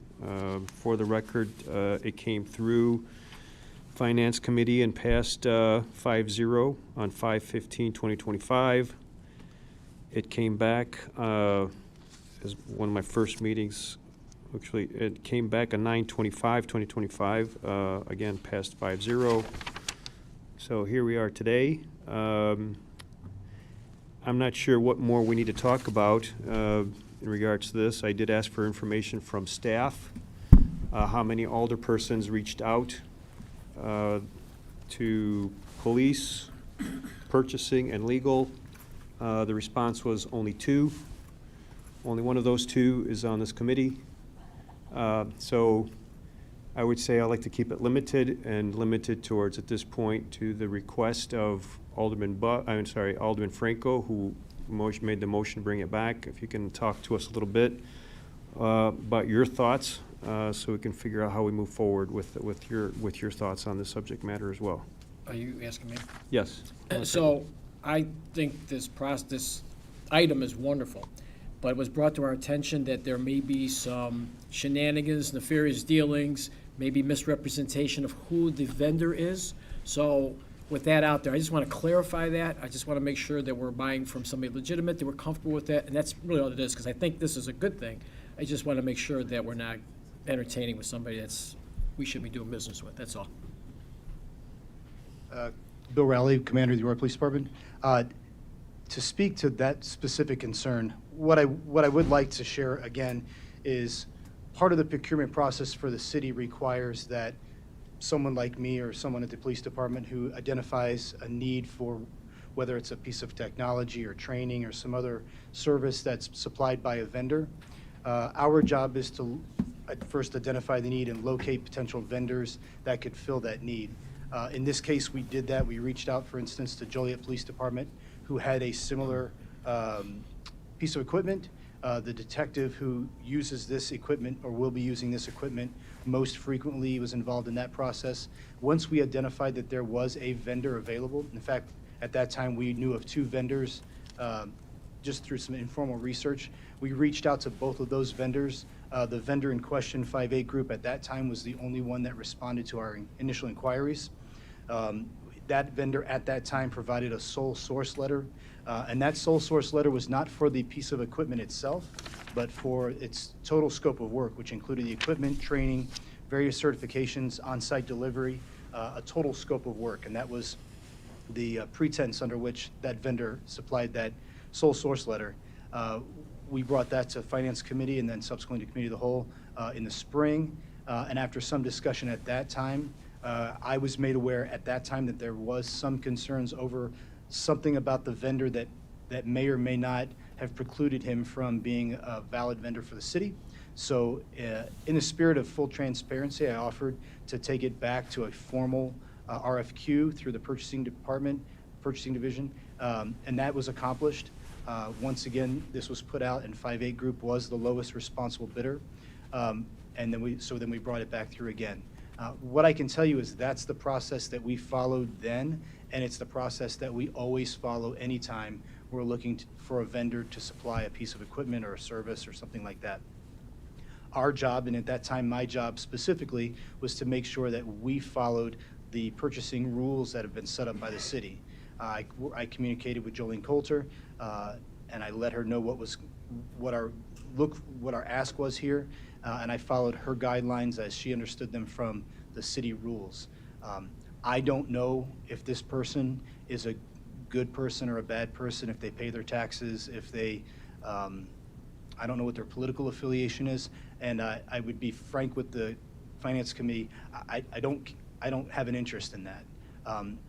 For the record, it came through Finance Committee and passed 5-0 on 5/15/2025. It came back as one of my first meetings. Actually, it came back on 9/25/2025, again, passed 5-0. So here we are today. I'm not sure what more we need to talk about in regards to this. I did ask for information from staff, how many alderpersons reached out to police, purchasing, and legal. The response was only 2. Only one of those 2 is on this committee. So I would say I like to keep it limited and limited towards, at this point, to the request of Alderman Franco, who made the motion to bring it back. If you can talk to us a little bit about your thoughts, so we can figure out how we move forward with your thoughts on this subject matter as well. Are you asking me? Yes. So I think this item is wonderful, but it was brought to our attention that there may be some shenanigans, nefarious dealings, maybe misrepresentation of who the vendor is. So with that out there, I just want to clarify that. I just want to make sure that we're buying from somebody legitimate, that we're comfortable with that, and that's really all it is, because I think this is a good thing. I just want to make sure that we're not entertaining with somebody we shouldn't be doing business with, that's all. Bill Rowley, Commander of the Aurora Police Department. To speak to that specific concern, what I would like to share again is part of the procurement process for the city requires that someone like me or someone at the police department who identifies a need for whether it's a piece of technology or training or some other service that's supplied by a vendor, our job is to first identify the need and locate potential vendors that could fill that need. In this case, we did that. We reached out, for instance, to Joliet Police Department, who had a similar piece of equipment. The detective who uses this equipment or will be using this equipment most frequently was involved in that process. Once we identified that there was a vendor available, in fact, at that time we knew of 2 vendors just through some informal research. We reached out to both of those vendors. The vendor in question, 5-8 Group, at that time was the only one that responded to our initial inquiries. That vendor at that time provided a sole source letter, and that sole source letter was not for the piece of equipment itself, but for its total scope of work, which included the equipment, training, various certifications, on-site delivery, a total scope of work, and that was the pretense under which that vendor supplied that sole source letter. We brought that to Finance Committee and then subsequently to Committee of the Whole in the spring, and after some discussion at that time, I was made aware at that time that there was some concerns over something about the vendor that may or may not have precluded him from being a valid vendor for the city. So in the spirit of full transparency, I offered to take it back to a formal RFQ through the purchasing division, and that was accomplished. Once again, this was put out, and 5-8 Group was the lowest responsible bidder, and then we brought it back through again. What I can tell you is that's the process that we followed then, and it's the process that we always follow anytime we're looking for a vendor to supply a piece of equipment or a service or something like that. Our job, and at that time my job specifically, was to make sure that we followed the purchasing rules that have been set up by the city. I communicated with Jolene Coulter, and I let her know what our ask was here, and I followed her guidelines as she understood them from the city rules. I don't know if this person is a good person or a bad person, if they pay their taxes, if they, I don't know what their political affiliation is, and I would be frank with the Finance Committee, I don't have an interest in that.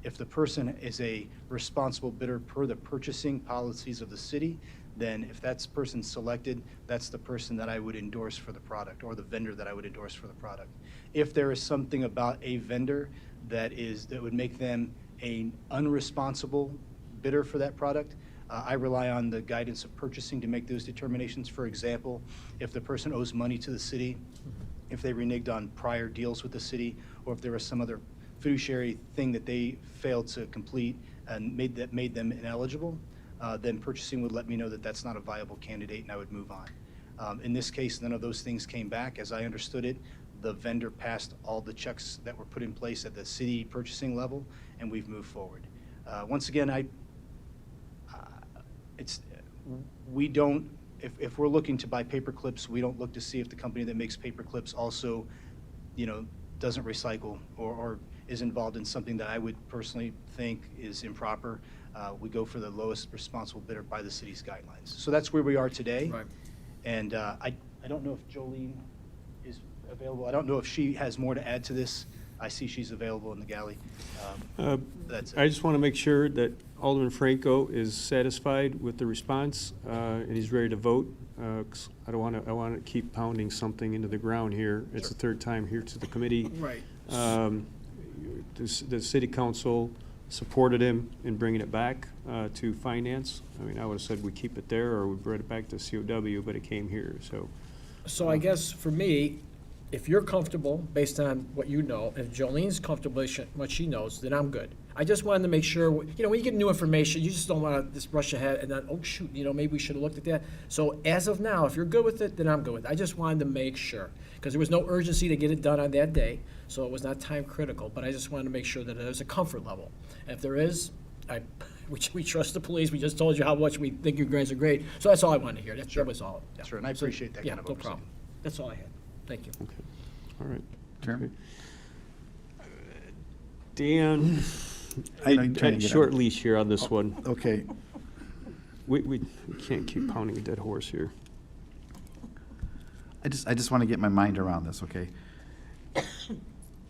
If the person is a responsible bidder per the purchasing policies of the city, then if that's person selected, that's the person that I would endorse for the product, or the vendor that I would endorse for the product. If there is something about a vendor that would make them an unresponsible bidder for that product, I rely on the guidance of purchasing to make those determinations. For example, if the person owes money to the city, if they reneged on prior deals with the city, or if there was some other fiduciary thing that they failed to complete and made them ineligible, then purchasing would let me know that that's not a viable candidate, and I would move on. In this case, none of those things came back. As I understood it, the vendor passed all the checks that were put in place at the city purchasing level, and we've moved forward. Once again, if we're looking to buy paper clips, we don't look to see if the company that makes paper clips also, doesn't recycle or is involved in something that I would personally think is improper. We go for the lowest responsible bidder by the city's guidelines. So that's where we are today. Right. And I don't know if Jolene is available. I don't know if she has more to add to this. I see she's available in the galley. That's it. I just want to make sure that Alderman Franco is satisfied with the response, and he's ready to vote. 'Cause I want to keep pounding something into the ground here. It's the third time here to the committee. Right. The city council supported him in bringing it back to finance. I mean, I would have said we keep it there, or we brought it back to COW, but it came here, so. So I guess for me, if you're comfortable, based on what you know, if Jolene's comfortable with what she knows, then I'm good. I just wanted to make sure, when you get new information, you just don't want to just rush ahead and then, oh, shoot, maybe we should have looked at that. So as of now, if you're good with it, then I'm good with it. I just wanted to make sure, because there was no urgency to get it done on that day, so it was not time critical, but I just wanted to make sure that there's a comfort level. And if there is, we trust the police. We just told you how much we think you guys are great. So that's all I wanted to hear. That was all. Yeah. Sure, and I appreciate that kind of no oversight. problem. That's all I had. Thank you. Okay, all right. Chairman? Dan, I know you're trying to I get short out. leash here on this one. Okay. We can't keep pounding a dead horse here. I just want to get my mind around this, okay?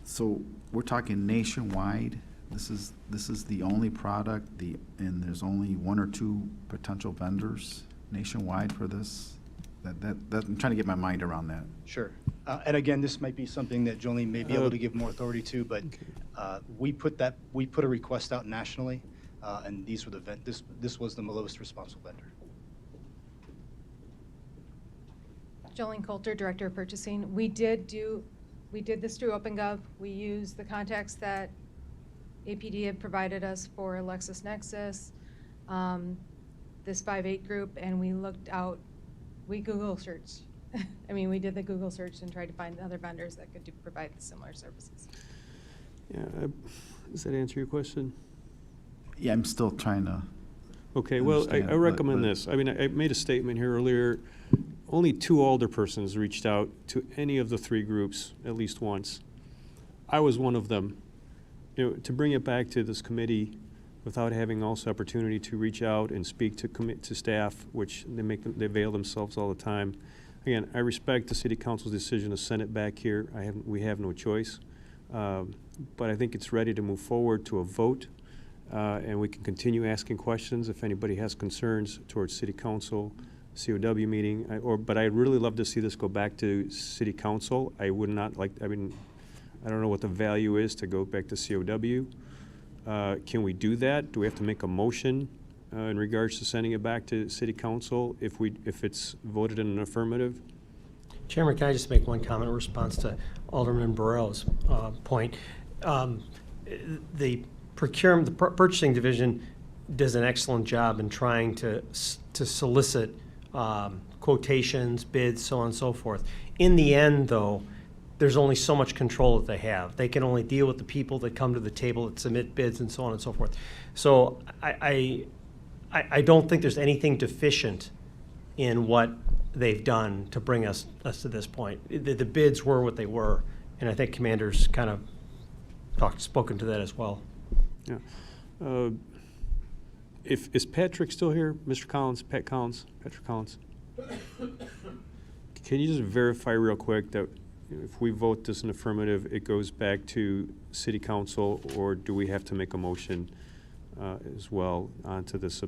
So we're talking nationwide. This is the only product, and there's only one or two potential vendors nationwide for this. That I'm trying to get my mind around that. Sure. And again, this might be something that Jolene may be able to give more authority to, but we put a request out nationally, and these were this was the lowest responsible vendor. Jolene Coulter, Director of Purchasing. We did this through OpenGov. We used the contacts that APD had provided us for LexisNexis, this 5-8 group, and we looked out. We Google searched. I mean, we did the Google search and tried to find other vendors that could provide similar services. Yeah, does that answer your question? Yeah, I'm still trying to. Okay, well, I understand, recommend but- this. I mean, I made a statement here earlier. Only 2 alderpersons reached out to any of the 3 groups at least once. I was one of them. To bring it back to this committee without having also opportunity to reach out and speak to staff, which they avail themselves all the time. Again, I respect the city council's decision to send it back here. We have no choice. But I think it's ready to move forward to a vote. and we can continue asking questions if anybody has concerns towards city council, COW meeting, but I'd really love to see this go back to city council. I would not like, I mean, I don't know what the value is to go back to COW. Can we do that? Do we have to make a motion in regards to sending it back to city council if it's voted in an affirmative? Chairman, can I just make one comment in response to Alderman Barrero's point? The purchasing division does an excellent job in trying to solicit quotations, bids, so on and so forth. In the end, though, there's only so much control that they have. They can only deal with the people that come to the table that submit bids and so on and so forth. So I don't think there's anything deficient in what they've done to bring us to this point. The bids were what they were, and I think Commander's kind of spoken to that as well. Yeah. Is Patrick still here, Mr. Collins, Patrick Collins? Can you just verify real quick that if we vote this in affirmative, it goes back to city council, or do we have to make a motion as well onto this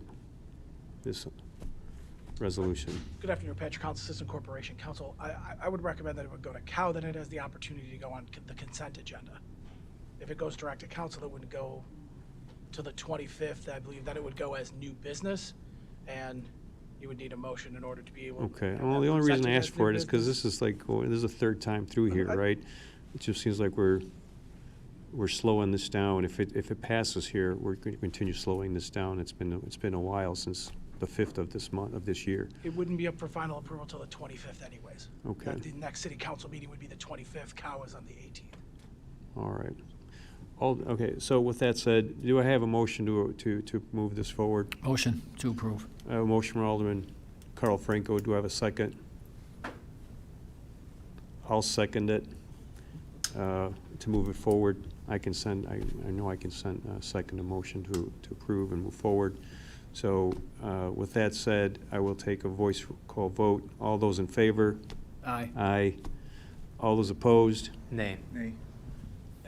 resolution? Good afternoon, Patrick Collins, Assistant Corporation Counsel. I would recommend that it would go to COW, then it has the opportunity to go on the consent agenda. If it goes direct to council, it would go to the 25th, I believe. Then it would go as new business, and you would need a motion in order to be able. Okay. Well, the only reason I asked for it is because this is like, this is the third time through here, right? It just seems like we're slowing this down. If it passes here, we're going to continue slowing this down. It's been a while since the 5th of this year. It wouldn't be up for final approval till the 25th anyways. Okay. The next city council meeting would be the 25th. COW is on the 18th. All right. Okay, so with that said, do I have a motion to move this forward? Motion to approve. I have a motion from Alderman Carl Franco. Do I have a second? I'll second it to move it forward. I know I can second a motion to approve and move forward. So with that said, I will take a voice call vote. All those in favor? Aye. Aye. All those opposed? Nay. Nay.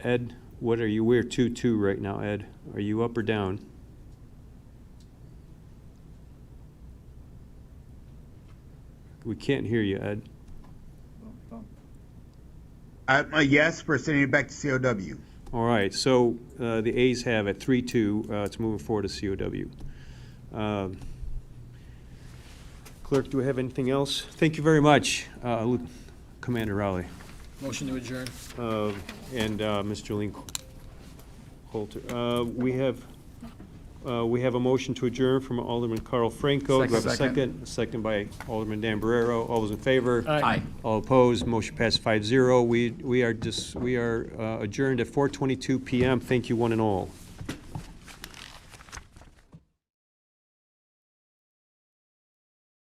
Ed, what are you? We're 2-2 right now, Ed. Are you up or down? We can't hear you, Ed. A yes for sending it back to COW. All right, so the A's have it 3-2. It's moving forward to COW. Clerk, do we have anything else? Thank you very much, Commander Rowley. Motion to adjourn. And Ms. Jolene Coulter. We have a motion to adjourn from Alderman Carl Franco. Do I have a second? A second by Alderman Dan Barrero. All those in favor? Aye. All opposed? Motion passed 5-0. We are adjourned at 4:22 p.m. Thank you, one and all.